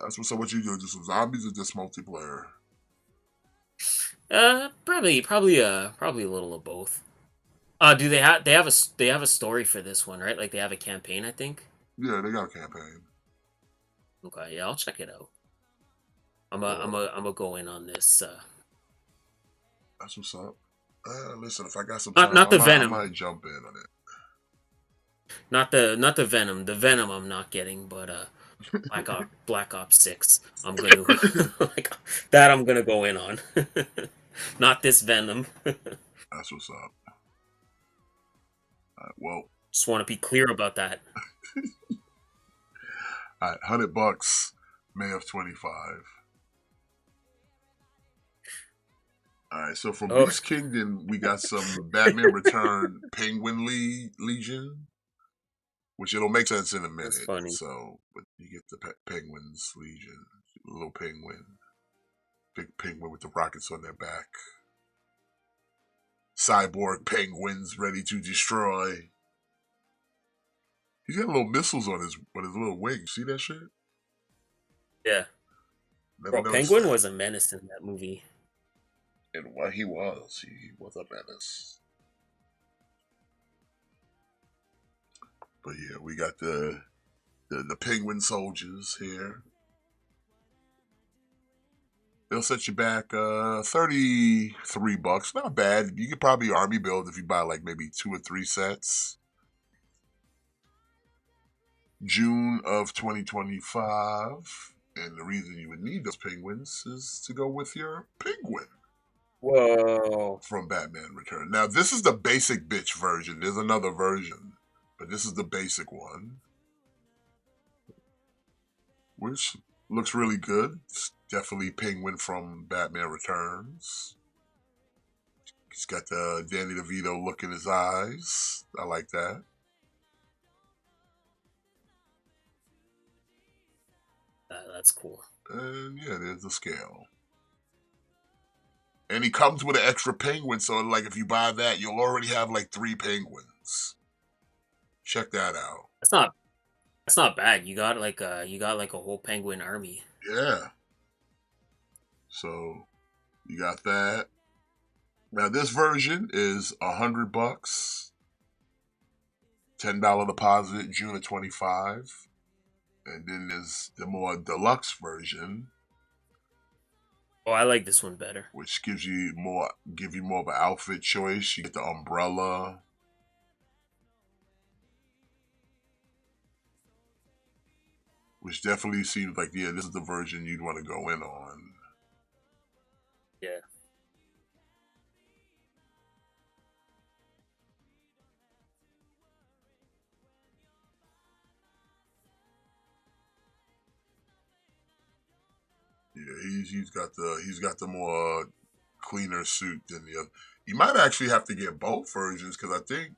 Speaker 2: That's what's up. What you do? Just some zombies or just multiplayer?
Speaker 3: Probably a little of both. Do they have a story for this one, right? Like they have a campaign, I think.
Speaker 2: Yeah, they got a campaign.
Speaker 3: Okay, yeah, I'll check it out.
Speaker 2: Well,
Speaker 3: I'm a go in on this.
Speaker 2: that's what's up. Listen, if I got some
Speaker 3: Not
Speaker 2: time,
Speaker 3: not the
Speaker 2: I
Speaker 3: Venom,
Speaker 2: might jump in on it.
Speaker 3: not the Venom. The Venom I'm not getting, but Black Ops 6. I'm gonna like that. I'm gonna go in on. Not this Venom.
Speaker 2: That's what's up. Well,
Speaker 3: Just want to be clear about that.
Speaker 2: $100, May of 25. All right, so from
Speaker 3: Oh,
Speaker 2: Beast Kingdom, we got some Batman Return Penguin Legion. which it'll make sense in a
Speaker 3: That's
Speaker 2: minute.
Speaker 3: funny.
Speaker 2: So, but you get the Penguins Legion, little penguin, big penguin with the rockets on their back, cyborg penguins ready to destroy. He's got little missiles on his little wings. See that shit?
Speaker 3: Yeah.
Speaker 2: Never
Speaker 3: Bro,
Speaker 2: noticed
Speaker 3: Penguin
Speaker 2: that.
Speaker 3: was a menace in that movie.
Speaker 2: And what he was a menace. But yeah, we got the penguin soldiers here. They'll set you back $33. Not bad. You could probably army build if you buy like maybe 2 or 3 sets. June of 2025. And the reason you would need those penguins is to go with your penguin
Speaker 3: Whoa.
Speaker 2: from Batman Return. Now, this is the basic bitch version. There's another version, but this is the basic one, which looks really good. It's definitely Penguin from Batman Returns. He's got the Danny DeVito look in his eyes. I like that.
Speaker 3: That's cool.
Speaker 2: And yeah, there's the scale. And he comes with an extra penguin, so like if you buy that, you'll already have like 3 penguins. Check that out.
Speaker 3: That's not bad. You got like a whole penguin army.
Speaker 2: Yeah. So you got that. Now this version is $100, $10 deposit, June of 25. And then there's the more deluxe version,
Speaker 3: Oh, I like this one better.
Speaker 2: which give you more of an outfit choice. You get the umbrella, which definitely seems like, yeah, this is the version you'd want to go in on.
Speaker 3: Yeah.
Speaker 2: Yeah, he's got the more cleaner suit than the other. You might actually have to get both versions because I think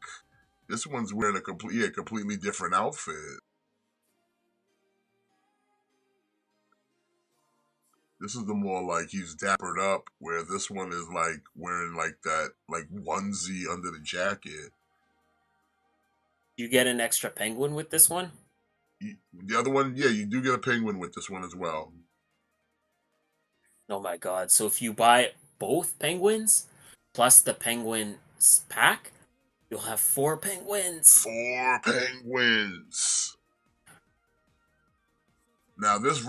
Speaker 2: this one's wearing a completely different outfit. This is the more like he's dappered up, where this one is like wearing like that like onesie under the jacket.
Speaker 3: You get an extra penguin with this one?
Speaker 2: The other one, yeah, you do get a penguin with this one as well.
Speaker 3: Oh my god. So if you buy both penguins plus the pack, you'll have 4 penguins.
Speaker 2: 4 penguins. Now this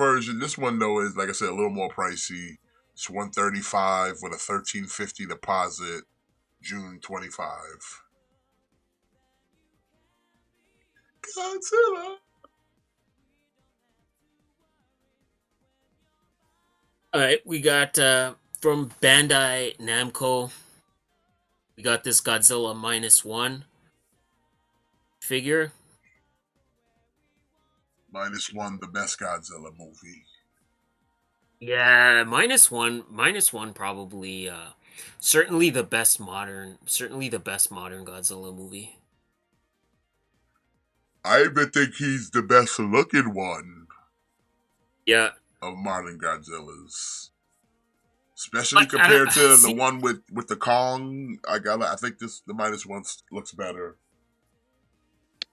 Speaker 2: one though is like I said, a little more pricey. It's $135 with a $13.50 deposit, June 25. Godzilla.
Speaker 3: All right, we got from Bandai Namco. We got this Godzilla -1 figure.
Speaker 2: -1, the best Godzilla movie.
Speaker 3: Yeah, -1 probably certainly the best modern Godzilla movie.
Speaker 2: I even think he's the best looking one
Speaker 3: Yeah.
Speaker 2: of modern Godzillas. Especially
Speaker 3: But I
Speaker 2: compared to the
Speaker 3: see,
Speaker 2: one with the Kong. I think the -1 looks better.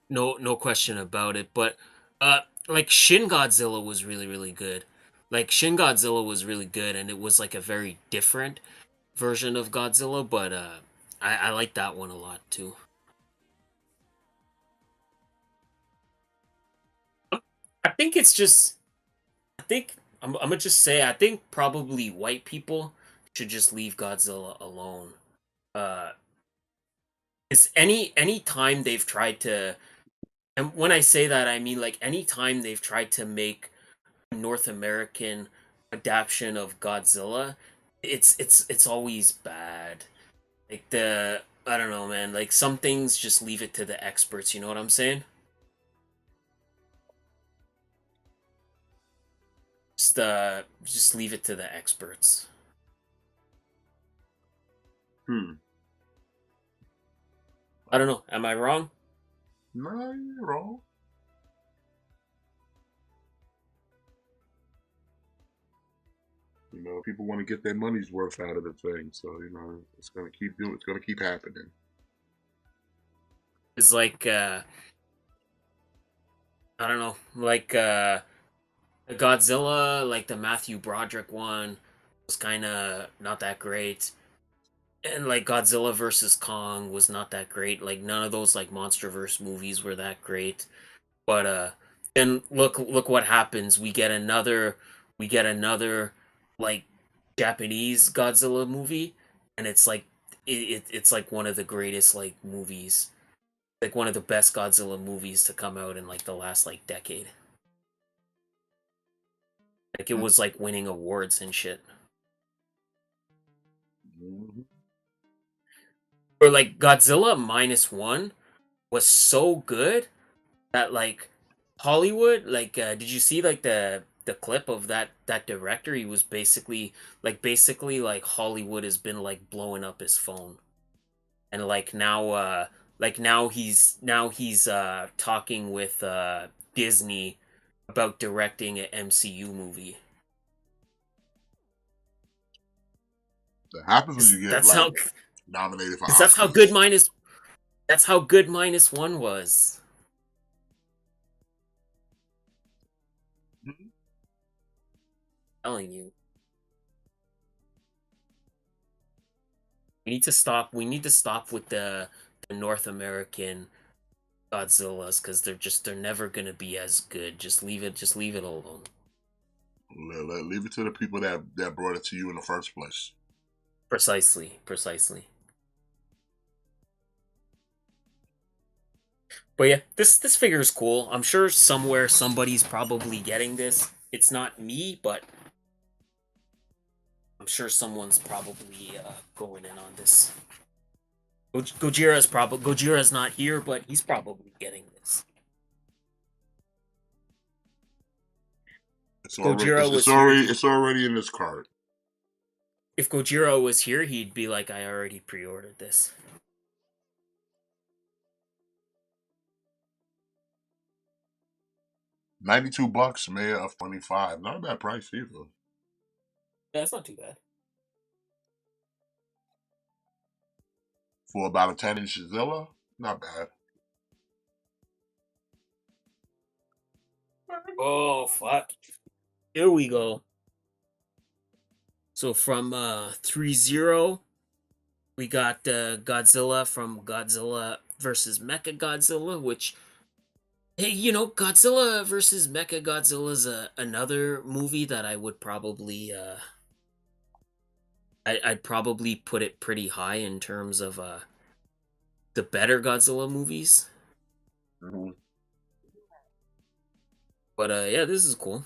Speaker 3: no question about it, but like Shin Godzilla was really good. Like Shin Godzilla was really good and it was like a very different version of Godzilla, but I like that one a lot too. I think it's just I think I'm gonna just say I think probably white people should just leave Godzilla alone. Uh it's any time they've tried to, and when I say that I mean like any time they've tried to make a North American adaptation of Godzilla, it's always bad. Like the I don't know, man. Like some things just leave it to the experts, you know what I'm saying? Just leave it to the experts. I don't know. Am I wrong?
Speaker 2: No, you're wrong. You know, people want to get their money's worth out of the thing, so it's gonna keep doing. It's gonna keep happening.
Speaker 3: It's like I don't know, like Godzilla, like the Matthew Broderick one, was kind of not that great, and like Godzilla versus Kong was not that great. Like none of those like MonsterVerse movies were that great. But then look what happens. We get another like Japanese Godzilla movie, and it's like it's like one of the greatest like movies, like one of the best Godzilla movies to come out in like the last like decade. Like it was like winning awards and shit.
Speaker 2: Mm-hmm.
Speaker 3: Or like Godzilla minus one was so good that like Hollywood, like did you see like the clip of that director? He was basically like Hollywood has been like blowing up his phone. And like now he's talking with Disney about directing an MCU movie.
Speaker 2: That happens when
Speaker 3: 'Cause
Speaker 2: you get
Speaker 3: That's
Speaker 2: like
Speaker 3: how
Speaker 2: nominated for
Speaker 3: cause that's how good
Speaker 2: Oscars.
Speaker 3: minus one was.
Speaker 2: Mhm.
Speaker 3: Telling you. We need to stop with the North American Godzillas because they're never gonna be as good. Just leave it alone.
Speaker 2: Leave it to the people that brought it to you in the first place.
Speaker 3: Precisely. But yeah, this figure is cool. I'm sure somewhere somebody's probably getting this. It's not me, but I'm sure someone's probably going in on this. Gojira's not here, but he's probably getting this.
Speaker 2: It's already
Speaker 3: Gojira
Speaker 2: it's, it's
Speaker 3: was here.
Speaker 2: already
Speaker 3: He
Speaker 2: it's already in this cart.
Speaker 3: If Gojira was here, he'd be like, I already pre-ordered this.
Speaker 2: $92, man, of 25. Not a bad price either.
Speaker 3: Yeah, that's not too bad.
Speaker 2: For about a 10-inch Zilla, not bad.
Speaker 3: Oh fuck! Here we go. So from 3-0, we got Godzilla from Godzilla versus Mecha Godzilla, which hey, Godzilla versus Mecha Godzilla is another movie that I would probably I'd probably put it pretty high in terms of the better Godzilla movies.
Speaker 2: Mm-hmm.
Speaker 3: But yeah, this is cool.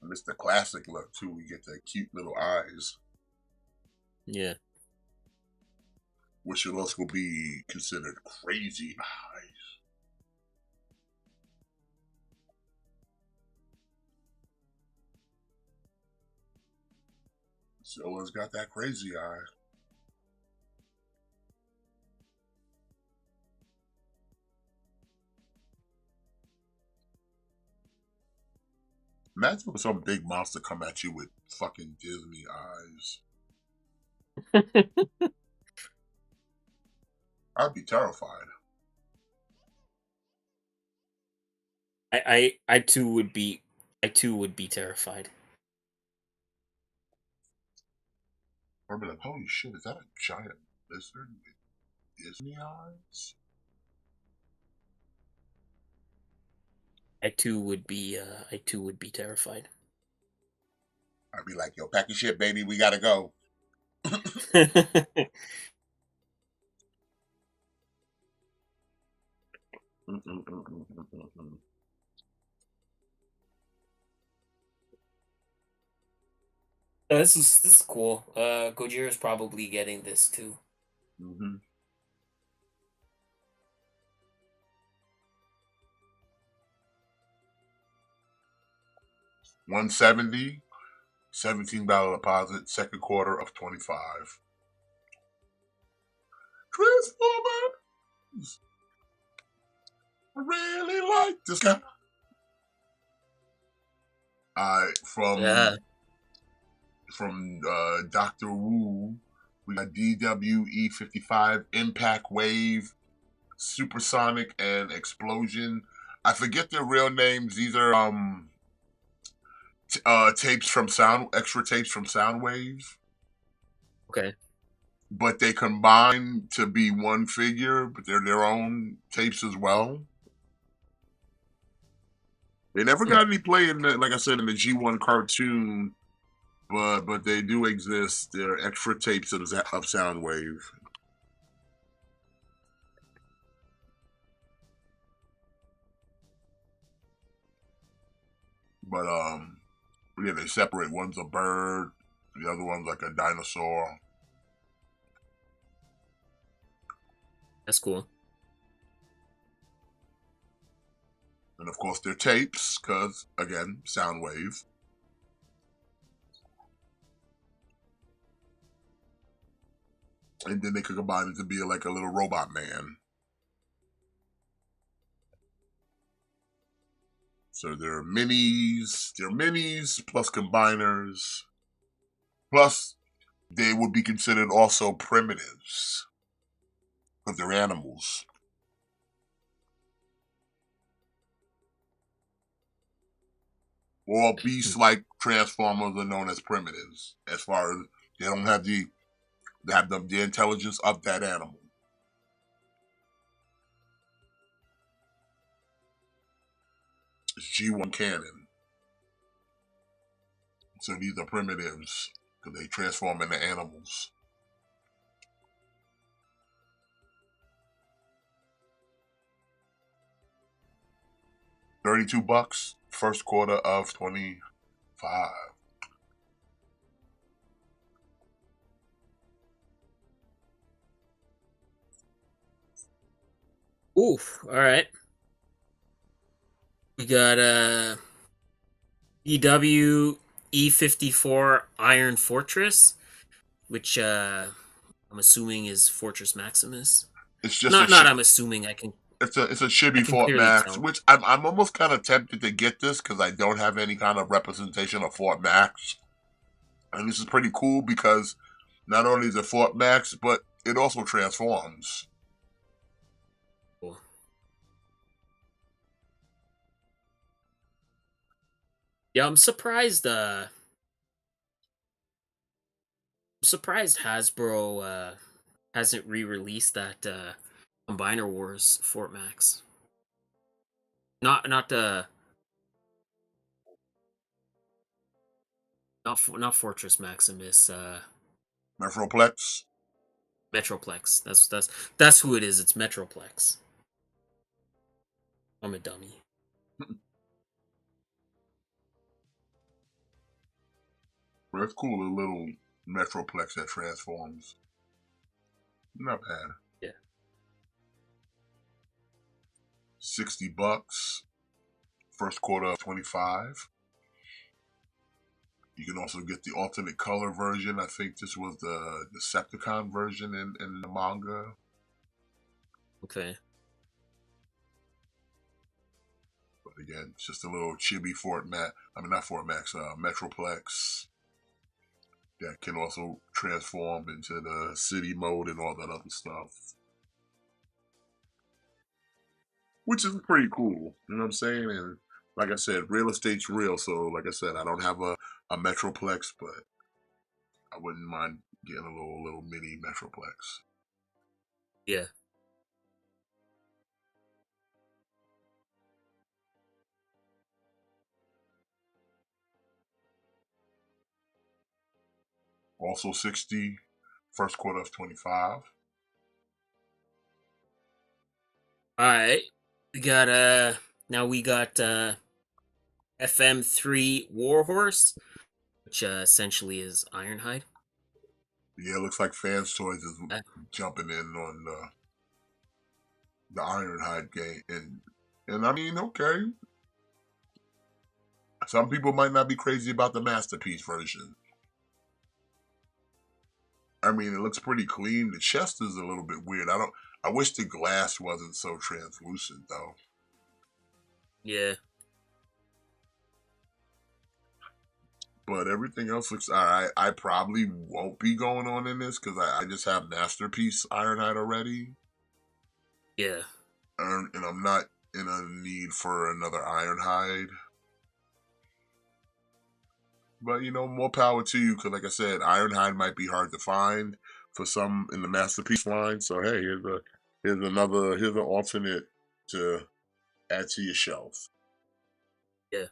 Speaker 2: And it's the classic look too. We get the cute little eyes,
Speaker 3: Yeah.
Speaker 2: which will also be considered crazy eyes. Zilla's got that crazy eye. Imagine when some big monster come at you with fucking Disney eyes. I'd be terrified.
Speaker 3: I too would be terrified.
Speaker 2: I'd be like, holy shit, is that a giant lizard with Disney eyes?
Speaker 3: I too would be terrified.
Speaker 2: I'd be like, yo, pack your shit, baby, we gotta go.
Speaker 3: This is cool. Gojira's probably getting this too.
Speaker 2: Mm-hmm. 170, $17 deposit, second quarter of 25. Transformers! I really like this guy. Alright,
Speaker 3: Yeah.
Speaker 2: from Dr. Wu. We got DWE55, Impact Wave, Supersonic, and Explosion. I forget their real names. These are tapes from extra tapes from Soundwave.
Speaker 3: Okay.
Speaker 2: But they combine to be one figure, but they're their own tapes as well. They never got any play in the, like I said, in the G1 cartoon, but they do exist. They're extra tapes of Soundwave. But yeah, they separate. One's a bird, the other one's like a dinosaur.
Speaker 3: That's cool.
Speaker 2: And of course, they're tapes, because, again, Soundwave. And then they could combine it to be like a little robot man. So they're minis plus combiners. Plus, they would be considered also primitives, because they're animals. All beast-like Transformers are known as primitives, as far as they don't have the intelligence of that animal. It's G1 canon. So these are primitives, because they transform into animals. $32, first quarter of 25.
Speaker 3: Oof. All right. We got EW E54 Iron Fortress, which I'm assuming is Fortress Maximus.
Speaker 2: It's just
Speaker 3: Not I'm assuming.
Speaker 2: it's a
Speaker 3: I
Speaker 2: chibi
Speaker 3: can
Speaker 2: Fort
Speaker 3: clearly
Speaker 2: Max,
Speaker 3: tell.
Speaker 2: which I'm almost kind of tempted to get this because I don't have any kind of representation of Fort Max. And this is pretty cool because not only is it Fort Max, but it also transforms.
Speaker 3: Cool. Yeah, I'm surprised. Hasbro hasn't re-released that Combiner Wars Fort Max. Not not Fortress Maximus.
Speaker 2: Metroplex.
Speaker 3: Metroplex. That's who it is. It's Metroplex. I'm a dummy.
Speaker 2: But it's cool, a little Metroplex that transforms. Not bad.
Speaker 3: Yeah.
Speaker 2: $60. First quarter of 25. You can also get the alternate color version. I think this was the Decepticon version in the manga.
Speaker 3: Okay.
Speaker 2: But again, it's just a little chibi Metroplex that can also transform into the city mode and all that other stuff. Which is pretty cool. You know what I'm saying? And like I said, real estate's real. So like I said, I don't have a Metroplex, but I wouldn't mind getting a little mini Metroplex.
Speaker 3: Yeah.
Speaker 2: Also 60, first quarter of 25.
Speaker 3: All right. We got FM3 Warhorse, which essentially is Ironhide.
Speaker 2: Yeah, it looks like Fans Toys is jumping in on the Ironhide game, and I mean, okay. Some people might not be crazy about the Masterpiece version. I mean, it looks pretty clean. The chest is a little bit weird. I wish the glass wasn't so translucent, though.
Speaker 3: Yeah.
Speaker 2: but everything else looks all right. I probably won't be going on in this because I just have Masterpiece Ironhide already,
Speaker 3: Yeah.
Speaker 2: and I'm not in a need for another Ironhide. But more power to you because, like I said, Ironhide might be hard to find for some in the Masterpiece line. So hey, here's an alternate to add to your shelf.
Speaker 3: Yeah.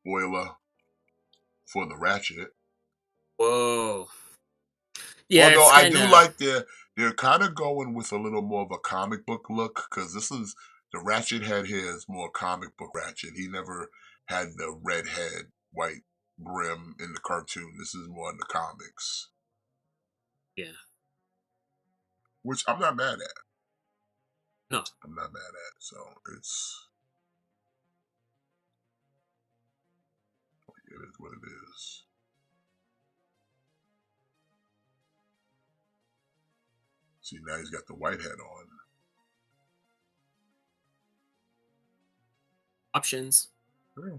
Speaker 2: Spoiler for the Ratchet.
Speaker 3: Whoa. Yeah,
Speaker 2: Although
Speaker 3: it's
Speaker 2: I
Speaker 3: kind
Speaker 2: do
Speaker 3: of
Speaker 2: like they're kind of going with a little more of a comic book look because this is the Ratchet head here is more comic book Ratchet. He never had the red head, white brim in the cartoon. This is more in the comics,
Speaker 3: yeah.
Speaker 2: which I'm not mad at.
Speaker 3: No.
Speaker 2: I'm not mad at. So it is what it is. See, now he's got the white head on.
Speaker 3: Options.
Speaker 2: Yeah.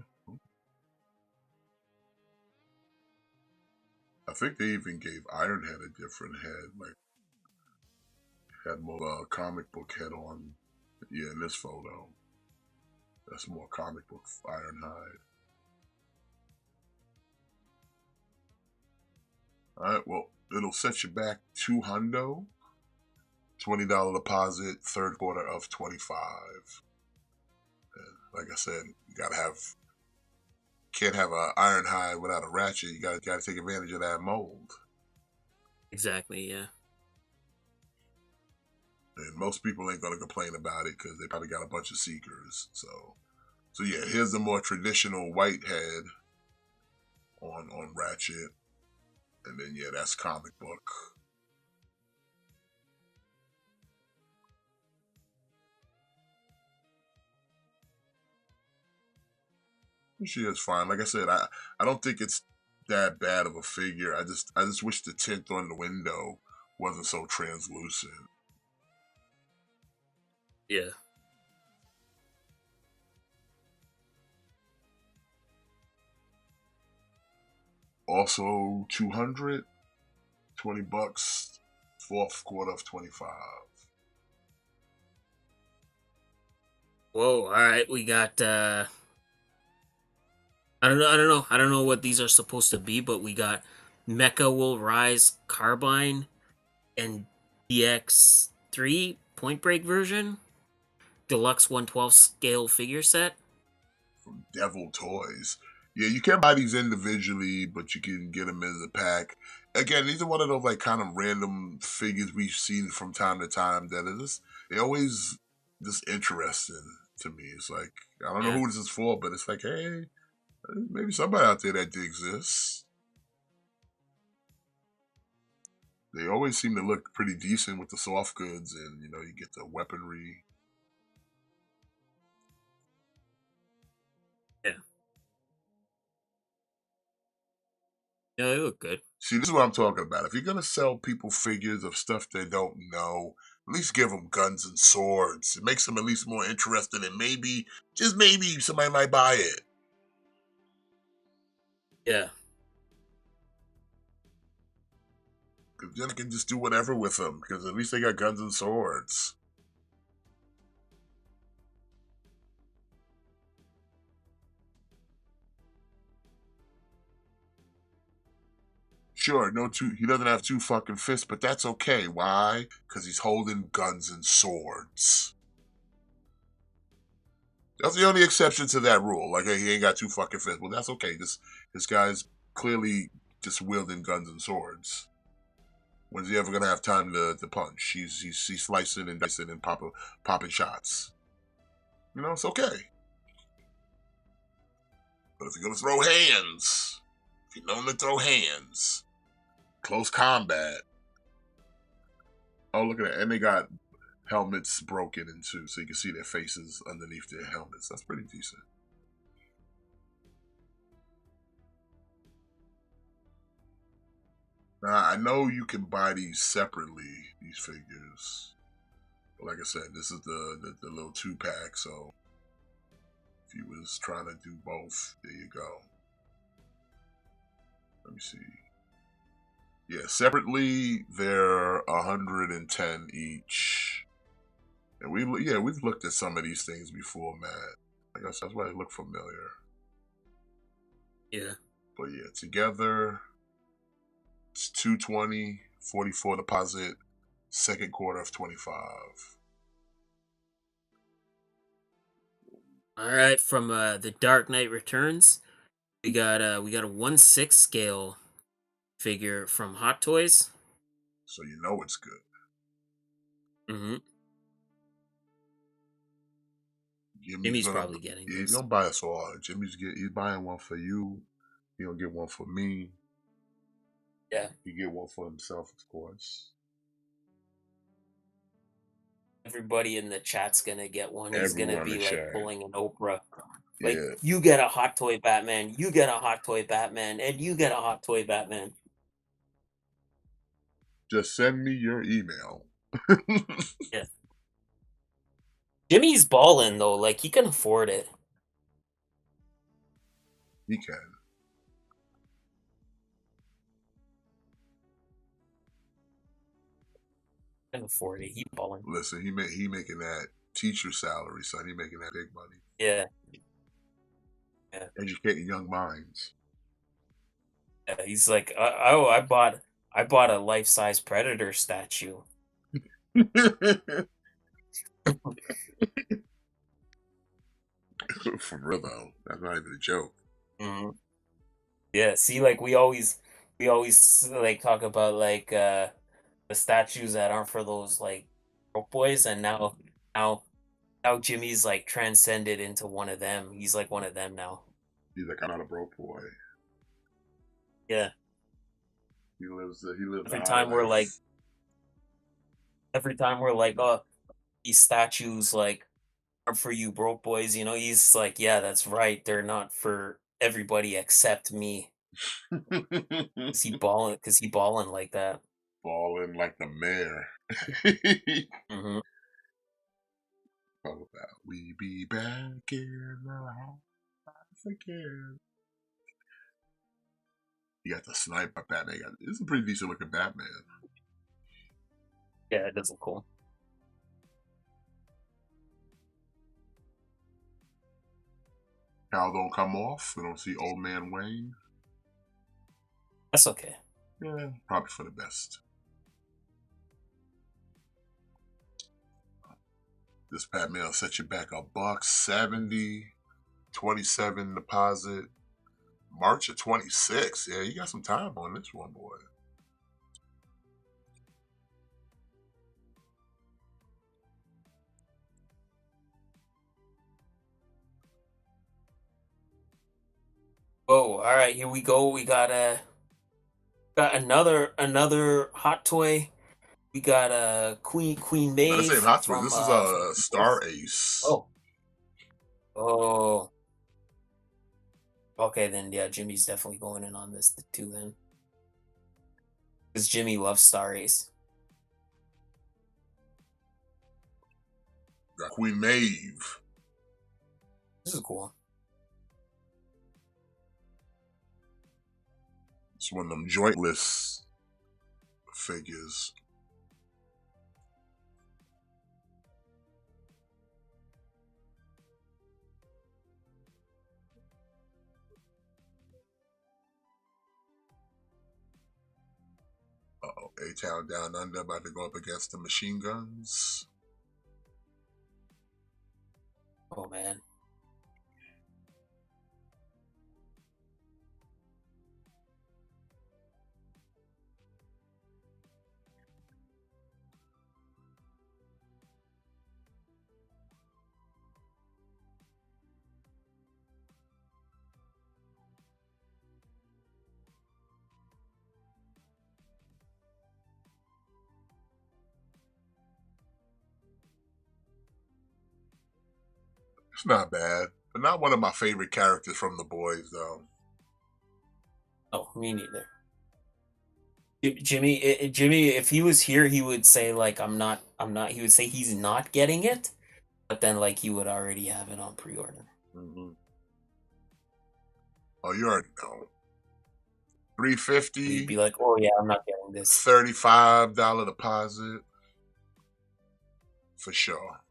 Speaker 2: I think they even gave Ironhead a different head, like had more comic book head on. Yeah, in this photo, that's more comic book Ironhide. All right, well, it'll set you back $200, $20 deposit, third quarter of 25. And like I said, you can't have an Ironhide without a Ratchet. You gotta take advantage of that mold.
Speaker 3: Exactly. Yeah.
Speaker 2: And most people ain't gonna complain about it because they probably got a bunch of Seekers. So yeah, here's the more traditional white head on Ratchet, and then yeah, that's comic book. She is fine. Like I said, I don't think it's that bad of a figure. I just wish the tint on the window wasn't so translucent.
Speaker 3: Yeah.
Speaker 2: Also, 200, $20, fourth quarter of 25.
Speaker 3: Whoa. All right. We got. I don't know what these are supposed to be, but we got Mecha Will Rise Carbine and DX3 Point Break version, deluxe 112 scale figure set.
Speaker 2: From Devil Toys. Yeah, you can't buy these individually, but you can get them as a pack. Again, these are one of those like kind of random figures we've seen from time to time that are they always just interesting to me. It's like I don't know
Speaker 3: Yeah.
Speaker 2: who this is for, but it's like, hey, maybe somebody out there that digs this. They always seem to look pretty decent with the soft goods, and you get the weaponry.
Speaker 3: Yeah. Yeah, they look good.
Speaker 2: See, this is what I'm talking about. If you're gonna sell people figures of stuff they don't know, at least give them guns and swords. It makes them at least more interested, and maybe, just maybe, somebody might buy it.
Speaker 3: Yeah.
Speaker 2: Because then they can just do whatever with them. Because at least they got guns and swords. Sure, he doesn't have two fucking fists, but that's okay. Why? Because he's holding guns and swords. That's the only exception to that rule. Like, hey, he ain't got two fucking fists. Well, that's okay. This guy's clearly just wielding guns and swords. When's he ever gonna have time to punch? He's slicing and dicing and popping shots. It's okay. But if you're gonna throw hands, if you're known to throw hands, close combat. Oh, look at that. And they got helmets broken in two, so you can see their faces underneath their helmets. That's pretty decent. Now I know you can buy these separately, these figures. But like I said, this is the little 2-pack. So if you was trying to do both, there you go. Let me see. Yeah, separately they're 110 each. And we've looked at some of these things before, man. I guess that's why they look familiar.
Speaker 3: Yeah.
Speaker 2: But yeah, together it's 220, 44 deposit, second quarter of 25.
Speaker 3: All right, from the Dark Knight Returns, we got a 1/6 scale figure from Hot Toys.
Speaker 2: So you know it's good.
Speaker 3: Mm-hmm.
Speaker 2: Jimmy's
Speaker 3: Jimmy's
Speaker 2: gonna
Speaker 3: probably getting
Speaker 2: yeah, he's
Speaker 3: this.
Speaker 2: gonna buy us all. He's buying one for you. He gonna get one for me.
Speaker 3: Yeah.
Speaker 2: He get one for himself, of course.
Speaker 3: Everybody in the chat's gonna get one. He's gonna
Speaker 2: Everyone in the
Speaker 3: be like
Speaker 2: chat.
Speaker 3: pulling an Oprah. Like,
Speaker 2: Yeah.
Speaker 3: you get a Hot Toy Batman, you get a Hot Toy Batman, and you get a Hot Toy Batman.
Speaker 2: Just send me your email.
Speaker 3: Yeah. Jimmy's balling though, like he can afford it.
Speaker 2: He can.
Speaker 3: Can afford it. He balling.
Speaker 2: Listen, he making that teacher salary, son. He making that big money.
Speaker 3: Yeah. Yeah.
Speaker 2: Educating young minds.
Speaker 3: Yeah. He's like, oh, I bought a life size Predator statue.
Speaker 2: For real though. That's not even a joke.
Speaker 3: Hmm. Yeah. See, like we always like talk about like the statues that aren't for those like broke boys, and now now Jimmy's like transcended into one of them. He's like one of them now.
Speaker 2: He's like, I'm not a broke boy.
Speaker 3: Yeah.
Speaker 2: He lives the
Speaker 3: Every
Speaker 2: high
Speaker 3: time we're like,
Speaker 2: life.
Speaker 3: every time we're like, oh, these statues like aren't for you broke boys. He's like, yeah, that's right. They're not for everybody except me. Cause he balling like that.
Speaker 2: Falling like the mayor.
Speaker 3: Hmm.
Speaker 2: Talk about we be back in the house again. You got the sniper Batman. This is a pretty decent looking Batman.
Speaker 3: Yeah, it does look cool.
Speaker 2: Cal don't come off. We don't see old man Wayne.
Speaker 3: That's okay.
Speaker 2: Yeah, probably for the best. This Batman will set you back $170, 27 deposit. March of 26. Yeah, you got some time on this one, boy.
Speaker 3: Oh, all right, here we go. We got another hot toy. We got Queen
Speaker 2: Now, this ain't
Speaker 3: Maeve
Speaker 2: Hot Toys.
Speaker 3: from
Speaker 2: This is a
Speaker 3: Wolf.
Speaker 2: Star Ace.
Speaker 3: Oh. Oh. Okay, then yeah, Jimmy's definitely going in on this too then. Because Jimmy loves Star Ace.
Speaker 2: Got Queen Maeve.
Speaker 3: This is cool.
Speaker 2: It's one of them jointless figures. Uh-oh, A-Town Down Under about to go up against the machine guns.
Speaker 3: Oh man.
Speaker 2: It's not bad, but not one of my favorite characters from The Boys, though.
Speaker 3: Oh, me neither. Jimmy, if he was here, he would say like, I'm not." He would say he's not getting it, but then like he would already have it on pre-order.
Speaker 2: Hmm. Oh, you already know.
Speaker 3: He'd
Speaker 2: 350,
Speaker 3: be like, "Oh yeah, I'm not getting this."
Speaker 2: $35 deposit for sure.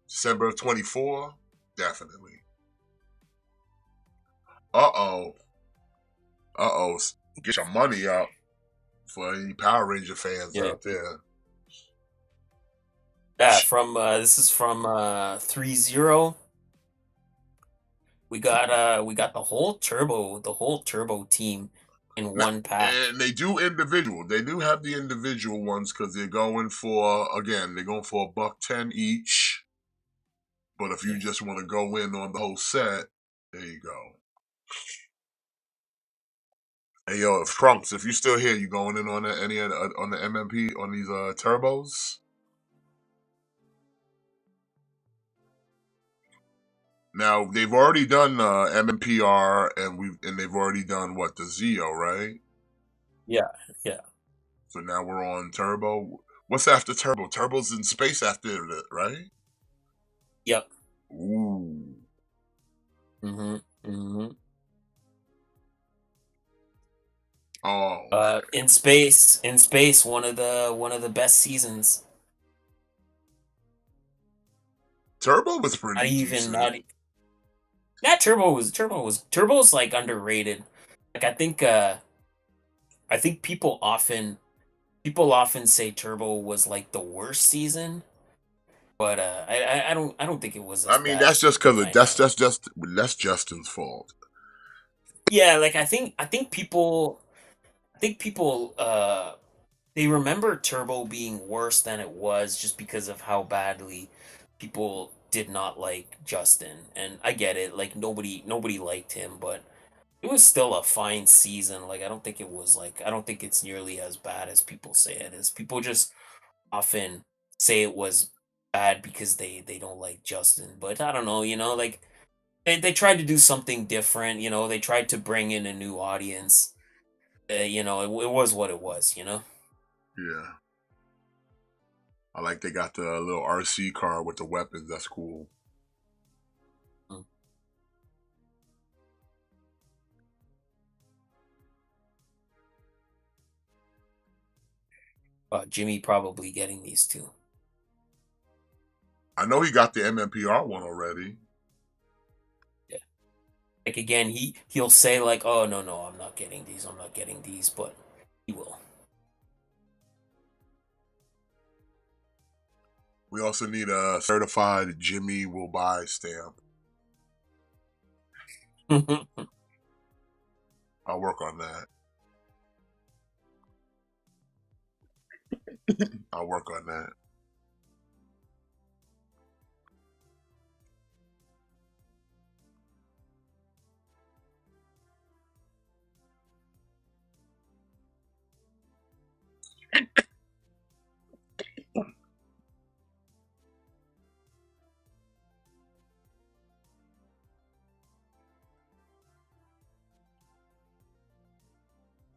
Speaker 2: December of 24, definitely. Uh oh. Uh oh. Get your money up for any Power Ranger fans
Speaker 3: Yeah,
Speaker 2: out there.
Speaker 3: yeah. From this is from 30. We got the whole turbo team in
Speaker 2: Now,
Speaker 3: one pack.
Speaker 2: and they do individual. They do have the individual ones because they're going for, again, they're going for $110 each. But if you
Speaker 3: Yeah.
Speaker 2: just want to go in on the whole set, there you go. Hey yo, Trunks, if you still here, you going in on on the MMP on these turbos? Now they've already done MMPR and they've already done what, the Zeo, right?
Speaker 3: Yeah, yeah.
Speaker 2: So now we're on Turbo. What's after Turbo? Turbo's in space after it, right?
Speaker 3: Yep.
Speaker 2: Ooh.
Speaker 3: Mhm. Mhm.
Speaker 2: Oh,
Speaker 3: In space, one of the best seasons.
Speaker 2: Turbo was
Speaker 3: Not
Speaker 2: pretty
Speaker 3: even
Speaker 2: decent.
Speaker 3: not e- That Turbo's like underrated. Like I think people often say Turbo was like the worst season, but I don't think it was
Speaker 2: I
Speaker 3: as
Speaker 2: mean,
Speaker 3: bad
Speaker 2: that's
Speaker 3: as
Speaker 2: just
Speaker 3: people
Speaker 2: because
Speaker 3: kind of.
Speaker 2: that's Justin's fault.
Speaker 3: Yeah, like I think people they remember Turbo being worse than it was just because of how badly people did not like Justin. And I get it, like nobody liked him, but it was still a fine season. Like I don't think it's nearly as bad as people say it is. People just often say it was bad because they don't like Justin. But I don't know, like they tried to do something different, they tried to bring in a new audience. It was what it was.
Speaker 2: Yeah, I like they got the little RC car with the weapons. That's cool.
Speaker 3: Mm. Jimmy probably getting these too.
Speaker 2: I know he got the MMPR one already.
Speaker 3: Yeah. Like again, he'll say like, "Oh no, I'm not getting these. I'm not getting these," but he will.
Speaker 2: We also need a certified Jimmy will buy stamp. I'll work on that. I'll work on that.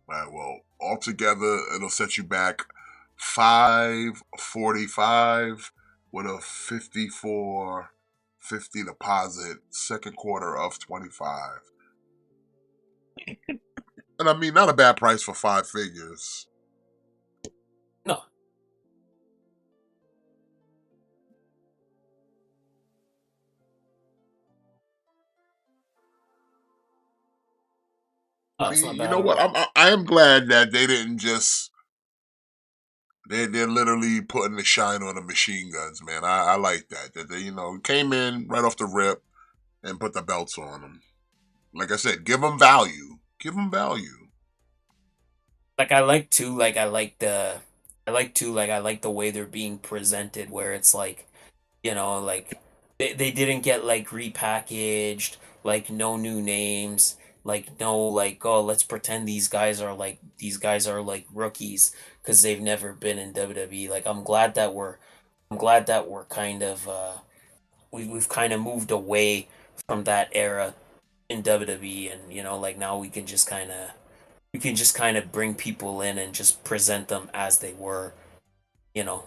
Speaker 2: All right, well, altogether it'll set you back 545 with a 54.50 deposit, second quarter of 25. And I mean, not a bad price for 5 figures.
Speaker 3: No,
Speaker 2: I
Speaker 3: no, it's
Speaker 2: mean,
Speaker 3: not
Speaker 2: you
Speaker 3: bad
Speaker 2: know
Speaker 3: at
Speaker 2: what?
Speaker 3: all.
Speaker 2: I am glad that they didn't just they're literally putting the shine on the machine guns, man. I like that they came in right off the rip and put the belts on them. Like I said, give them value. Give them value.
Speaker 3: Like I like the way they're being presented, where it's like, like they didn't get like repackaged, like no new names, like no like, oh, let's pretend these guys are like rookies because they've never been in WWE. Like I'm glad that we're kind of we've kind of moved away from that era in WWE, and like now we can just kind of you can just kind of bring people in and just present them as they were.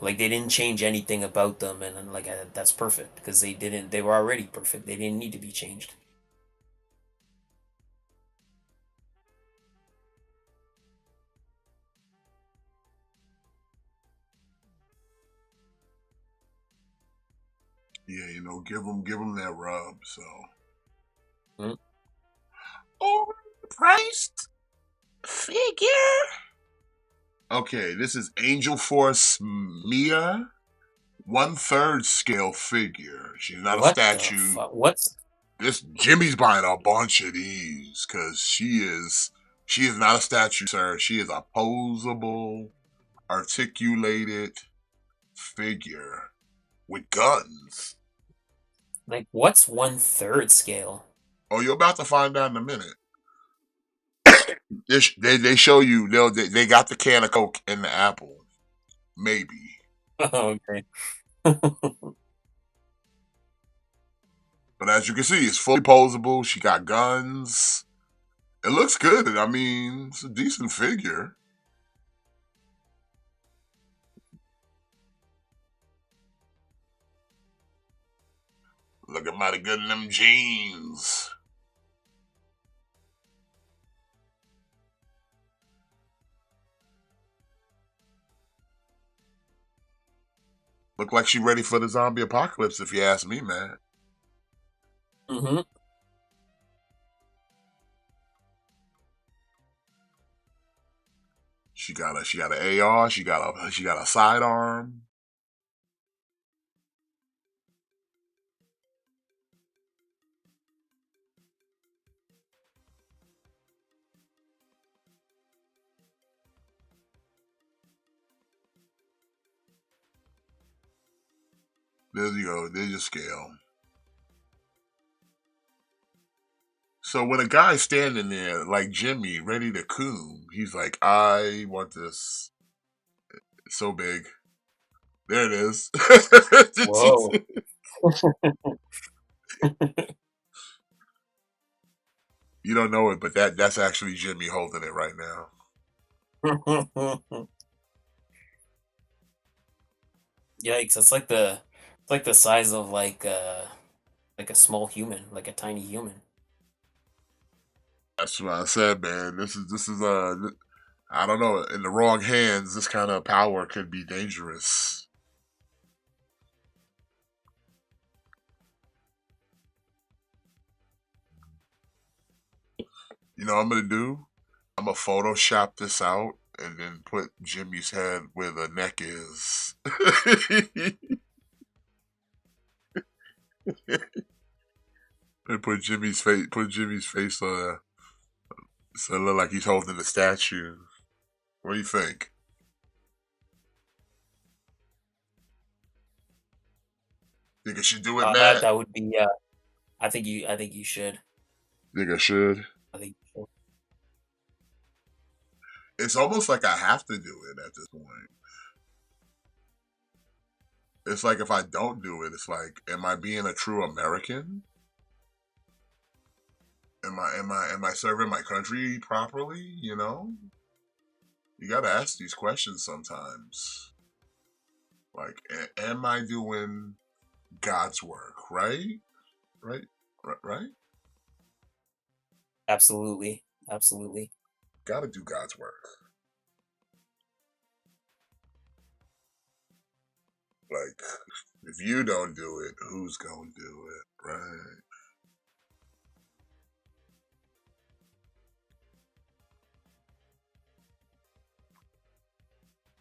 Speaker 3: Like they didn't change anything about them, and then, like that's perfect because they were already perfect. They didn't need to be changed.
Speaker 2: Yeah, give them that rub. So,
Speaker 3: Mm.
Speaker 2: overpriced figure. Okay, this is Angel Force Mia, 1/3 scale figure. She's not a
Speaker 3: What the
Speaker 2: statue.
Speaker 3: fuck? What's
Speaker 2: This Jimmy's buying a bunch of these because she is not a statue, sir. She is a posable, articulated figure with guns.
Speaker 3: like what's 1/3 scale?
Speaker 2: Oh, you're about to find out in a minute. They show you they got the can of Coke and the apple, maybe.
Speaker 3: Okay.
Speaker 2: But as you can see, it's fully posable. She got guns. It looks good. I mean, it's a decent figure. Looking mighty good in them jeans. Look like she ready for the zombie apocalypse, if you ask me, man.
Speaker 3: Mm-hmm.
Speaker 2: She got an AR. She got a sidearm. There you go. There's your scale. So when a guy's standing there like Jimmy, ready to coom, he's like, "I want this. It's so big. There it is."
Speaker 3: Whoa.
Speaker 2: You don't know it, but that's actually Jimmy holding it right now.
Speaker 3: Yikes! It's like the size of like a small human, like a tiny human.
Speaker 2: That's what I said, man. This is I don't know. In the wrong hands, this kind of power could be dangerous. You know what I'm gonna do? I'm gonna Photoshop this out and then put Jimmy's head where the neck is. And put Jimmy's face. Put Jimmy's face on, so it look like he's holding the statue. What do you think? Think I should do it,
Speaker 3: That
Speaker 2: Matt?
Speaker 3: that would be. I think you should.
Speaker 2: Think I should?
Speaker 3: I think you should.
Speaker 2: It's almost like I have to do it at this point. It's like if I don't do it, it's like, am I being a true American? Am I serving my country properly? You gotta ask these questions sometimes. Like, am I doing God's work? Right? Right? Right?
Speaker 3: Absolutely. Absolutely.
Speaker 2: Gotta do God's work. Like, if you don't do it, who's gonna do it? Right?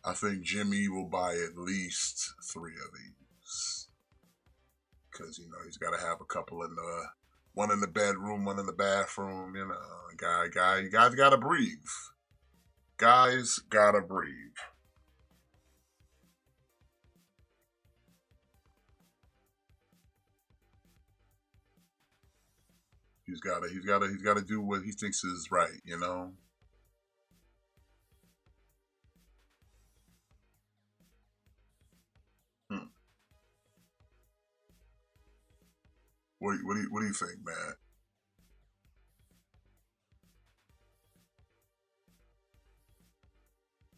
Speaker 2: I think Jimmy will buy at least 3 of these. Because, he's got to have a couple in the one in the bedroom, one in the bathroom. Guys gotta breathe. Guys gotta breathe. He's gotta do what he thinks is right. Hmm. What do you think, Matt?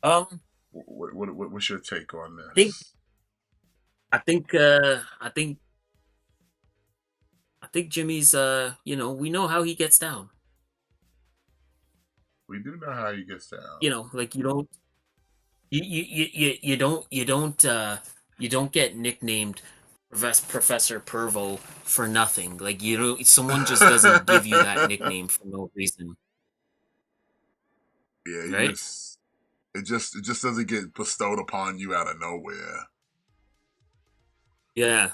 Speaker 3: Um,
Speaker 2: What's your take on
Speaker 3: I think,
Speaker 2: this?
Speaker 3: I think, uh, I think, I think Jimmy's. We know how he gets down.
Speaker 2: We do know how he gets down.
Speaker 3: Like you don't, you don't get nicknamed Professor Pervo for nothing. Like you don't, someone just doesn't give you that nickname for no reason,
Speaker 2: Yeah,
Speaker 3: right?
Speaker 2: it just doesn't get bestowed upon you out of nowhere.
Speaker 3: Yeah.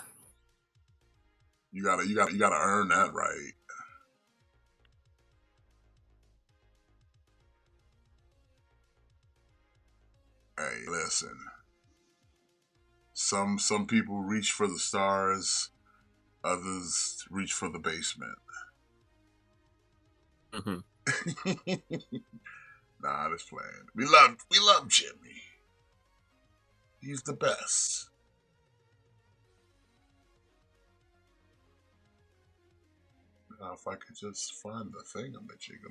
Speaker 2: You gotta earn that right. Hey, listen. Some people reach for the stars, others reach for the basement.
Speaker 3: Hmm.
Speaker 2: Nah, just playing. We love Jimmy. He's the best. Now, if I could just find the thing, I'm gonna think.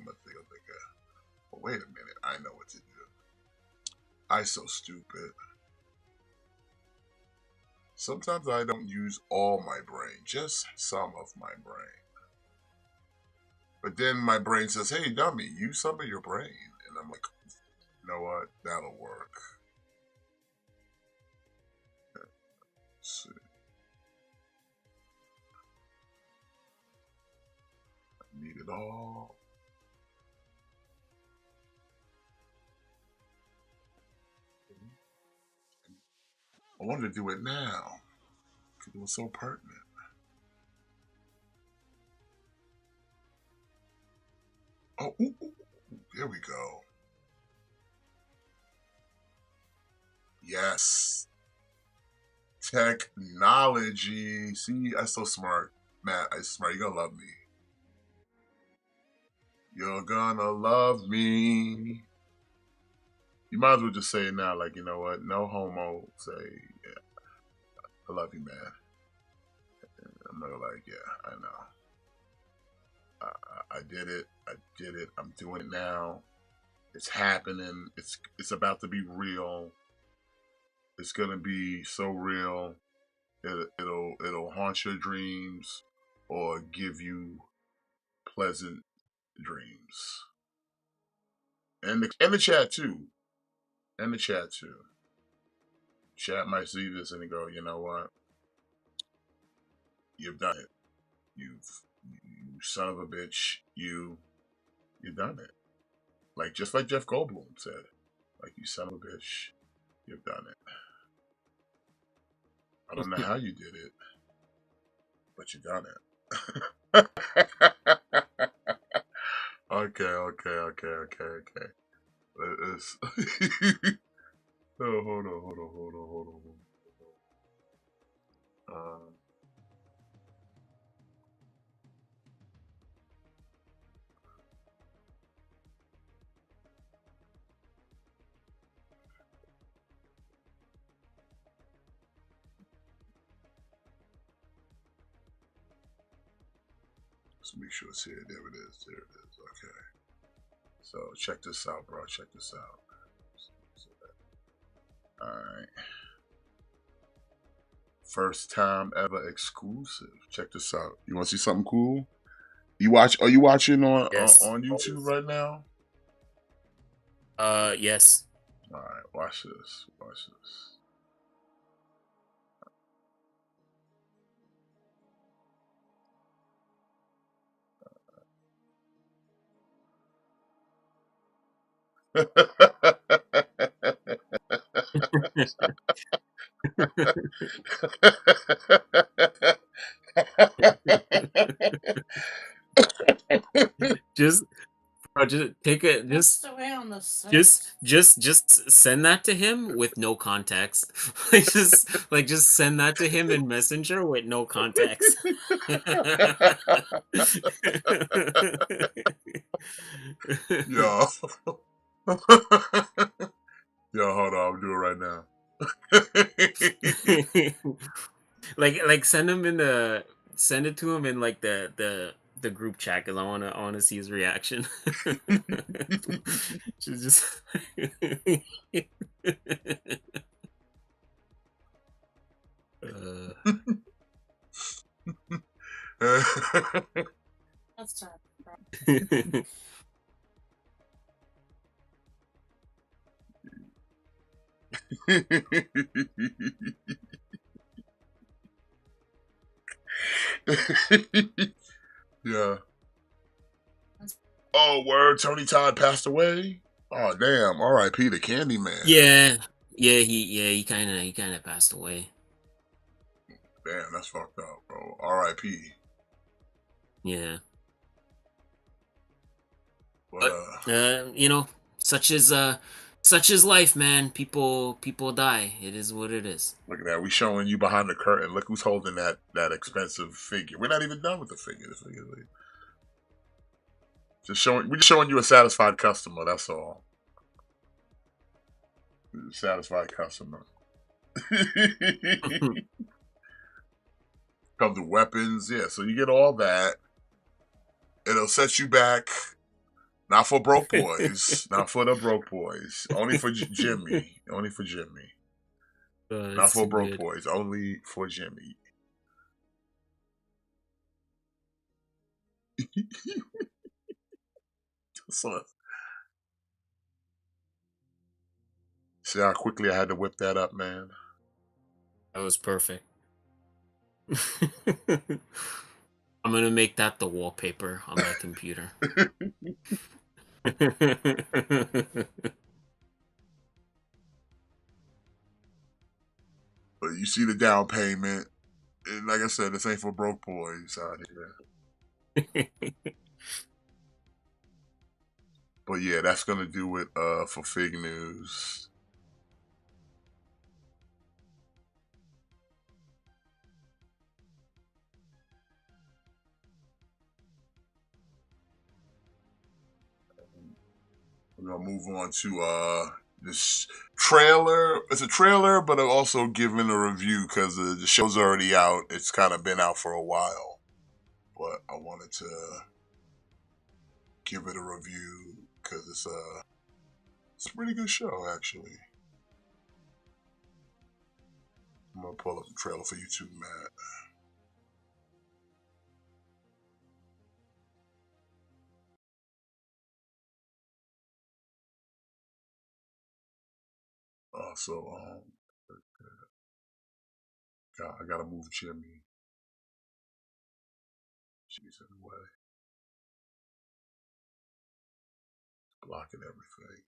Speaker 2: Well, wait a minute. I know what to do. I so stupid. Sometimes I don't use all my brain, just some of my brain. But then my brain says, "Hey, dummy, use some of your brain," and I'm like, "You know what? That'll work." Let's see. I need it all. I wanted to do it now because it was so pertinent. Oh, ooh, ooh, ooh, there we go. Yes. Technology. See, I'm so smart. Matt, I'm smart. You're gonna love me. You're gonna love me. You might as well just say it now, like, you know what? No homo. Say, yeah, I love you, man. I'm not like, yeah, I know. I did it. I did it. I'm doing it now. It's happening. It's about to be real. It's gonna be so real. It'll haunt your dreams or give you pleasant dreams. And the chat too. And the chat too. Chat might see this and go, you know what? You've done it. You son of a bitch. You done it. Like just like Jeff Goldblum said. Like you son of a bitch. You've done it. I don't know how you did it, but you done it. Okay. It's oh, hold on. Let's make sure it's here. There it is. Okay. So check this out, bro. Check this out. All right. First time ever exclusive. Check this out. You want to see something cool? Are you watching
Speaker 3: Yes.
Speaker 2: on YouTube right now?
Speaker 3: Yes.
Speaker 2: All right. Watch this. Watch this.
Speaker 3: just, just take it. Just send that to him with no context. Just send that to him in Messenger with no context.
Speaker 2: Yo. Yo, hold on. I'm doing it right now.
Speaker 3: Like send it to him in like the the group chat because I wanna see his reaction. She's just.
Speaker 4: That's time.
Speaker 2: Yeah. Oh, word! Tony Todd passed away. Oh, damn! R.I.P. the Candyman.
Speaker 3: Yeah, he kind of passed away.
Speaker 2: Damn, that's fucked up, bro. R.I.P.
Speaker 3: Yeah.
Speaker 2: But
Speaker 3: You know, such is life, man. People die. It is what it is.
Speaker 2: look at that. We showing you behind the curtain. Look who's holding that expensive figure. We're not even done with the figure. We're just showing you a satisfied customer. That's all. Satisfied customer. Comes with weapons, yeah. So you get all that. It'll set you back. Not for broke boys. Not for the broke boys. Only for Jimmy. Only for Jimmy. Not for broke boys. Only for Jimmy. So, see how quickly I had to whip that up, man.
Speaker 3: That was perfect. I'm gonna make that the wallpaper on my computer.
Speaker 2: But you see the down payment. And like I said, this ain't for broke boys out here. But yeah, that's gonna do it for Fig News. We're gonna move on to this trailer. It's a trailer, but I'm also giving a review because the show's already out. It's kind of been out for a while, but I wanted to give it a review because it's a pretty good show, actually. I'm gonna pull up the trailer for you too, Matt. So I gotta move Jimmy. She's in the way. Blocking everything.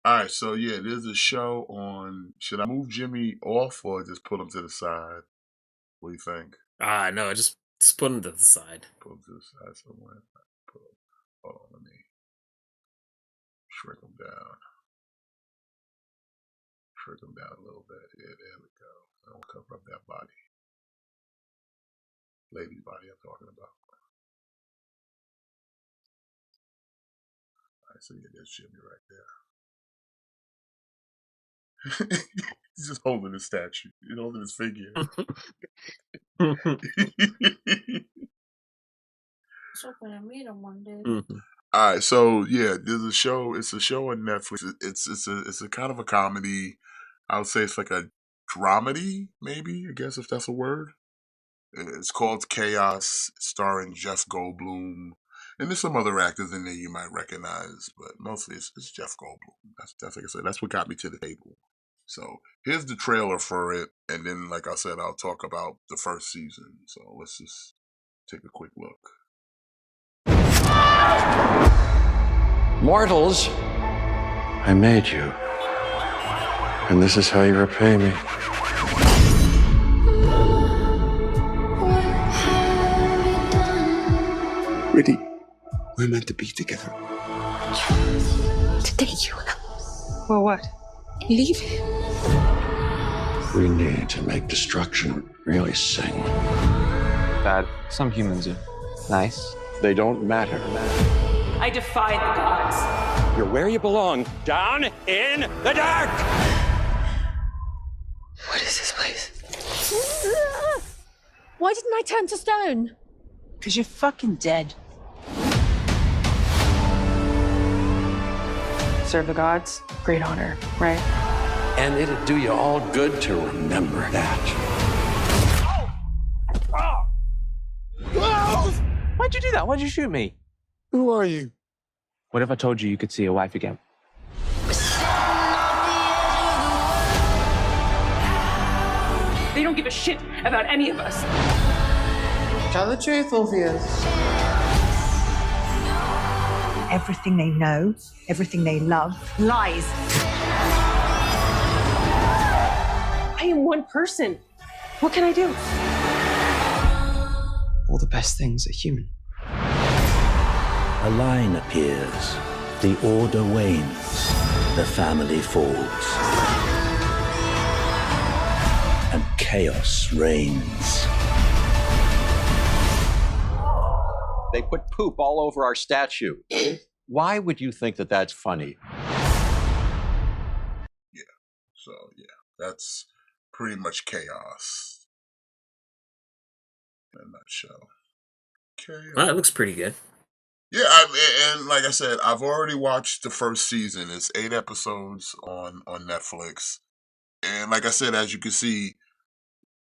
Speaker 2: Alright, so yeah, there's a show on. Should I move Jimmy off or just put him to the side? What do you think?
Speaker 3: No, just put him to the side.
Speaker 2: Put him to the side somewhere. Hold on, let me shrink him down. Shrink him down a little bit. Yeah, there we go. I don't cover up that body. Lady body I'm talking about. Alright, so yeah, there's Jimmy right there. He's just holding his statue. He's holding his figure.
Speaker 4: So gonna meet him one day.
Speaker 2: All right, so yeah, there's a show. It's a show on Netflix. It's a kind of a comedy. I would say it's like a dramedy, maybe. I guess if that's a word. It's called KAOS, starring Jeff Goldblum, and there's some other actors in there you might recognize, but mostly it's Jeff Goldblum. That's like I said. That's what got me to the table. So here's the trailer for it, and then, like I said, I'll talk about the first season. So let's just take a quick look.
Speaker 5: Mortals, I made you. And this is how you repay me.
Speaker 1: Really, we're meant to be together.
Speaker 6: Today you will. Well, what? Leave him.
Speaker 5: We need to make destruction really sing.
Speaker 7: Bad. Some humans are nice.
Speaker 5: They don't matter.
Speaker 8: I defy the gods.
Speaker 5: You're where you belong, down in the dark!
Speaker 6: What is this place? Why didn't I turn to stone?
Speaker 8: Because you're fucking dead. serve the gods. Great honor, right?
Speaker 5: And it'd do you all good to remember that.
Speaker 7: Why'd you do that? Why'd you shoot me?
Speaker 1: Who are you?
Speaker 7: What if I told you you could see your wife again?
Speaker 8: They don't give a shit about any of us.
Speaker 1: Tell the truth, Orpheus.
Speaker 9: Everything they know, everything they love, lies.
Speaker 8: I am one person. What can I do?
Speaker 7: All the best things are human.
Speaker 10: A line appears, the order wanes, the family falls, and chaos reigns.
Speaker 11: They put poop all over our statue. Why would you think that that's funny?
Speaker 2: So yeah, that's pretty much chaos in a nutshell. Chaos.
Speaker 3: Well, that looks pretty good.
Speaker 2: Yeah, and like I said, I've already watched the first season. It's 8 episodes on Netflix, and like I said, as you can see,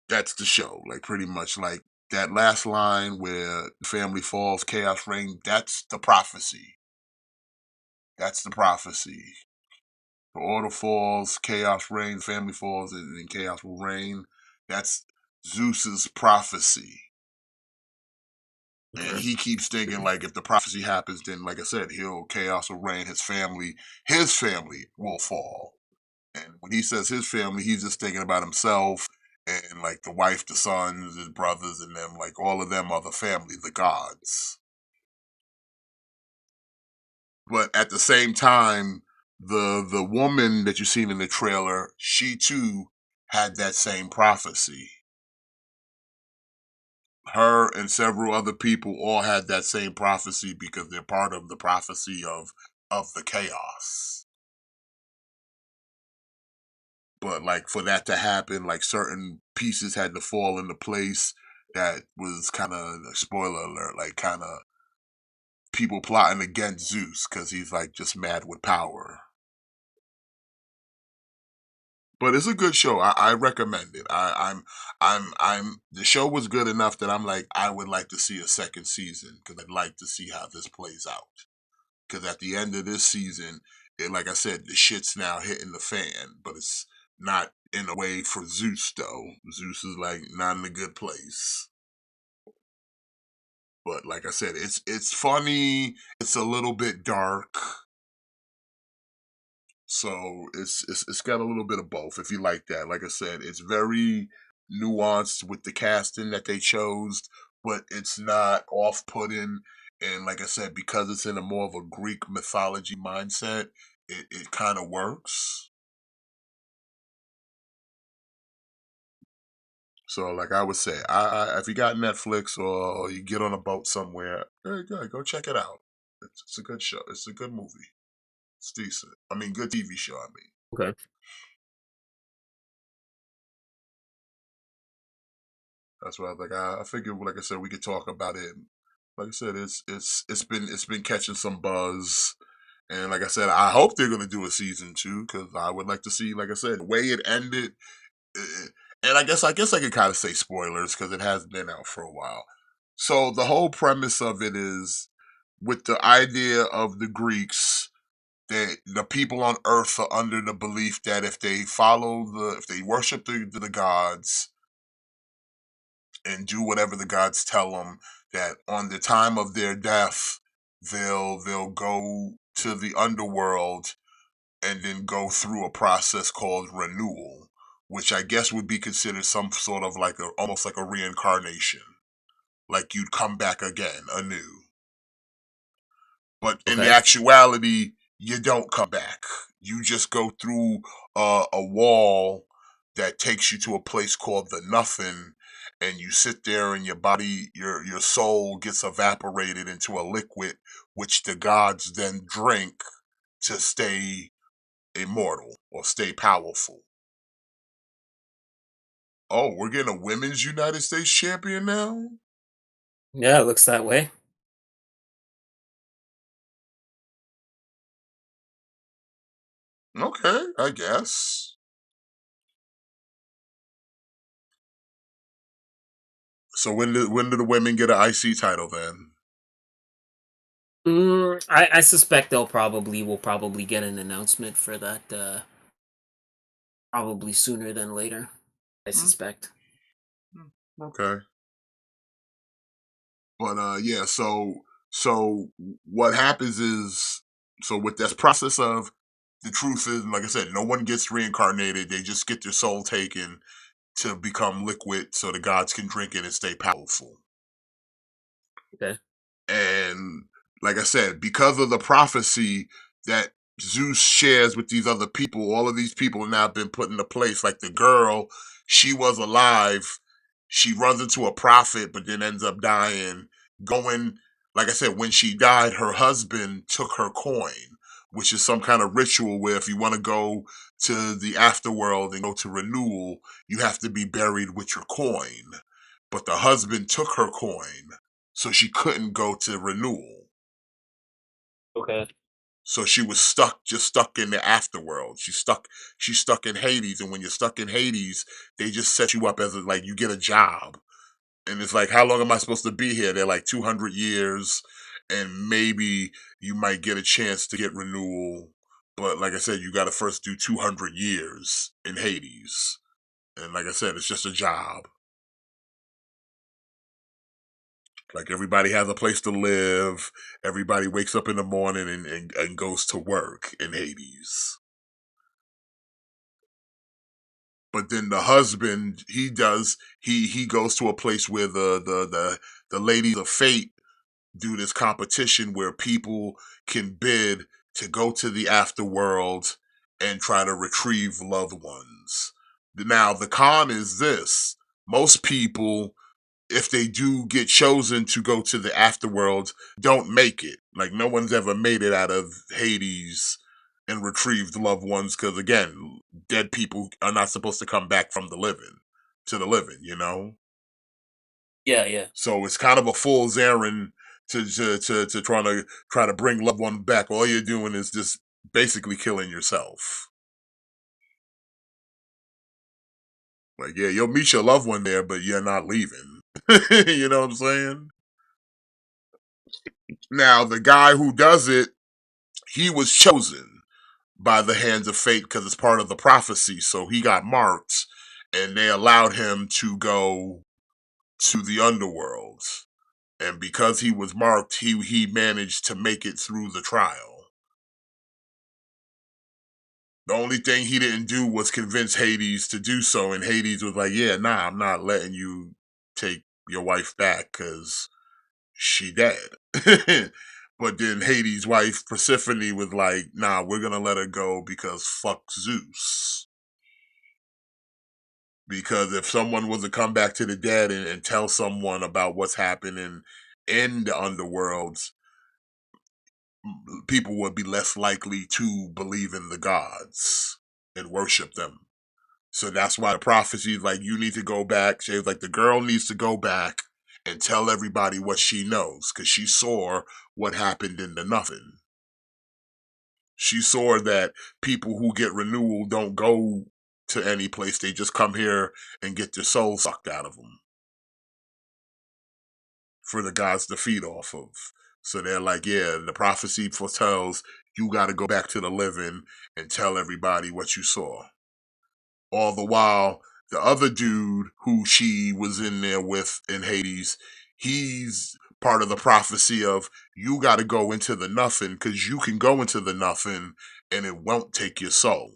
Speaker 2: that's the show. Like pretty much, like that last line where the family falls, chaos reigns. That's the prophecy. That's the prophecy. The order falls, chaos reigns, family falls, and then chaos will reign. That's Zeus's prophecy. And he keeps thinking, like, if the prophecy happens, then, like I said, chaos will reign, his family will fall. And when he says his family, he's just thinking about himself and, like, the wife, the sons, his brothers, and them, like, all of them are the family, the gods. But at the same time, the woman that you seen in the trailer, she too had that same prophecy. Her and several other people all had that same prophecy because they're part of the prophecy of the chaos. But like for that to happen, like certain pieces had to fall into place. That was kind of, spoiler alert, like kind of people plotting against Zeus because he's like just mad with power. But it's a good show. I recommend it. The show was good enough that I'm like, I would like to see a second season because I'd like to see how this plays out. Because at the end of this season, like I said, the shit's now hitting the fan, but it's not in a way for Zeus though. Zeus is like not in a good place. But like I said, it's funny. It's a little bit dark. So it's got a little bit of both if you like that. Like I said, it's very nuanced with the casting that they chose, but it's not off-putting. And like I said, because it's in a more of a Greek mythology mindset, it kind of works. So like I would say, if you got Netflix or you get on a boat somewhere, very good, go check it out. It's a good show. It's a good movie. It's decent. I mean, good TV show. I mean.
Speaker 3: Okay.
Speaker 2: That's why I was like, I figured, like I said, we could talk about it. Like I said, it's been catching some buzz, and like I said, I hope they're gonna do a season 2 because I would like to see, like I said, the way it ended. And I guess I could kind of say spoilers because it has been out for a while. So the whole premise of it is with the idea of the Greeks. That the people on Earth are under the belief that if they worship the gods and do whatever the gods tell them, that on the time of their death, they'll go to the underworld and then go through a process called renewal, which I guess would be considered some sort of like almost like a reincarnation, like you'd come back again anew. But in the actuality, you don't come back. You just go through a wall that takes you to a place called the nothing, and you sit there and your body, your soul gets evaporated into a liquid, which the gods then drink to stay immortal or stay powerful. Oh, we're getting a women's United States champion now?
Speaker 3: Yeah, it looks that way.
Speaker 2: Okay, I guess. So when do the women get an IC title then?
Speaker 3: I suspect we'll probably get an announcement for that probably sooner than later. I suspect.
Speaker 2: Okay. But yeah, so what happens is, so with this process of, the truth is, like I said, no one gets reincarnated. They just get their soul taken to become liquid so the gods can drink it and stay powerful.
Speaker 3: Okay.
Speaker 2: And like I said, because of the prophecy that Zeus shares with these other people, all of these people have now been put into place. Like the girl, she was alive. She runs into a prophet, but then ends up dying. Going, like I said, when she died, her husband took her coin, which is some kind of ritual where if you want to go to the afterworld and go to renewal, you have to be buried with your coin. But the husband took her coin, so she couldn't go to renewal.
Speaker 3: Okay.
Speaker 2: So she was just stuck in the afterworld. She's stuck in Hades, and when you're stuck in Hades, they just set you up as like you get a job, and it's like, how long am I supposed to be here? They're like 200 years, and maybe you might get a chance to get renewal, but like I said, you got to first do 200 years in Hades, and like I said, it's just a job. Like everybody has a place to live. Everybody wakes up in the morning and goes to work in Hades. But then the husband, he goes to a place where the ladies of fate do this competition where people can bid to go to the afterworld and try to retrieve loved ones. Now the con is this: most people, if they do get chosen to go to the afterworld, don't make it. Like no one's ever made it out of Hades and retrieved loved ones, because again, dead people are not supposed to come back from the living to the living, you know?
Speaker 3: Yeah, yeah.
Speaker 2: So it's kind of a fool's errand to try to bring loved one back. All you're doing is just basically killing yourself. Like, yeah, you'll meet your loved one there, but you're not leaving. You know what I'm saying? Now, the guy who does it, he was chosen by the hands of fate because it's part of the prophecy. So he got marked, and they allowed him to go to the underworld. And because he was marked, he managed to make it through the trial. The only thing he didn't do was convince Hades to do so, and Hades was like, "Yeah, nah, I'm not letting you take your wife back because she dead." But then Hades' wife Persephone was like, "Nah, we're gonna let her go because fuck Zeus." Because if someone was to come back to the dead and tell someone about what's happening in the underworld, people would be less likely to believe in the gods and worship them. So that's why the prophecy is like, you need to go back. She was like, the girl needs to go back and tell everybody what she knows, because she saw what happened in the nothing. She saw that people who get renewal don't go to any place. They just come here and get their soul sucked out of them for the gods to feed off of. So they're like, yeah, the prophecy foretells you got to go back to the living and tell everybody what you saw. All the while, the other dude who she was in there with in Hades, he's part of the prophecy of you got to go into the nothing, because you can go into the nothing and it won't take your soul.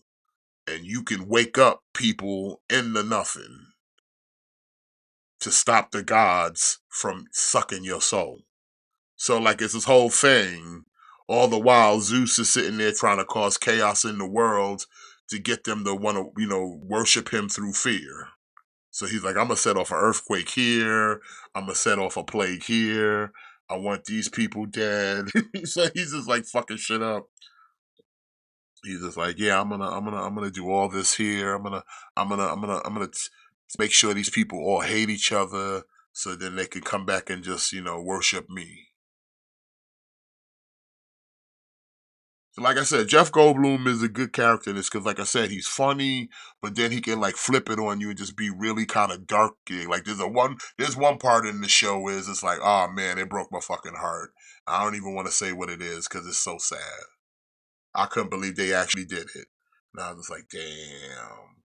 Speaker 2: And you can wake up people in the nothing to stop the gods from sucking your soul. So, like, it's this whole thing. All the while, Zeus is sitting there trying to cause chaos in the world to get them to want to, worship him through fear. So he's like, I'm going to set off an earthquake here. I'm going to set off a plague here. I want these people dead. So he's just like fucking shit up. He's just like, yeah, I'm gonna do all this here. I'm gonna make sure these people all hate each other, so then they can come back and just, worship me. Like I said, Jeff Goldblum is a good character in this because, like I said, he's funny, but then he can like flip it on you and just be really kind of dark. Like there's one part in the show is it's like, oh man, it broke my fucking heart. I don't even want to say what it is because it's so sad. I couldn't believe they actually did it. And I was just like, damn,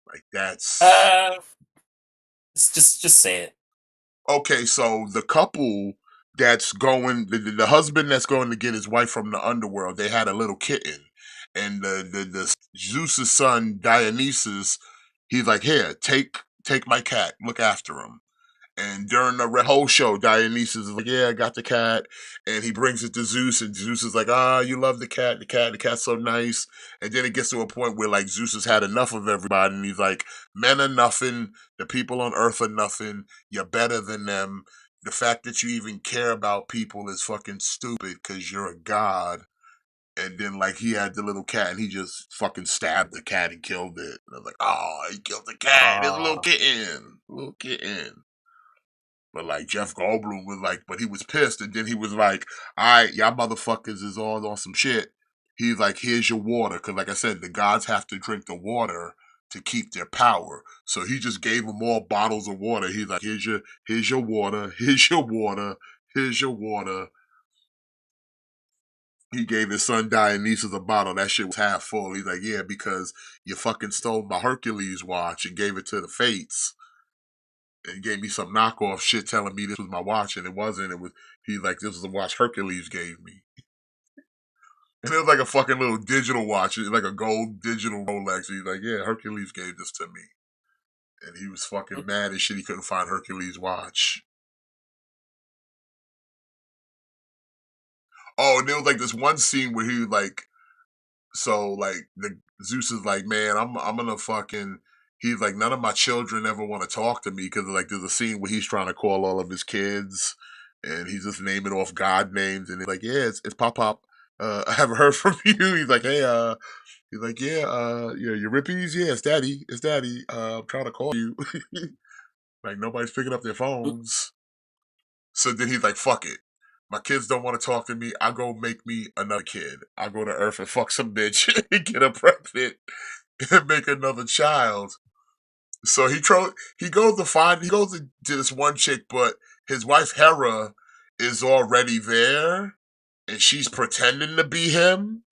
Speaker 2: like that's
Speaker 3: Just say it.
Speaker 2: okay. So the couple that's going, the husband that's going to get his wife from the underworld, they had a little kitten, and the Zeus's son Dionysus, he's like, here, take my cat, look after him. And during the whole show, Dionysus is like, yeah, I got the cat. And he brings it to Zeus, and Zeus is like, you love the cat's so nice. And then it gets to a point where, like, Zeus has had enough of everybody, and he's like, men are nothing, the people on earth are nothing, you're better than them. The fact that you even care about people is fucking stupid because you're a god. And then, like, he had the little cat, and he just fucking stabbed the cat and killed it. And I was like, he killed the cat, his little kitten. But like Jeff Goldblum was like, but he was pissed, and then he was like, "All right, y'all motherfuckers is all on some shit." He's like, "Here's your water," because like I said, the gods have to drink the water to keep their power. So he just gave them all bottles of water. He's like, here's your water, here's your water, here's your water." He gave his son Dionysus a bottle. That shit was half full. He's like, yeah, because you fucking stole my Hercules watch and gave it to the Fates. And gave me some knockoff shit telling me this was my watch, and it wasn't. He's like, this was the watch Hercules gave me. And it was like a fucking little digital watch, like a gold digital Rolex. He's like, yeah, Hercules gave this to me. And he was fucking mad as shit he couldn't find Hercules' watch. Oh, and there was like this one scene where he was like, so like the Zeus is like, man, I'm gonna fucking. He's like, none of my children ever want to talk to me because like there's a scene where he's trying to call all of his kids, and he's just naming off God names, and he's like, yeah, it's Pop Pop. I haven't heard from you. He's like, hey, he's like, yeah, your Rippies, yeah, it's Daddy. I'm trying to call you. Like nobody's picking up their phones. So then he's like, fuck it. My kids don't want to talk to me. I'll go make me another kid. I'll go to Earth and fuck some bitch and get her pregnant and make another child. So he goes to this one chick, but his wife Hera is already there, and she's pretending to be him,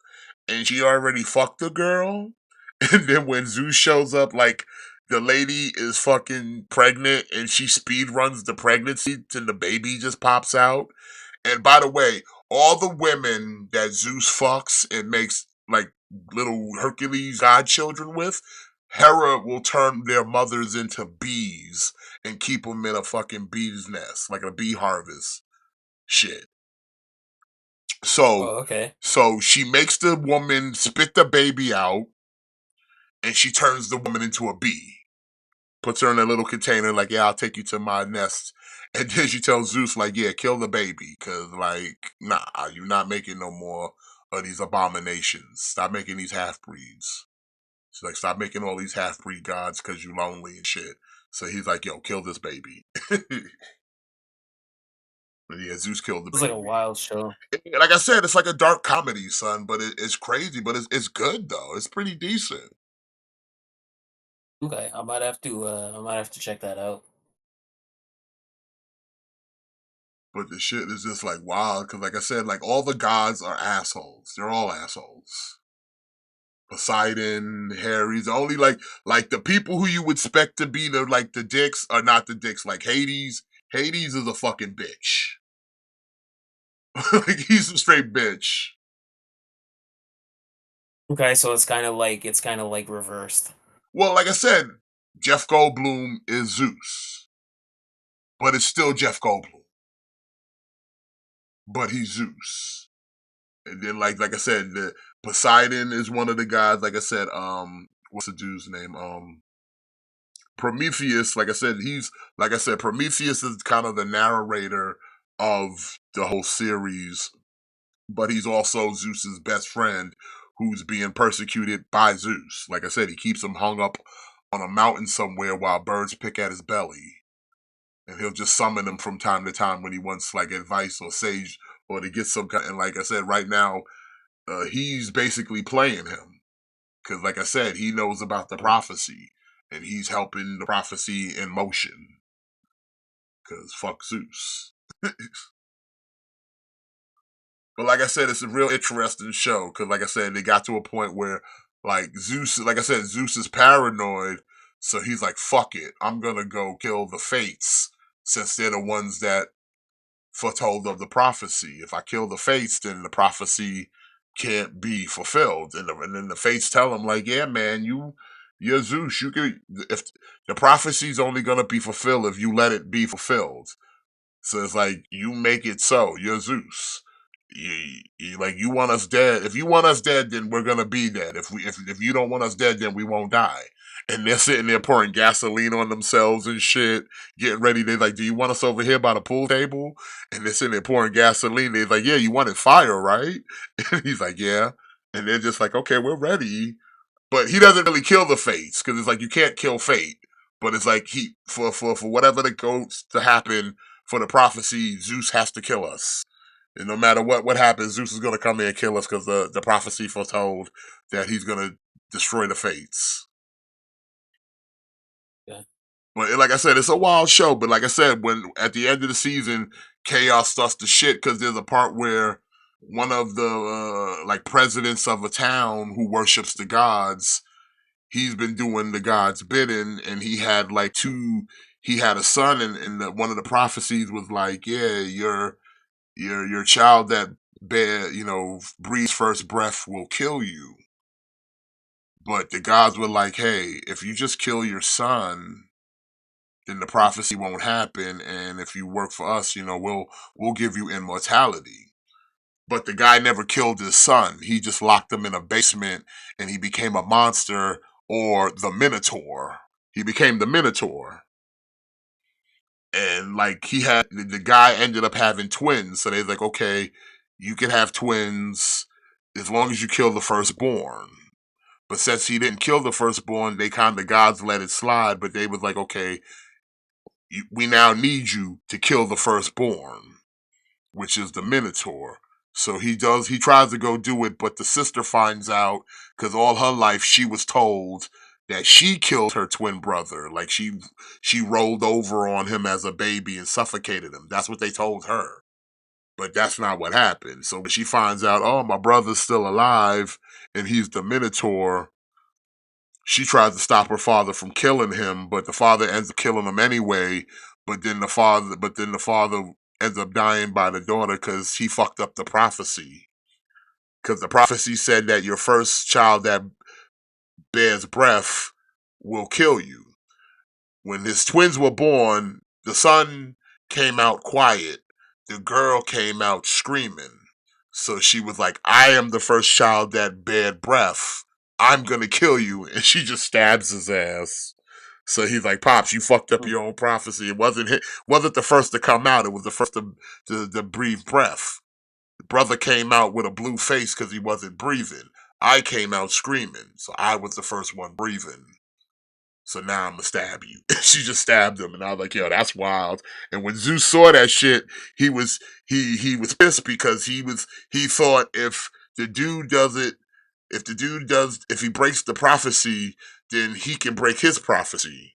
Speaker 2: and she already fucked the girl. And then when Zeus shows up, like the lady is fucking pregnant, and she speed runs the pregnancy till the baby just pops out. And by the way, all the women that Zeus fucks and makes like little Hercules godchildren with, Hera will turn their mothers into bees and keep them in a fucking bee's nest, like a bee harvest. Shit. So,
Speaker 3: okay.
Speaker 2: So she makes the woman spit the baby out, and she turns the woman into a bee. Puts her in a little container, like, yeah, I'll take you to my nest. And then she tells Zeus, like, yeah, kill the baby, because, like, nah, you're not making no more of these abominations. Stop making these half-breeds. She's like, stop making all these half-breed gods because you're lonely and shit. So he's like, yo, kill this baby. Yeah, Zeus killed the baby.
Speaker 3: It was like a wild show.
Speaker 2: Like I said, it's like a dark comedy, son, but it's crazy, but it's good, though. It's pretty decent.
Speaker 3: Okay, I might have to check that out.
Speaker 2: But the shit is just like wild, because like I said, like all the gods are assholes. They're all assholes. Poseidon, Ares, only like the people who you would expect to be the dicks are not the dicks. Like Hades is a fucking bitch. Like he's a straight bitch.
Speaker 3: Okay, so it's kind of like reversed.
Speaker 2: Well, like I said, Jeff Goldblum is Zeus, but it's still Jeff Goldblum. But he's Zeus. And then like I said, the Poseidon is one of the guys. Like I said, what's the dude's name? Prometheus. Like I said, Prometheus is kind of the narrator of the whole series, but he's also Zeus's best friend who's being persecuted by Zeus. Like I said, he keeps him hung up on a mountain somewhere while birds pick at his belly. And he'll just summon him from time to time when he wants like advice or sage or to get some kind. And like I said, right now, he's basically playing him because, like I said, he knows about the prophecy and he's helping the prophecy in motion. Because fuck Zeus. But like I said, it's a real interesting show because, like I said, they got to a point where, like Zeus, like I said, Zeus is paranoid, so he's like, "Fuck it, I'm gonna go kill the Fates since they're the ones that foretold of the prophecy. If I kill the Fates, then the prophecy can't be fulfilled." And then the Fates tell him, like, "Yeah, man, you're Zeus. You can if the prophecy's only gonna be fulfilled if you let it be fulfilled. So it's like you make it so. You're Zeus." Like you want us dead. If you want us dead, then we're gonna be dead. If you don't want us dead, then we won't die. And they're sitting there pouring gasoline on themselves and shit, getting ready. They're like, "Do you want us over here by the pool table?" And they're sitting there pouring gasoline. They're like, "Yeah, you wanted fire, right?" And he's like, "Yeah." And they're just like, "Okay, we're ready." But he doesn't really kill the Fates because it's like you can't kill fate. But it's like he for whatever that goes to happen for the prophecy, Zeus has to kill us. And no matter what happens, Zeus is going to come in and kill us because the prophecy foretold that he's going to destroy the Fates.
Speaker 3: Yeah.
Speaker 2: But like I said, it's a wild show. But like I said, when at the end of the season, KAOS starts to shit because there's a part where one of the like presidents of a town who worships the gods, he's been doing the gods' bidding, and he had like he had a son, and one of the prophecies was like, "Yeah, your child that breathes first breath will kill you." But the gods were like, "Hey, if you just kill your son, then the prophecy won't happen, and if you work for us, we'll give you immortality." But the guy never killed his son. He just locked him in a basement, and he became a monster, or the Minotaur. He became the Minotaur. And like the guy ended up having twins. So they're like, "Okay, you can have twins as long as you kill the firstborn." But since he didn't kill the firstborn, the gods let it slide. But they was like, "Okay, we now need you to kill the firstborn," which is the Minotaur. So he tries to go do it, but the sister finds out because all her life she was told that she killed her twin brother. Like she rolled over on him as a baby and suffocated him. That's what they told her. But that's not what happened. So when she finds out, oh, my brother's still alive and he's the Minotaur, she tries to stop her father from killing him, but the father ends up killing him anyway. But then the father ends up dying by the daughter because he fucked up the prophecy. Because the prophecy said that your first child that bears breath will kill you. When his twins were born, the son came out quiet. The girl came out screaming. So she was like, "I am the first child that bared breath. I'm gonna kill you." And she just stabs his ass. So he's like, "Pops, you fucked up your own prophecy. It wasn't the first to come out. It was the first to breathe breath. The brother came out with a blue face because he wasn't breathing. I came out screaming, so I was the first one breathing. So now I'm gonna stab you." She just stabbed him, and I was like, "Yo, that's wild." And when Zeus saw that shit, he was pissed because he thought if the dude does it, if he breaks the prophecy, then he can break his prophecy.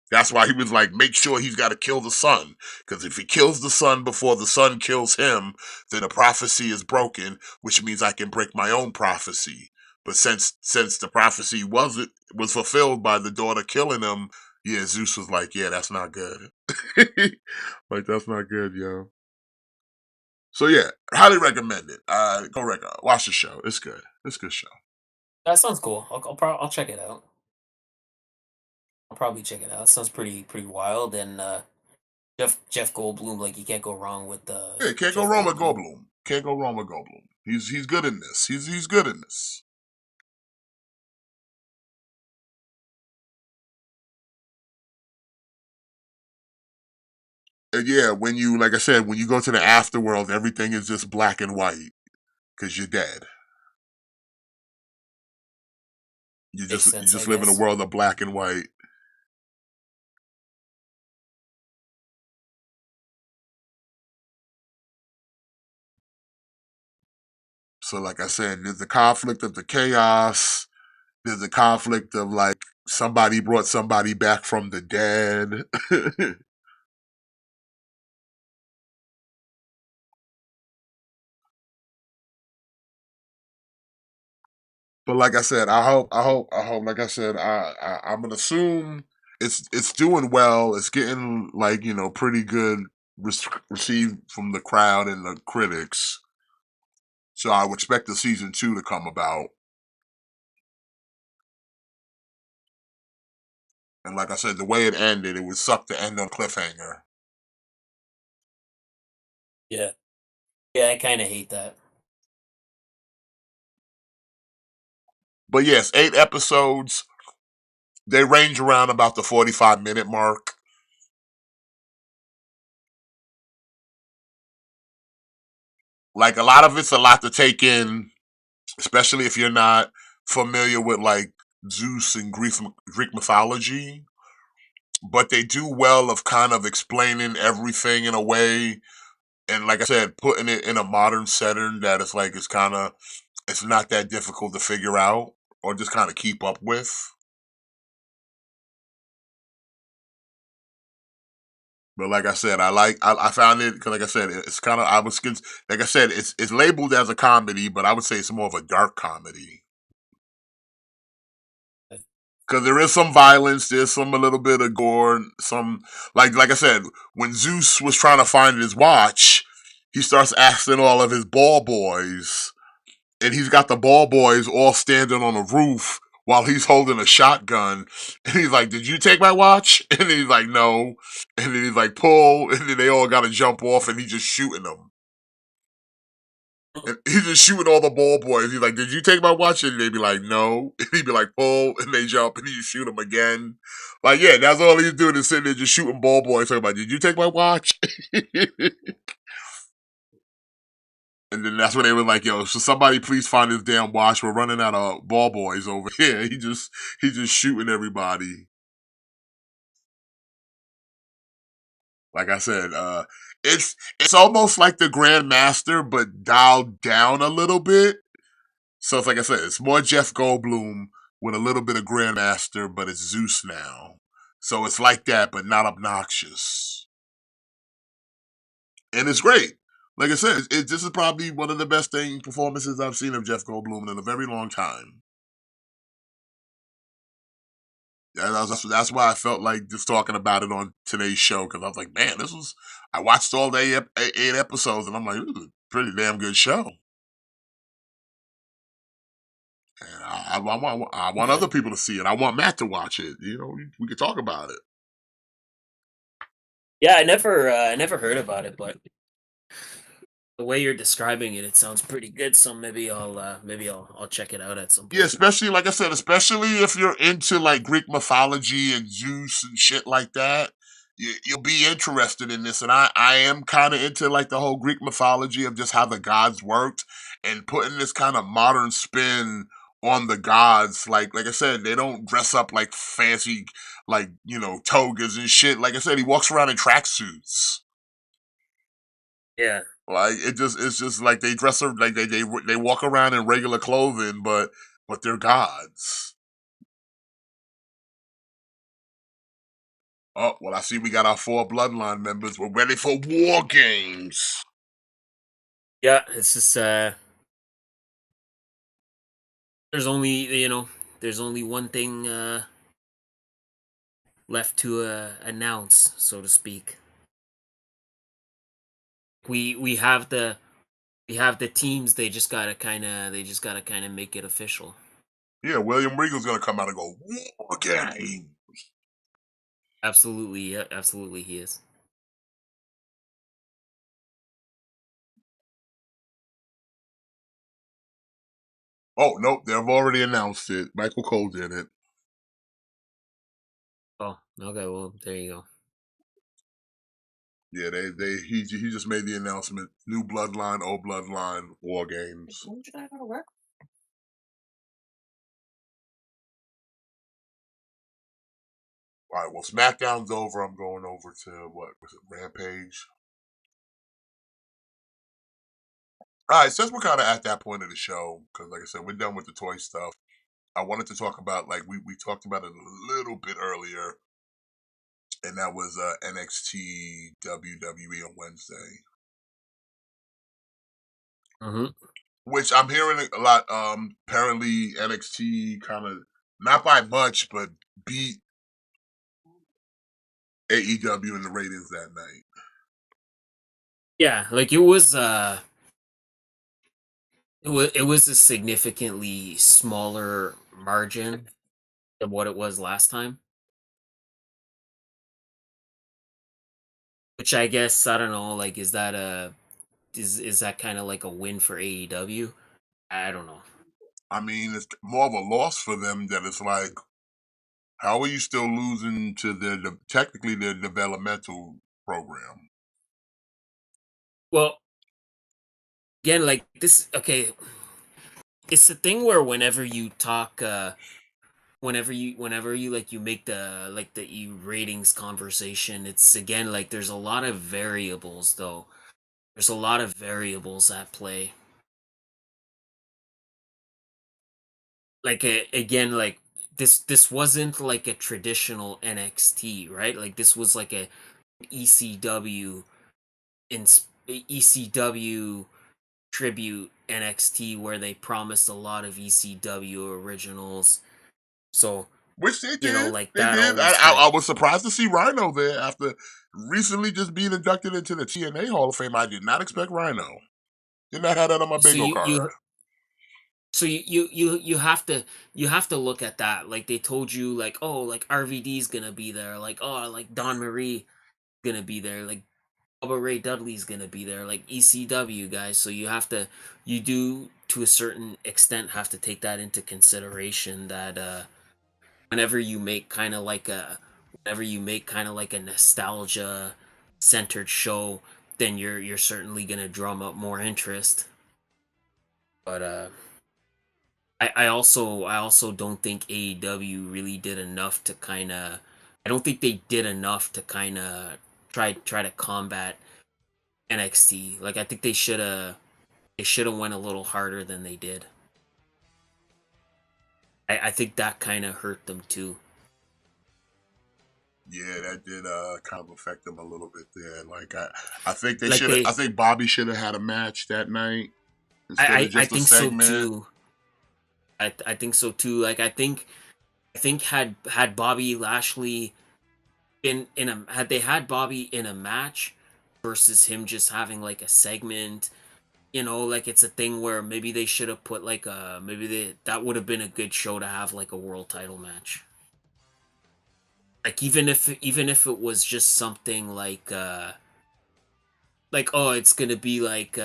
Speaker 2: That's why he was like, make sure he's got to kill the son. Because if he kills the son before the son kills him, then the prophecy is broken, which means I can break my own prophecy. But since the prophecy was fulfilled by the daughter killing him, yeah, Zeus was like, yeah, that's not good. Like, that's not good, yo. So yeah, highly recommend it. Watch the show. It's good. It's a good show.
Speaker 3: That sounds cool. I'll check it out. I'll probably check it out. It sounds pretty wild. And Jeff Goldblum, like you can't go wrong with
Speaker 2: Yeah, can't go
Speaker 3: Jeff
Speaker 2: wrong with
Speaker 3: Goldblum.
Speaker 2: Goldblum. Can't go wrong with Goldblum. He's good in this. He's good in this. And yeah, like I said, when you go to the afterworld, everything is just black and white because you're dead. You
Speaker 3: Makes
Speaker 2: just
Speaker 3: sense, I
Speaker 2: live in a
Speaker 3: guess.
Speaker 2: world of black and white. So, like I said, there's the conflict of the chaos. There's the conflict of like somebody brought somebody back from the dead. But like I said, I hope. Like I said, I'm gonna assume it's doing well. It's getting like pretty good received from the crowd and the critics. So I would expect the season 2 to come about. And like I said, the way it ended, it would suck to end on cliffhanger.
Speaker 3: Yeah. Yeah, I kind of hate that.
Speaker 2: But yes, 8 episodes. They range around about the 45-minute mark. Like a lot of it's a lot to take in, especially if you're not familiar with like Zeus and Greek mythology. But they do well of kind of explaining everything in a way, and like I said, putting it in a modern setting that it's not that difficult to figure out or just kind of keep up with. But like I said, I found it because like I said, it's kind of like I said, it's labeled as a comedy, but I would say it's more of a dark comedy. Because there is some violence, there's a little bit of gore, some like I said, when Zeus was trying to find his watch, he starts asking all of his ball boys, and he's got the ball boys all standing on a roof while he's holding a shotgun, and he's like, "Did you take my watch?" And he's like, "No," and then he's like, "Pull," and then they all got to jump off, and he's just shooting them. And he's just shooting all the ball boys. He's like, "Did you take my watch?" And they'd be like, "No." And he'd be like, "Pull," and they jump, and he just shoot them again. Like, yeah, that's all he's doing is sitting there just shooting ball boys. Talking about, "Did you take my watch?" And then that's when they were like, "Yo, so somebody please find his damn watch. We're running out of ball boys over here." He's just shooting everybody. Like I said, it's almost like the Grandmaster, but dialed down a little bit. So it's like I said, it's more Jeff Goldblum with a little bit of Grandmaster, but it's Zeus now. So it's like that, but not obnoxious. And it's great. Like I said, this is probably one of the best performances I've seen of Jeff Goldblum in a very long time. Yeah, that's why I felt like just talking about it on today's show, because I was like, man, I watched all the 8 episodes, and I'm like, this is a pretty damn good show. And I want other people to see it. I want Matt to watch it. We could talk about it.
Speaker 3: Yeah, I never heard about it, but the way you're describing it, it sounds pretty good. So maybe I'll check it out at some
Speaker 2: Yeah,
Speaker 3: point.
Speaker 2: especially like I said, especially if you're into like Greek mythology and Zeus and shit like that, you'll be interested in this. And I am kind of into like the whole Greek mythology of just how the gods worked and putting this kind of modern spin on the gods. Like I said, they don't dress up like fancy like togas and shit. Like I said, he walks around in tracksuits.
Speaker 3: Yeah.
Speaker 2: Like it's just like they dress up like they walk around in regular clothing, but they're gods. Oh well, I see we got our 4 bloodline members. We're ready for war games.
Speaker 3: Yeah, it's just there's only there's only one thing left to announce, so to speak. We have the teams. They just gotta kind of make it official.
Speaker 2: Yeah, William Regal's gonna come out and go war game.
Speaker 3: Absolutely, yeah, absolutely, he is.
Speaker 2: Oh nope, they've already announced it. Michael Cole did it.
Speaker 3: Oh, okay. Well, there you go.
Speaker 2: Yeah, he just made the announcement. New bloodline, old bloodline, war games.
Speaker 4: When should I go to work?
Speaker 2: All right, well, SmackDown's over. I'm going over to what was it, Rampage? All right, since we're kind of at that point of the show, because like I said, we're done with the toy stuff. I wanted to talk about, like, we talked about it a little bit earlier, and that was NXT WWE on Wednesday,
Speaker 3: Mm-hmm.
Speaker 2: which I'm hearing a lot. Apparently NXT kind of, not by much, but beat AEW in the ratings that night.
Speaker 3: Yeah, like it was a significantly smaller margin than what it was last time. Which I guess, I don't know, like, is that kind of like a win for AEW? I don't know.
Speaker 2: I mean, it's more of a loss for them that it's like, how are you still losing to technically their developmental program?
Speaker 3: Well, again, like this, okay, it's the thing where whenever you talk, whenever you like you make the you ratings conversation, it's again like there's a lot of variables though. There's a lot of variables at play. Like again, like this wasn't like a traditional NXT, right? Like this was like a ECW in ECW tribute NXT where they promised a lot of ECW originals. So,
Speaker 2: Which they did.
Speaker 3: like
Speaker 2: They
Speaker 3: that
Speaker 2: did.
Speaker 3: always
Speaker 2: I
Speaker 3: kind
Speaker 2: was surprised to see Rhino there after recently just being inducted into the TNA Hall of Fame. I did not expect Rhino. Did not have that on my
Speaker 3: so
Speaker 2: bingo
Speaker 3: you
Speaker 2: card.
Speaker 3: you so you have to look at that. Like they told you like, oh, like RVD's going to be there, like, oh, like Don Marie going to be there, like Bubba Ray Dudley's going to be there, like ECW guys. So you do to a certain extent have to take that into consideration that whenever you make kind of like a nostalgia centered show, then you're certainly going to drum up more interest. But I also don't think AEW really did enough to kind of. I don't think they did enough to kind of try to combat NXT. Like I think they should have went a little harder than they did. I think that kind of hurt them too.
Speaker 2: Yeah, that did kind of affect them a little bit there. Like I think they
Speaker 3: Like
Speaker 2: should.
Speaker 3: they,
Speaker 2: I think Bobby should have had a match that night instead of
Speaker 3: I
Speaker 2: just a
Speaker 3: think so
Speaker 2: segment.
Speaker 3: too. I think so too. Like I think had Bobby Lashley had they had Bobby in a match versus him just having like a segment, like it's a thing where maybe they should have put like that would have been a good show to have like a world title match. Like even if it was just something like oh it's gonna be like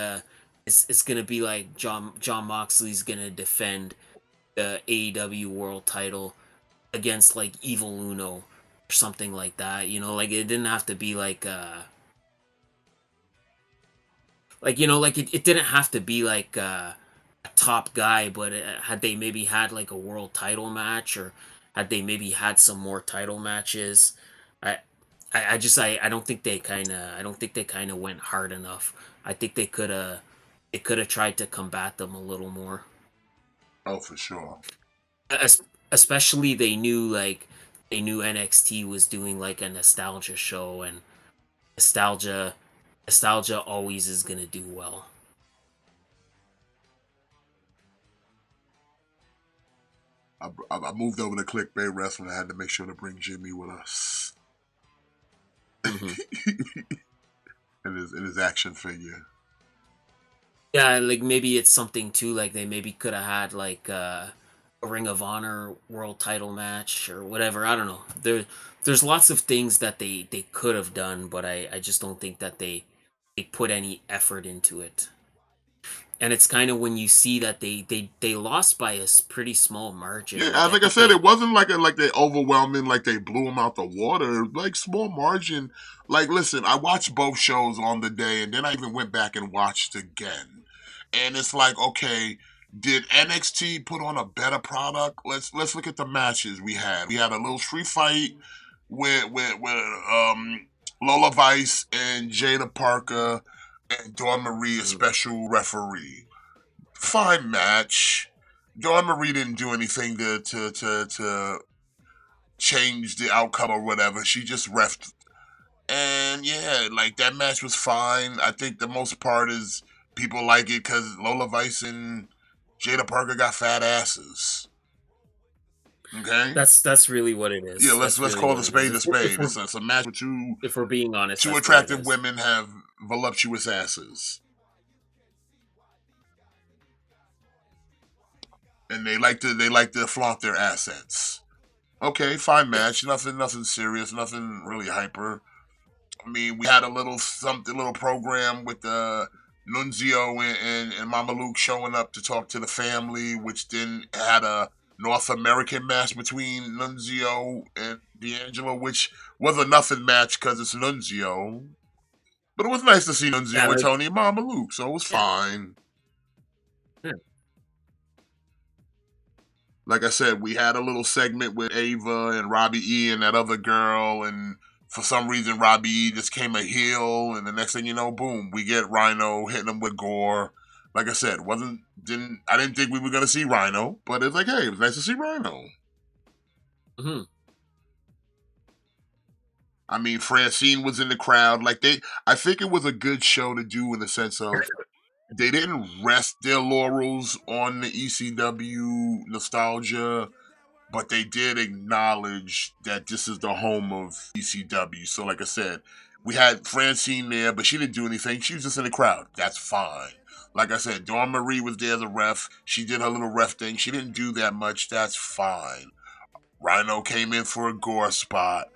Speaker 3: John Moxley's gonna defend the AEW world title against like Evil Uno or something like that. Like it didn't have to be like it didn't have to be like a top guy, but had they maybe had like a world title match or had they maybe had some more title matches, I I don't think they kind of went hard enough. I think they could have tried to combat them a little more.
Speaker 2: Oh, for sure.
Speaker 3: Es- Especially they knew NXT was doing like a nostalgia show, and nostalgia nostalgia always is gonna do well.
Speaker 2: I moved over to clickbait wrestling. I had to make sure to bring Jimmy with us
Speaker 3: Hmm.
Speaker 2: in his action figure.
Speaker 3: Yeah, like maybe it's something too. Like they maybe could have had like a Ring of Honor world title match or whatever. I don't know. There's lots of things that they could have done, but I just don't think that they put any effort into it. And it's kind of when you see that they lost by a pretty small margin.
Speaker 2: Yeah,
Speaker 3: Like I
Speaker 2: like I
Speaker 3: think
Speaker 2: said,
Speaker 3: they
Speaker 2: it wasn't like they overwhelming, like they blew them out the water. Like small margin. Like listen, I watched both shows on the day, and then I even went back and watched again. And it's like, okay, did NXT put on a better product? Let's look at the matches we had. We had a little street fight with Lola Vice and Jada Parker. and Dawn Marie a special referee. Fine match. Dawn Marie didn't do anything to change the outcome or whatever. She just refed. And yeah, like that match was fine. I think the most part is people like it because Lola Vice and Jada Parker got fat asses. Okay.
Speaker 3: That's really what it is.
Speaker 2: Yeah, let's
Speaker 3: That's really
Speaker 2: call
Speaker 3: what
Speaker 2: the
Speaker 3: it is.
Speaker 2: spade a spade. It's a match with
Speaker 3: If we're being honest,
Speaker 2: two
Speaker 3: that's what it
Speaker 2: attractive
Speaker 3: is.
Speaker 2: women have voluptuous asses. And they like to flaunt their assets. Okay, fine match. Nothing serious. Nothing really hyper. I mean, we had a little program with Nunzio and Mama Luke showing up to talk to the family, which then had a North American match between Nunzio and D'Angelo, which was a nothing match because it's Nunzio. But it was nice to see Nunzio and Tony and Mama Luke, so it was fine.
Speaker 3: Yeah.
Speaker 2: Like I said, we had a little segment with Ava and Robbie E and that other girl, and for some reason Robbie E just came a heel, and the next thing you know, boom, we get Rhino hitting him with gore. Like I said, I didn't think we were gonna see Rhino, but it's like, hey, it was nice to see Rhino.
Speaker 3: Mm-hmm.
Speaker 2: I mean, Francine was in the crowd. I think it was a good show to do in the sense of they didn't rest their laurels on the ECW nostalgia, but they did acknowledge that this is the home of ECW. So like I said, we had Francine there, but she didn't do anything. She was just in the crowd. That's fine. Like I said, Dawn Marie was there as a ref. She did her little ref thing. She didn't do that much. That's fine. Rhino came in for a gore spot.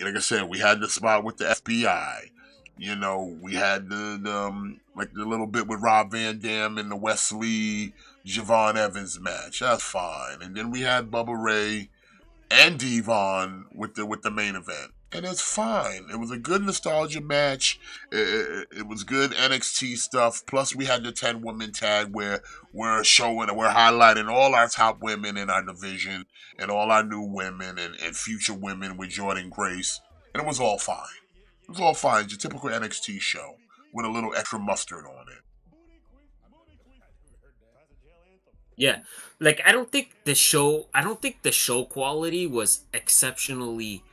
Speaker 2: Like I said, we had the spot with the FBI. You know, we had the little bit with Rob Van Dam in the Wesley Javon Evans match. That's fine. And then we had Bubba Ray and Devon with the main event. And it's fine. It was a good nostalgia match. It was good NXT stuff. Plus we had the 10-woman tag where we're highlighting all our top women in our division and all our new women and future women with Jordan Grace. And it was all fine. It was all fine. It's a typical NXT show with a little extra mustard on it.
Speaker 3: Yeah, like I don't think the show quality was exceptionally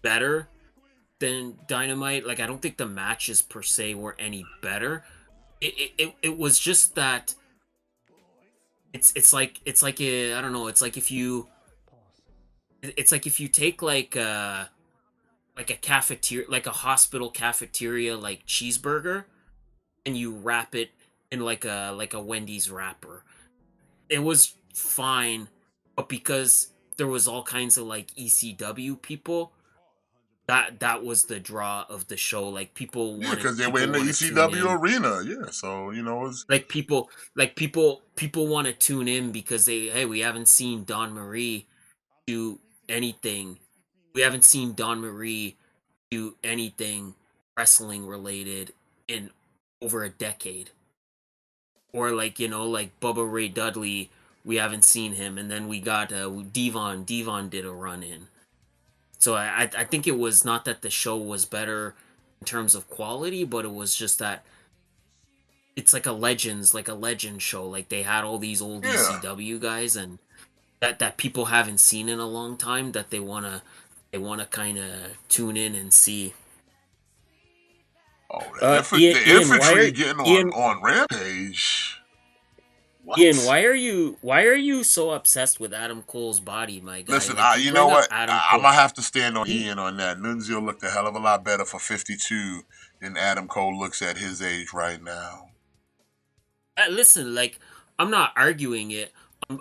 Speaker 3: better than Dynamite. Like I don't think the matches per se were any better. It was just that it's like I don't know. It's like if you take like a cafeteria, like a hospital cafeteria, like cheeseburger, and you wrap it in like a Wendy's wrapper. It was fine, but because there was all kinds of like ECW people, that was the draw of the show. Like people wanted,
Speaker 2: because they were in the ECW arena. Yeah, so you know, it's
Speaker 3: like people want to tune in because we haven't seen Dawn Marie do anything. We haven't seen Dawn Marie do anything wrestling related in over a decade. Or like, you know, like Bubba Ray Dudley, we haven't seen him, and then we got Devon. Devon did a run in. So I think it was not that the show was better in terms of quality, but it was just that it's like a legend show. Like they had all these old ECW guys and that people haven't seen in a long time that they wanna kind of tune in and see.
Speaker 2: Oh, the infantry getting on Rampage. What?
Speaker 3: Ian, why are you so obsessed with Adam Cole's body, my guy?
Speaker 2: Listen,
Speaker 3: like,
Speaker 2: you know what? I'm gonna have to stand on Ian on that. Nunzio looked a hell of a lot better for 52 than Adam Cole looks at his age right now.
Speaker 3: Listen, like I'm not arguing it.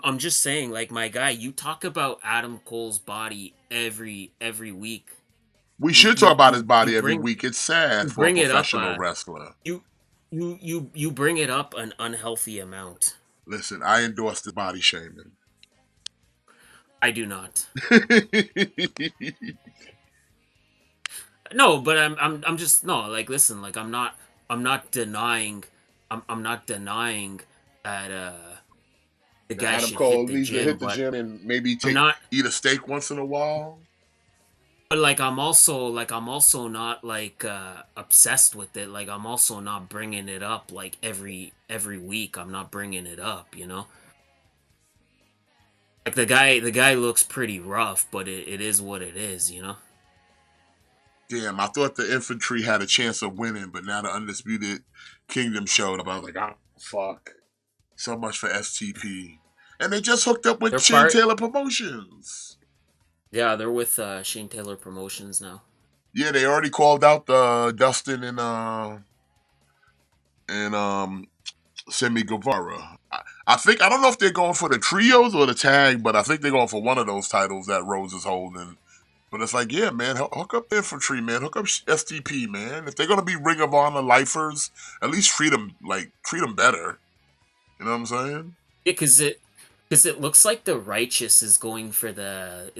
Speaker 3: I'm just saying, like my guy, you talk about Adam Cole's body every week.
Speaker 2: We should talk about his body every week. It's sad for a professional wrestler.
Speaker 3: You bring it up an unhealthy amount.
Speaker 2: Listen, I endorse the body shaming.
Speaker 3: I do not. No, but I'm just no. Like, listen, like I'm not denying. I'm not denying that the guy
Speaker 2: Adam
Speaker 3: should
Speaker 2: Cole
Speaker 3: hit the
Speaker 2: needs
Speaker 3: gym,
Speaker 2: to hit the gym and maybe eat a steak once in a while.
Speaker 3: But I'm also not like obsessed with it. Like I'm also not bringing it up like every week. I'm not bringing it up, you know. Like the guy looks pretty rough, but it is what it is, you know.
Speaker 2: Damn, I thought the infantry had a chance of winning, but now the Undisputed Kingdom showed up. I was like, oh, fuck. So much for STP. And they just hooked up with
Speaker 3: They're
Speaker 2: Shane
Speaker 3: part.
Speaker 2: Taylor Promotions.
Speaker 3: Yeah, they're with Shane Taylor Promotions now.
Speaker 2: Yeah, they already called out Dustin and Sammy Guevara. I think, I don't know if they're going for the trios or the tag, but I think they're going for one of those titles that Rose is holding. But it's like, yeah, man, hook up the infantry, man. Hook up STP, man. If they're gonna be Ring of Honor lifers, at least treat them better. You know what I'm saying?
Speaker 3: Yeah, because it looks like the Righteous is going for the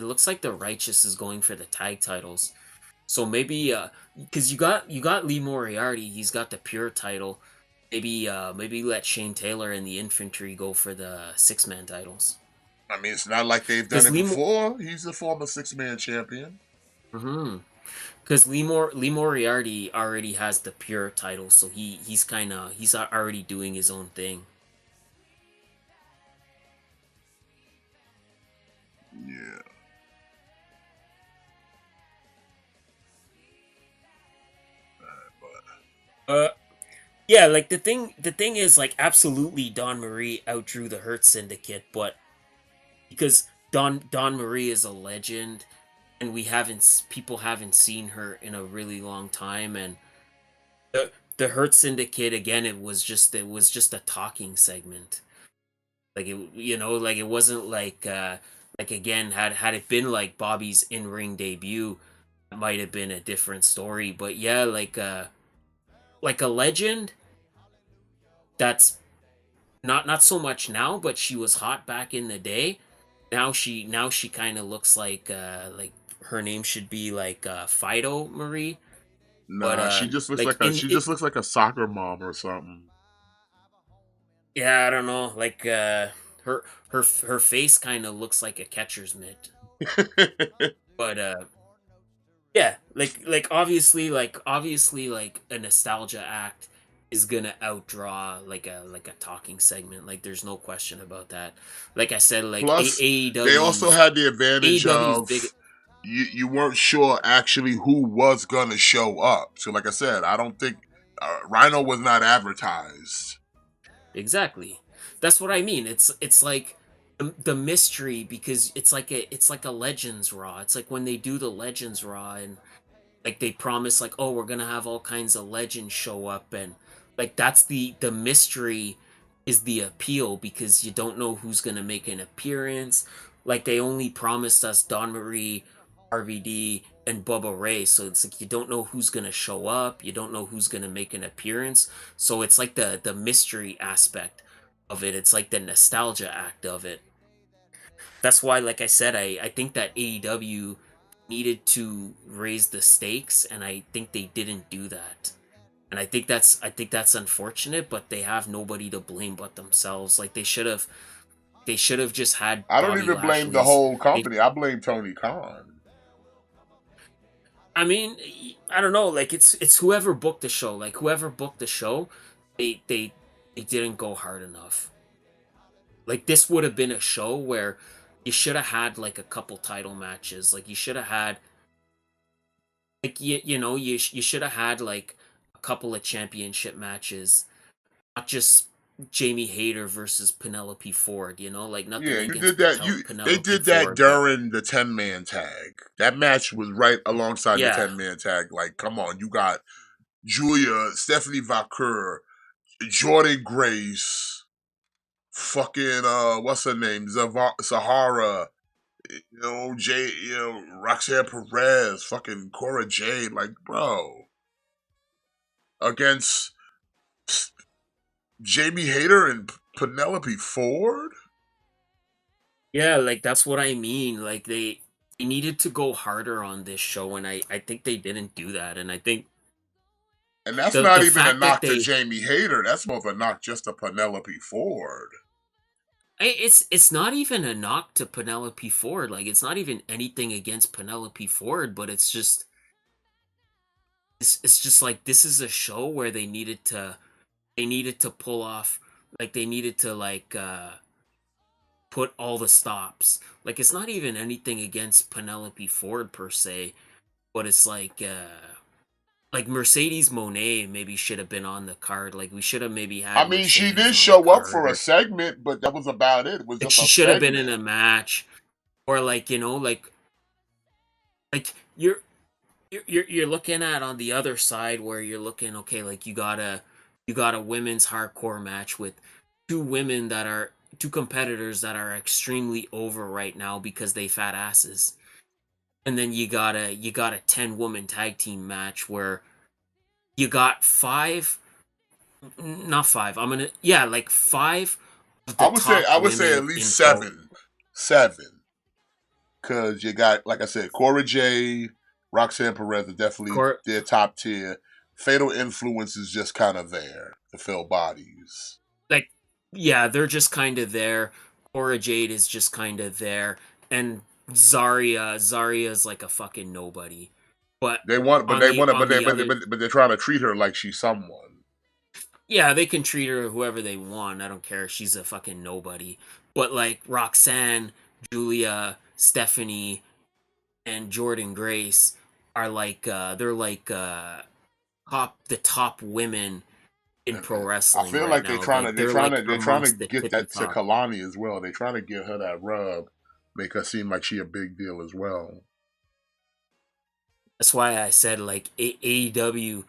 Speaker 3: tag titles. So maybe because you got Lee Moriarty, he's got the pure title. Maybe let Shane Taylor and the infantry go for the 6-man titles.
Speaker 2: I mean, it's not like they've done it before. He's a former 6-man champion.
Speaker 3: Because Lee Moriarty already has the pure title, so he's already doing his own thing.
Speaker 2: Yeah.
Speaker 3: Yeah, like the thing is like absolutely Dawn Marie outdrew the Hurt Syndicate, but because Dawn Marie is a legend, and people haven't seen her in a really long time, and the Hurt Syndicate again, it was just a talking segment. Like it wasn't like again had it been like Bobby's in-ring debut, it might have been a different story. But yeah, like a legend that's not so much now, but she was hot back in the day. Now she kind of looks like her name should be like Fido Marie.
Speaker 2: Nah,
Speaker 3: But
Speaker 2: she just looks looks like a soccer mom or something.
Speaker 3: Yeah, I don't know. Like her face kind of looks like a catcher's mitt. But yeah, like obviously like a nostalgia act is gonna outdraw like a talking segment. Like there's no question about that. Like I said, like
Speaker 2: Plus,
Speaker 3: AEW.
Speaker 2: they also had the advantage
Speaker 3: AEW's
Speaker 2: of
Speaker 3: big.
Speaker 2: you weren't sure actually who was gonna show up. So, like I said, I don't think Rhino was not advertised.
Speaker 3: Exactly. That's what I mean. It's like the mystery, because it's like a Legends Raw. It's like when they do the Legends Raw and like they promise like, oh, we're gonna have all kinds of legends show up, and like that's the mystery is the appeal, because you don't know who's gonna make an appearance. Like they only promised us Dawn Marie, RVD, and Bubba Ray, so it's like you don't know who's gonna show up, you don't know who's gonna make an appearance. So it's like the mystery aspect of it. It's like the nostalgia act of it. That's why, like I said, I think that AEW needed to raise the stakes, and I think they didn't do that. And I think that's unfortunate, but they have nobody to blame but themselves. Like they should have just had
Speaker 2: I don't
Speaker 3: Bobby
Speaker 2: even blame the
Speaker 3: Lashley's.
Speaker 2: whole company. I blame Tony Khan.
Speaker 3: I mean, I don't know. Like it's whoever booked the show. Like whoever booked the show, they didn't go hard enough. Like this would have been a show where you should have had like a couple title matches. Like you should have had like you should have had like a couple of championship matches, not just Jamie Hayter versus Penelope Ford. Like nothing
Speaker 2: Yeah, you
Speaker 3: against
Speaker 2: did that. They
Speaker 3: Penelope
Speaker 2: did that
Speaker 3: Ford,
Speaker 2: during the 10-man tag. That match was right alongside the
Speaker 3: yeah,
Speaker 2: 10-man tag. Like, come on, you got Julia, Stephanie Vaquer, Jordan Grace, fucking what's her name, Sahara, Roxanne Perez, fucking Cora Jade. Like, bro, against Jamie Hayter and Penelope Ford.
Speaker 3: yeah. Like that's what I mean. Like they needed to go harder on this show, and I think they didn't do that. And I think
Speaker 2: And that's
Speaker 3: the
Speaker 2: not even a
Speaker 3: fact that
Speaker 2: knock to Jamie Hayter. That's more of a knock just to Penelope Ford.
Speaker 3: It's not even a knock to Penelope Ford. Like, it's not even anything against Penelope Ford, but it's just like this is a show where they needed to pull off, like they needed to put all the stops. Like, it's not even anything against Penelope Ford per se, but it's like Mercedes Monet maybe should have been on the card. Like, we should have maybe
Speaker 2: I
Speaker 3: had
Speaker 2: mean, she
Speaker 3: Mercedes
Speaker 2: did
Speaker 3: on the
Speaker 2: show up for
Speaker 3: card,
Speaker 2: a
Speaker 3: or
Speaker 2: segment, but that was about it. It was
Speaker 3: like
Speaker 2: just
Speaker 3: she
Speaker 2: a
Speaker 3: should have been in
Speaker 2: segment.
Speaker 3: a match, or like, like you're looking at on the other side where you're looking, okay, like you got a women's hardcore match with two competitors that are extremely over right now because they fat asses. And then you got a 10 woman tag team match where you got not five. I'm gonna yeah, like five of the top
Speaker 2: I would say at
Speaker 3: women in
Speaker 2: least
Speaker 3: pro.
Speaker 2: seven, because you got, like I said, Cora Jade, Roxanne Perez are definitely
Speaker 3: Cor-
Speaker 2: their top tier. Fatal Influence is just kind of there to fill bodies.
Speaker 3: like yeah, they're just kind of there. Cora Jade is just kind of there, and Zaria's like a fucking nobody. But
Speaker 2: They want, but they want to,
Speaker 3: on the other,
Speaker 2: but they're trying to treat her like she's someone.
Speaker 3: yeah, they can treat her whoever they want. I don't care. She's a fucking nobody. But like Roxanne, Julia, Stephanie, and Jordan Grace are like they're like the top women in pro
Speaker 2: I
Speaker 3: wrestling
Speaker 2: feel
Speaker 3: right
Speaker 2: like they're
Speaker 3: now.
Speaker 2: trying to,
Speaker 3: Like, they're like
Speaker 2: they're trying to
Speaker 3: amongst the
Speaker 2: get
Speaker 3: tippy
Speaker 2: that to
Speaker 3: top.
Speaker 2: Kalani as well. They're trying to get her that rub, make her seem like she a big deal as well.
Speaker 3: That's why I said like AEW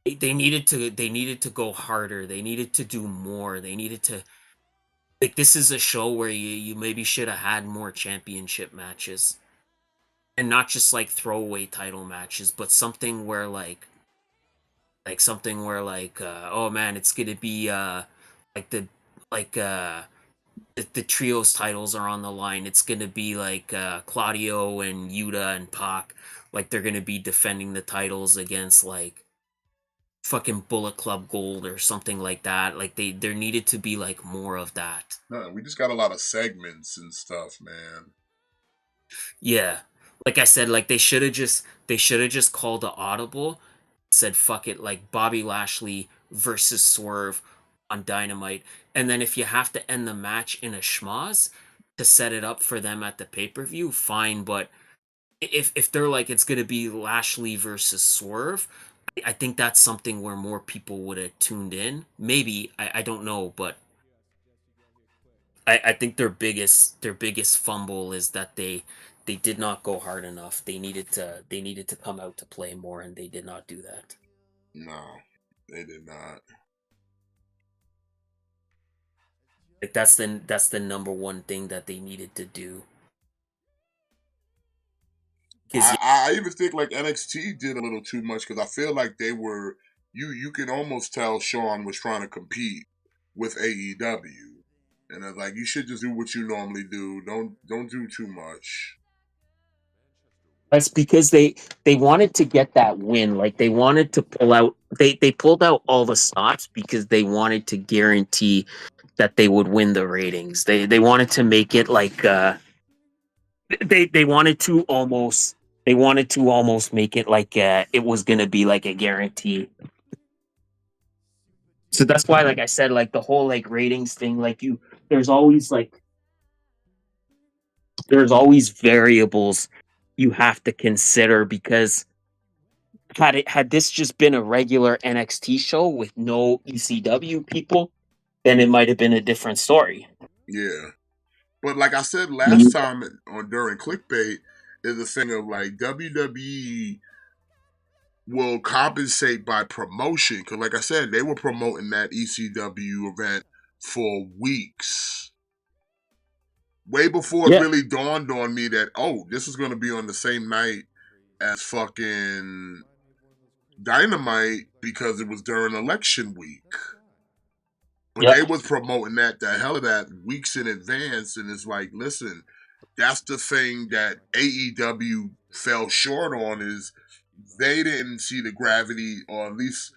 Speaker 3: they needed to go harder. They needed to do more. They needed to, like, this is a show where you maybe should have had more championship matches, and not just like throwaway title matches, but something where oh man, it's gonna be like like uh the trios titles are on the line. It's gonna be like Claudio and Yuta and Pac, like they're gonna be defending the titles against like fucking Bullet Club Gold or something like that. Like, there needed to be like more of that.
Speaker 2: No, we just got a lot of segments and stuff, man.
Speaker 3: Yeah. Like I said, like they should have just called the audible, said fuck it, like Bobby Lashley versus Swerve on Dynamite. And then if you have to end the match in a schmoz to set it up for them at the pay-per-view, fine, but if they're like it's gonna be Lashley versus Swerve, I think that's something where more people would have tuned in. Maybe, I don't know, but I think their biggest fumble is that they did not go hard enough. They needed to come out to play more, and they did not do that.
Speaker 2: No, they did not.
Speaker 3: Like, that's the number one thing that they needed to do. Because
Speaker 2: I even think like NXT did a little too much because I feel like they were you can almost tell Sean was trying to compete with AEW, and I was like, you should just do what you normally do. Don't do too much.
Speaker 3: that's because they wanted to get that win. Like, they wanted to pull out. They pulled out all the stops because they wanted to guarantee that they would win the ratings. They wanted to make it like they wanted to almost make it like it was gonna be like a guarantee. So that's why, like I said, like the whole like ratings thing, like there's always like there's always variables you have to consider, because had this just been a regular NXT show with no ECW people, then it might have been a different story.
Speaker 2: Yeah, but like I said last time on during Clickbait, is a thing of like WWE will compensate by promotion because, like I said, they were promoting that ECW event for weeks. Way before it really dawned on me that, oh, this is going to be on the same night as fucking Dynamite because it was during election week. But they was promoting that, the hell of that, weeks in advance. And it's like, listen, that's the thing that AEW fell short on, is they didn't see the gravity, or at least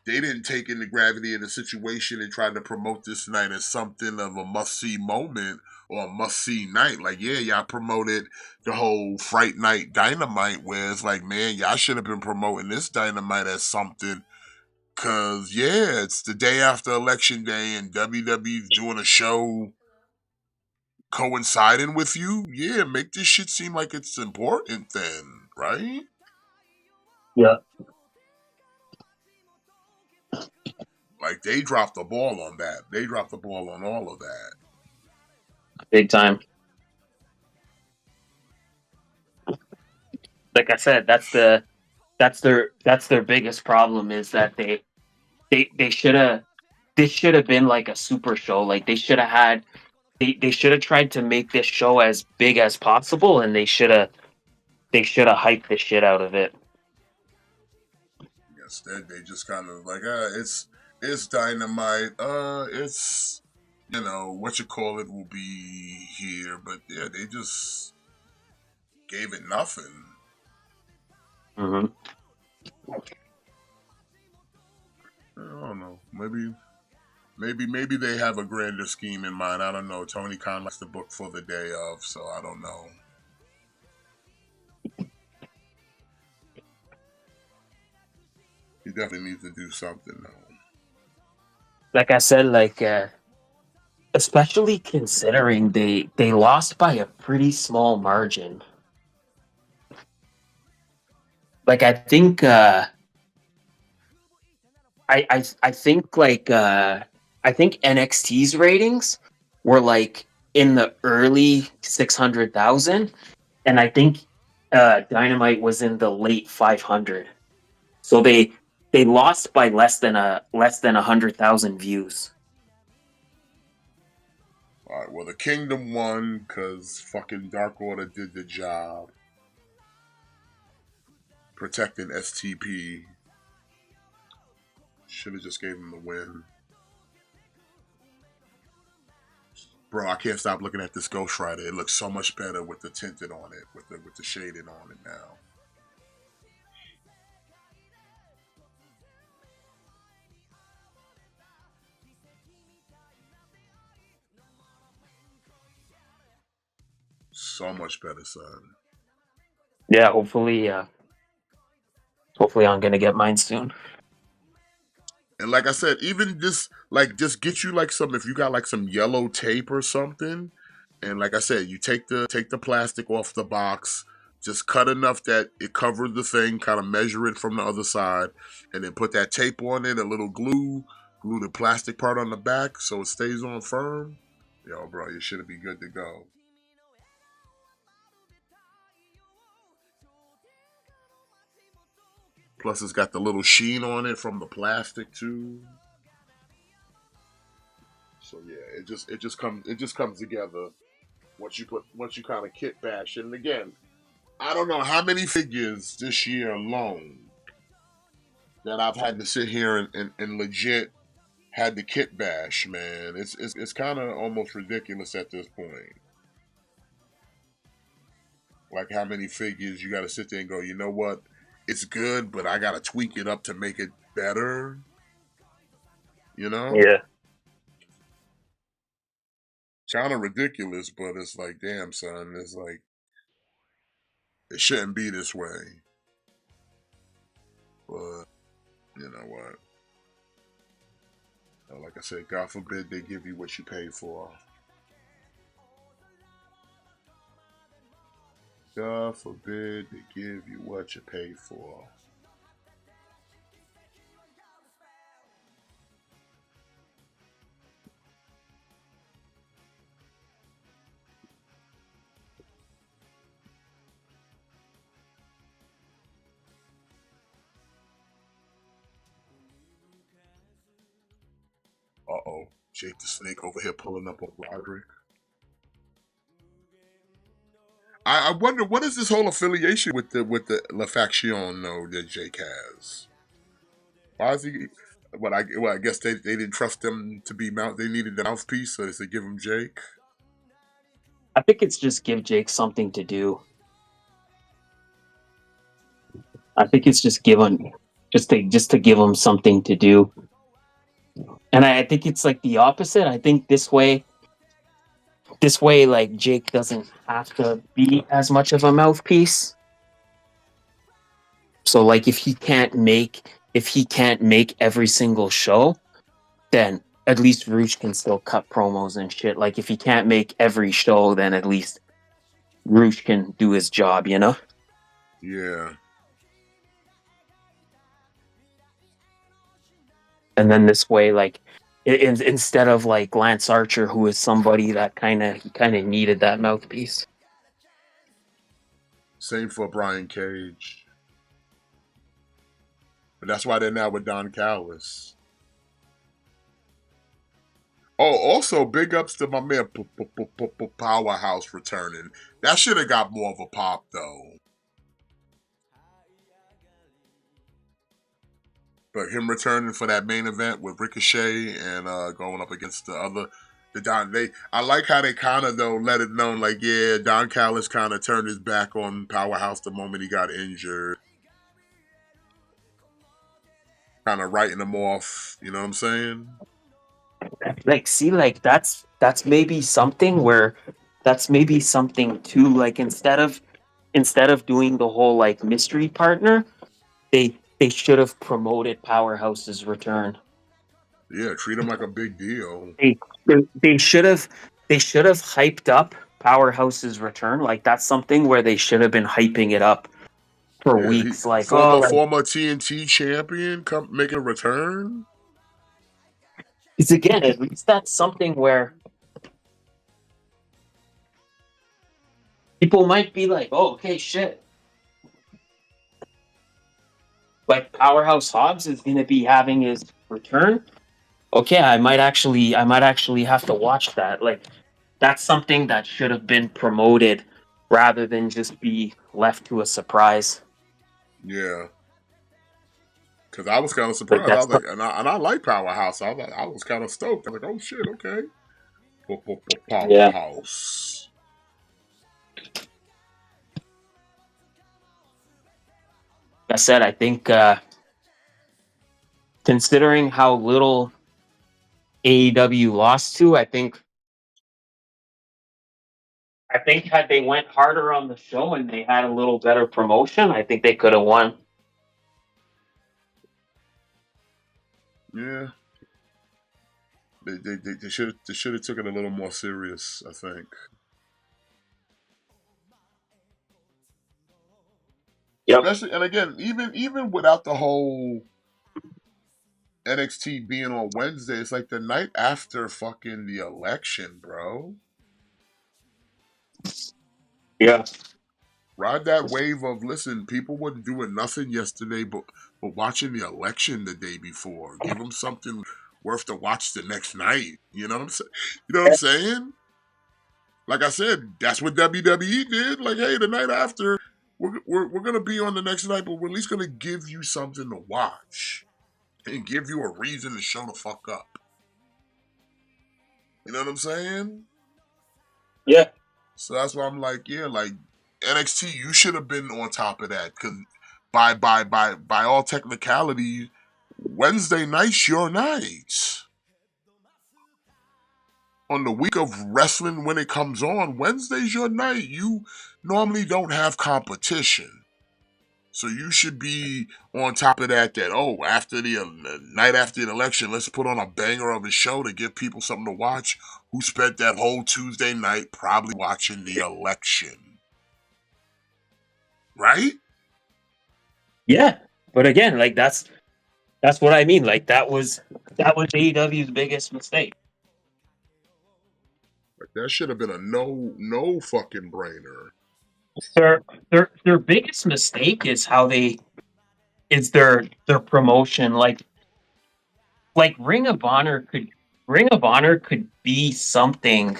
Speaker 2: they didn't take in the gravity of the situation and tried to promote this night as something of a must-see moment or a must-see night. Like, yeah, y'all promoted the whole Fright Night Dynamite, where it's like, man, y'all should have been promoting this Dynamite as something. Cause yeah, it's the day after Election Day, and WWE's doing a show coinciding with you. Yeah, make this shit seem like it's important, then, right?
Speaker 3: Yeah.
Speaker 2: Like they dropped the ball on that. They dropped the ball on all of that.
Speaker 3: Big time. Like I said, that's their biggest problem is that they should have this should have been like a super show. Like they should have had they should have tried to make this show as big as possible, and they should have hyped the shit out of it.
Speaker 2: Instead, they just kind of like, it's Dynamite. It's what you call it will be here, but yeah, they just gave it nothing.
Speaker 3: Mm-hmm.
Speaker 2: I don't know. Maybe they have a grander scheme in mind. I don't know. Tony Khan likes to book for the day of, so I don't know. He definitely needs to do something though.
Speaker 3: Like I said, especially considering they lost by a pretty small margin. Like I think I think I think NXT's ratings were like in the early 600,000, and I think Dynamite was in the late 500. So they lost by less than 100,000 views.
Speaker 2: All right. Well, the Kingdom won because fucking Dark Order did the job protecting STP. Should have just gave him the win. Bro, I can't stop looking at this Ghost Rider. It looks so much better with the tinted on it, with the shading on it now. So much better, son.
Speaker 3: Yeah, hopefully I'm gonna get mine soon.
Speaker 2: And like I said, even just get you like some, if you got like some yellow tape or something, and like I said, you take the plastic off the box, just cut enough that it covered the thing, kind of measure it from the other side, and then put that tape on it, a little glue the plastic part on the back so it stays on firm. Yo, bro, you should be good to go. Plus, it's got the little sheen on it from the plastic too. So yeah, it just comes together once you kind of kit bash. And again, I don't know how many figures this year alone that I've had to sit here and legit had the kit bash. Man, it's kind of almost ridiculous at this point. Like how many figures you got to sit there and go, you know what? It's good, but I gotta tweak it up to make it better. You know?
Speaker 3: Yeah.
Speaker 2: Kind of ridiculous, but it's like, damn, son. It's like, it shouldn't be this way. But, you know what? Like I said, God forbid they give you what you pay for. God forbid they give you what you pay for. Uh-oh. Jake the Snake over here pulling up on Roderick. I wonder, what is this whole affiliation with the La Faction though that Jake has? Why is he? I guess they didn't trust him to be mouth. They needed the mouthpiece, so they give him Jake.
Speaker 3: I think it's just give Jake something to do. I think it's just give him just to give him something to do. And I think it's like the opposite. I think this way, like Jake doesn't have to be as much of a mouthpiece. So like if he can't make every single show, then at least Roosh can still cut promos and shit. Like if he can't make every show, then at least Roosh can do his job, you know?
Speaker 2: Yeah.
Speaker 3: And then this way, like instead of like Lance Archer, who is somebody that kind of needed that mouthpiece.
Speaker 2: Same for Brian Cage. But that's why they're now with Don Callis. Oh, also big ups to my man Powerhouse returning. That should have got more of a pop though. But him returning for that main event with Ricochet and going up against the Don. I like how they kind of though let it known like, yeah, Don Callis kind of turned his back on Powerhouse the moment he got injured. Kind of writing him off, you know what I'm saying?
Speaker 3: Like, see, like that's maybe something too. Like instead of doing the whole like mystery partner, they should have promoted Powerhouse's return.
Speaker 2: Yeah, treat him like a big deal.
Speaker 3: They should have hyped up Powerhouse's return. Like that's something where they should have been hyping it up for weeks. Like
Speaker 2: former TNT champion making a return.
Speaker 3: It's again, at least that's something where people might be like, "Oh, okay, shit." Like Powerhouse Hobbs is going to be having his return. Okay, I might actually have to watch that. Like that's something that should have been promoted rather than just be left to a surprise.
Speaker 2: Yeah. Because I was kind of surprised. I was like, and I like Powerhouse. I was kind of stoked. I was like, oh shit, okay. Powerhouse.
Speaker 3: Like I said, I think considering how little AEW lost to, I think had they went harder on the show and they had a little better promotion, I think they could have won.
Speaker 2: Yeah. They should have took it a little more serious, I think.
Speaker 3: Yep.
Speaker 2: Especially, and again, even without the whole NXT being on Wednesday, it's like the night after fucking the election, bro.
Speaker 3: Yeah.
Speaker 2: Ride that wave of, listen, people weren't doing nothing yesterday but watching the election the day before. Give them something worth to watch the next night. You know what I'm saying? You know what I'm saying? Like I said, that's what WWE did. Like, hey, the night after, we're going to be on the next night, but we're at least going to give you something to watch and give you a reason to show the fuck up. You know what I'm saying?
Speaker 3: Yeah.
Speaker 2: So that's why I'm like, yeah, like NXT, you should have been on top of that because by all technicality, Wednesday night's your night. On the week of wrestling when it comes on, Wednesday's your night. You normally don't have competition. So you should be on top of that, after the night after the election, let's put on a banger of a show to give people something to watch who spent that whole Tuesday night probably watching the election. Right?
Speaker 3: Yeah. But again, like that's what I mean. Like that was AEW's biggest mistake.
Speaker 2: Like that should have been a no fucking brainer.
Speaker 3: Their biggest mistake is their promotion. Like Ring of Honor could be something.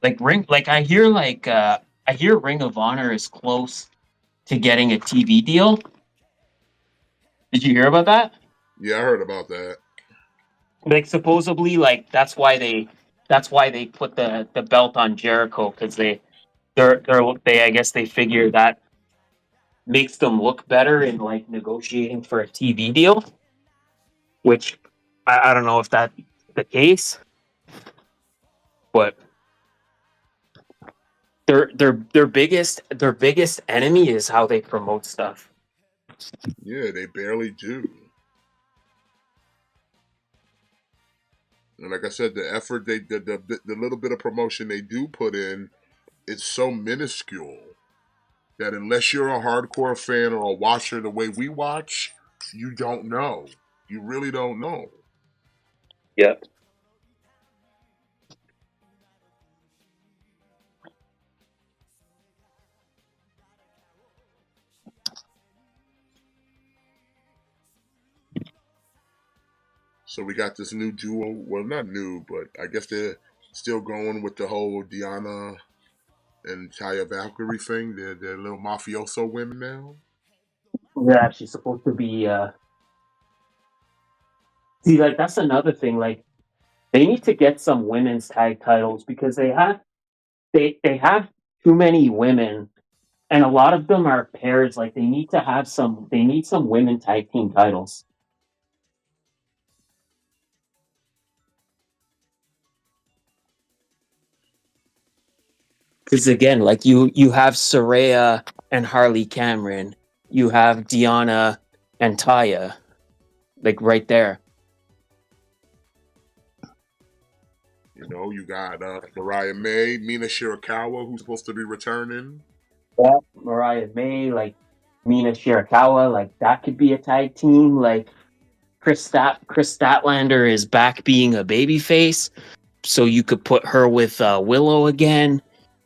Speaker 3: I hear Ring of Honor is close to getting a TV deal. Did you hear about that?
Speaker 2: Yeah, I heard about that.
Speaker 3: Like supposedly, like that's why they put the belt on Jericho because I guess they figure that makes them look better in like negotiating for a TV deal, which I don't know if that's the case, but their biggest enemy is how they promote stuff.
Speaker 2: Yeah, they barely do. And like I said, the effort the little bit of promotion they do put in, it's so minuscule that unless you're a hardcore fan or a watcher the way we watch, you don't know. You really don't know.
Speaker 3: Yep.
Speaker 2: So we got this new duo. Well, not new, but I guess they're still going with the whole Diana and Taya Valkyrie thing. They're little mafioso women now.
Speaker 3: They're actually supposed to be. See, like that's another thing. Like they need to get some women's tag titles because they have too many women, and a lot of them are pairs. Like they need to have some. They need some women tag team titles. Because again, like you have Saraya and Harley Cameron, you have Diana and Taya, like right there.
Speaker 2: You know, you got Mariah May, Mina Shirakawa, who's supposed to be returning.
Speaker 3: Yeah, Mariah May, like Mina Shirakawa, like that could be a tag team. Like Chris Statlander is back being a babyface, so you could put her with Willow again.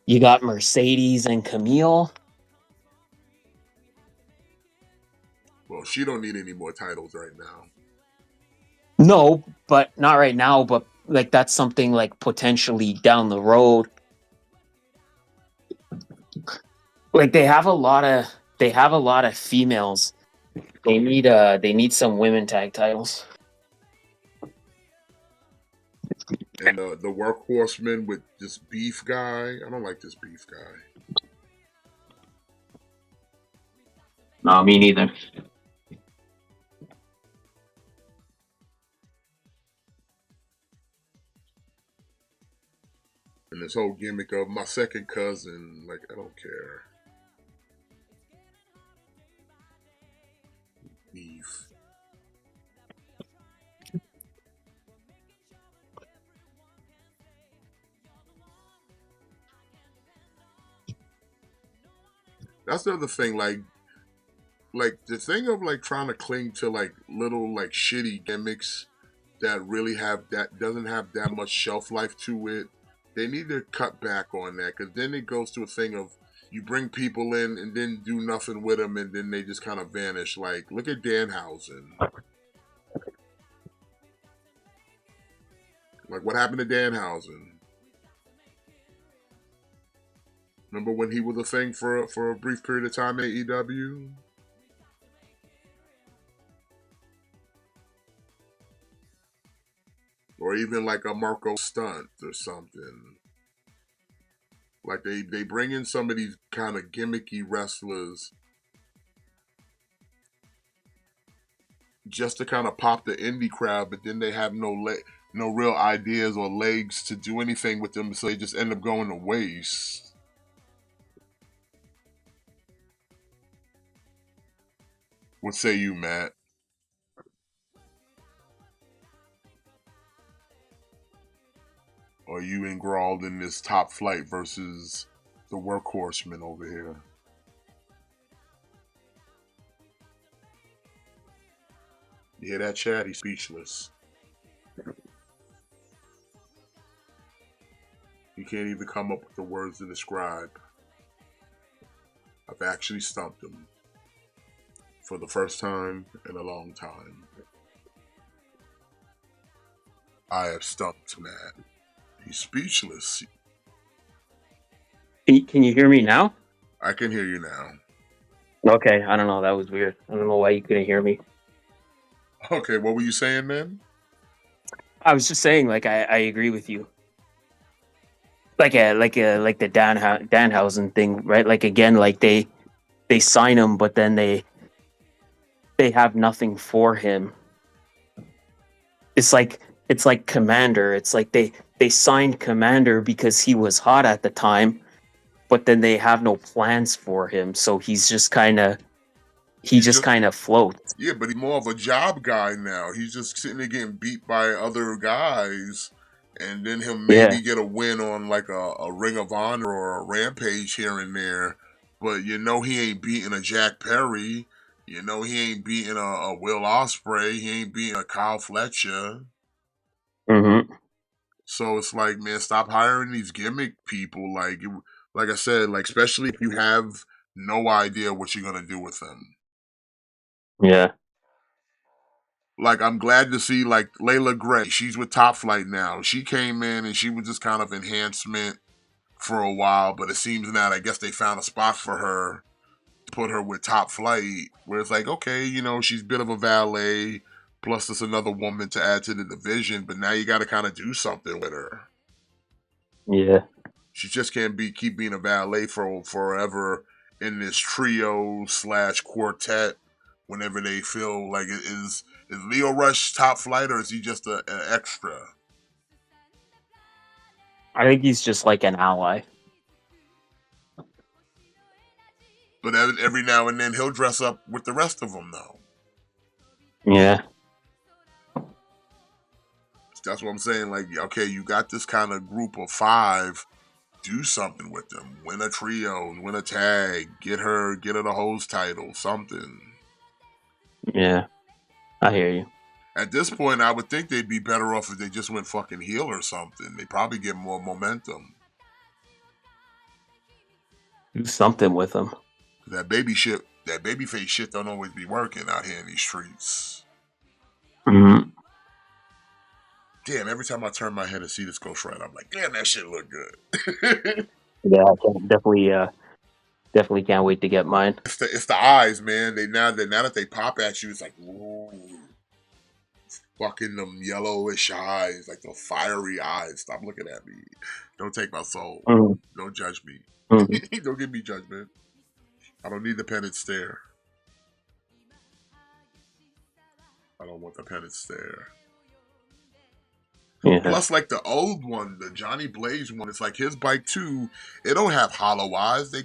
Speaker 3: You got Mercedes and Camille.
Speaker 2: Well, she don't need any more titles right now.
Speaker 3: No, but not right now. But like that's something like potentially down the road. Like they have a lot of females. They need some women tag titles.
Speaker 2: And the workhorseman with this beef guy. I don't like this beef guy.
Speaker 3: No, me neither.
Speaker 2: And this whole gimmick of my second cousin, like, I don't care. Beef. That's the other thing, like the thing of like trying to cling to like little like shitty gimmicks that really doesn't have that much shelf life to it. They need to cut back on that, because then it goes to a thing of you bring people in and then do nothing with them, and then they just kind of vanish. Like, look at Danhausen. Like, what happened to Danhausen? Remember when he was a thing for a brief period of time in AEW? Or even like a Marco Stunt or something. Like they bring in some of these kind of gimmicky wrestlers just to kind of pop the indie crowd, but then they have no real ideas or legs to do anything with them, so they just end up going to waste. What say you, Matt? Or are you enthralled in this Top Flight versus the Workhorsemen over here? You hear that, Chad? He's speechless. He can't even come up with the words to describe. I've actually stumped him for the first time in a long time. I have stumped Matt. He's speechless.
Speaker 3: Can you hear me now?
Speaker 2: I can hear you now.
Speaker 3: Okay, I don't know. That was weird. I don't know why you couldn't hear me.
Speaker 2: Okay, what were you saying, man?
Speaker 3: I was just saying, like, I agree with you. Like the Danhausen thing, right? Like again, like they they sign him, but then they have nothing for him. It's like Commander. It's like they signed Commander because he was hot at the time, but then they have no plans for him, so he's just kind of floats.
Speaker 2: Yeah, but he's more of a job guy now. He's just sitting there getting beat by other guys, and then he'll maybe get a win on like a Ring of Honor or a Rampage here and there. But he ain't beating a Jack Perry. He ain't beating a Will Ospreay. He ain't beating a Kyle Fletcher.
Speaker 3: Mm-hmm.
Speaker 2: So it's like, man, stop hiring these gimmick people. Like I said, like especially if you have no idea what you're gonna do with them.
Speaker 3: Yeah.
Speaker 2: Like, I'm glad to see, like, Layla Gray. She's with Top Flight now. She came in and she was just kind of enhancement for a while, but it seems now, I guess they found a spot for her to put her with Top Flight, where it's like, okay, she's a bit of a valet, plus there's another woman to add to the division, but now you got to kind of do something with her.
Speaker 3: Yeah.
Speaker 2: She just can't keep being a valet for forever in this trio/quartet. Whenever they feel like is Leo Rush Top Flight, or is he just an extra?
Speaker 3: I think he's just like an ally.
Speaker 2: But every now and then he'll dress up with the rest of them, though.
Speaker 3: Yeah.
Speaker 2: That's what I'm saying. Like, okay, you got this kind of group of 5. Do something with them. Win a trio, win a tag, get her the host title, something.
Speaker 3: Yeah, I hear you.
Speaker 2: At this point, I would think they'd be better off if they just went fucking heel or something. They probably get more momentum.
Speaker 3: Do something with them.
Speaker 2: That babyface shit don't always be working out here in these streets.
Speaker 3: Mm-hmm.
Speaker 2: Damn, every time I turn my head and see this Ghost Rider, I'm like, damn, that shit look good.
Speaker 3: Yeah, I can definitely can't wait to get mine.
Speaker 2: It's the eyes, man. Now that they pop at you, it's like, ooh, fucking them yellowish eyes, like the fiery eyes. Stop looking at me. Don't take my soul.
Speaker 3: Mm-hmm.
Speaker 2: Don't judge me.
Speaker 3: Mm-hmm.
Speaker 2: Don't give me judgment. I don't need the penance stare. I don't want the penance stare.
Speaker 3: Yeah.
Speaker 2: Plus, like the old one, the Johnny Blaze one, it's like his bike too. It don't have hollow eyes. They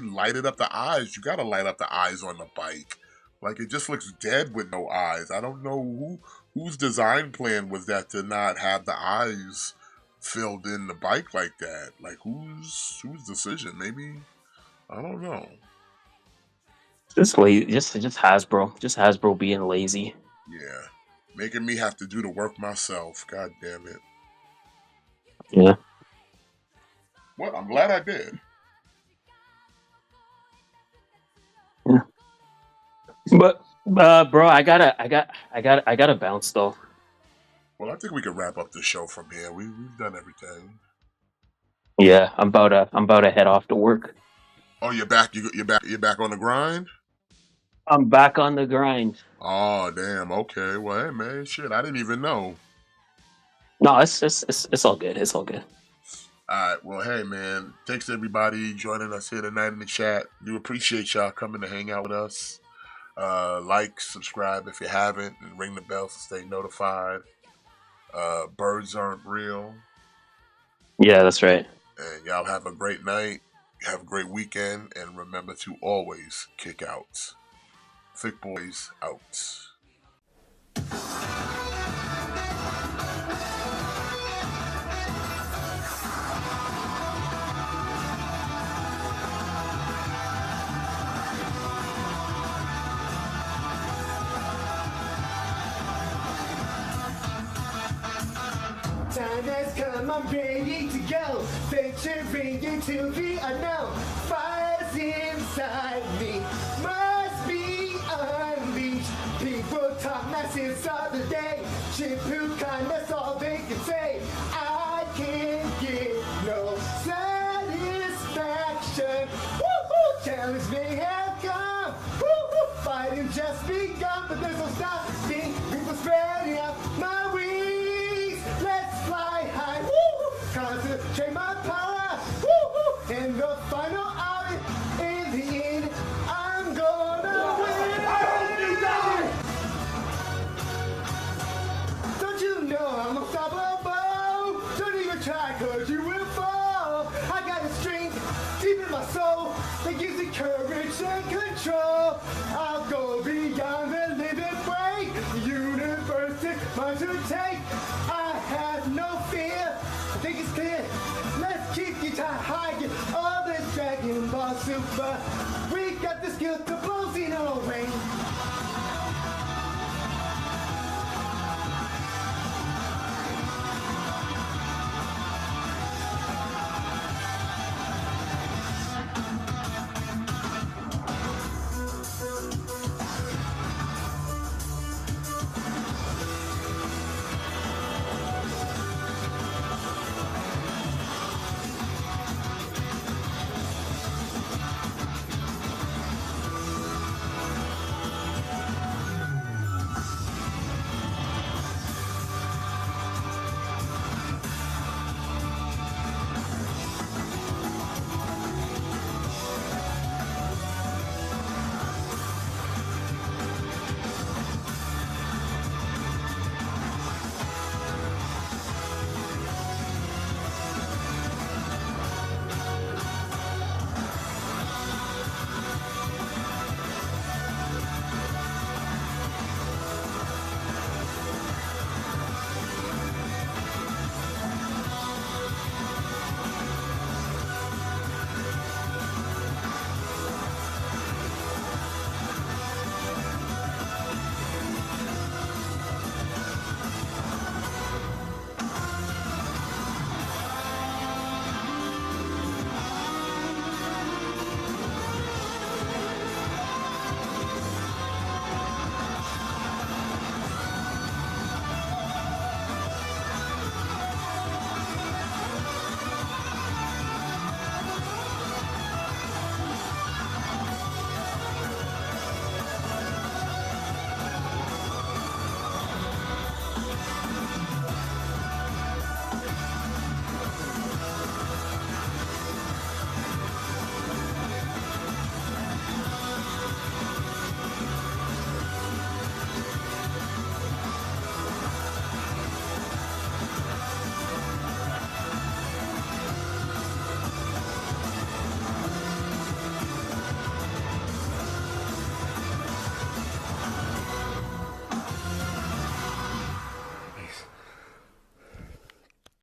Speaker 2: lighted up the eyes. You gotta light up the eyes on the bike. Like it just looks dead with no eyes. I don't know whose design plan was that to not have the eyes filled in the bike like that. Like whose decision? Maybe I don't know.
Speaker 3: Just Hasbro. Just Hasbro being lazy.
Speaker 2: Yeah. Making me have to do the work myself. God damn it.
Speaker 3: Yeah.
Speaker 2: Well, I'm glad I did.
Speaker 3: Yeah. But bro, I gotta bounce though.
Speaker 2: Well, I think we can wrap up the show from here. We've done everything.
Speaker 3: Yeah, I'm about to head off to work.
Speaker 2: Oh, you're back. You're back on the grind.
Speaker 3: I'm back on the grind.
Speaker 2: Oh damn. Okay. Well, hey man, shit. I didn't even know.
Speaker 3: No, it's all good. It's all good.
Speaker 2: All right. Well, hey man. Thanks to everybody joining us here tonight in the chat. Do appreciate y'all coming to hang out with us. Like, subscribe if you haven't, and ring the bell to stay notified. Birds aren't real.
Speaker 3: Yeah, that's right.
Speaker 2: And y'all have a great night. Have a great weekend, and remember to always kick out. Thick Boys out.
Speaker 1: Time has come, I'm ready to go. Venturing into the unknown. Fire's inside me, must be unleashed. People talk masses of the day. Shampoo kindness, all they can say. I can't get no satisfaction. Woo-hoo! Challenge may have come. Woo-hoo! Fighting just begun, but there's no stopping. People spreading out my wings. Let's fly high. Woo-hoo! Concentrate my power. Woo-hoo! In the final hour, in the end, I super. We got the skills to blow in our rain.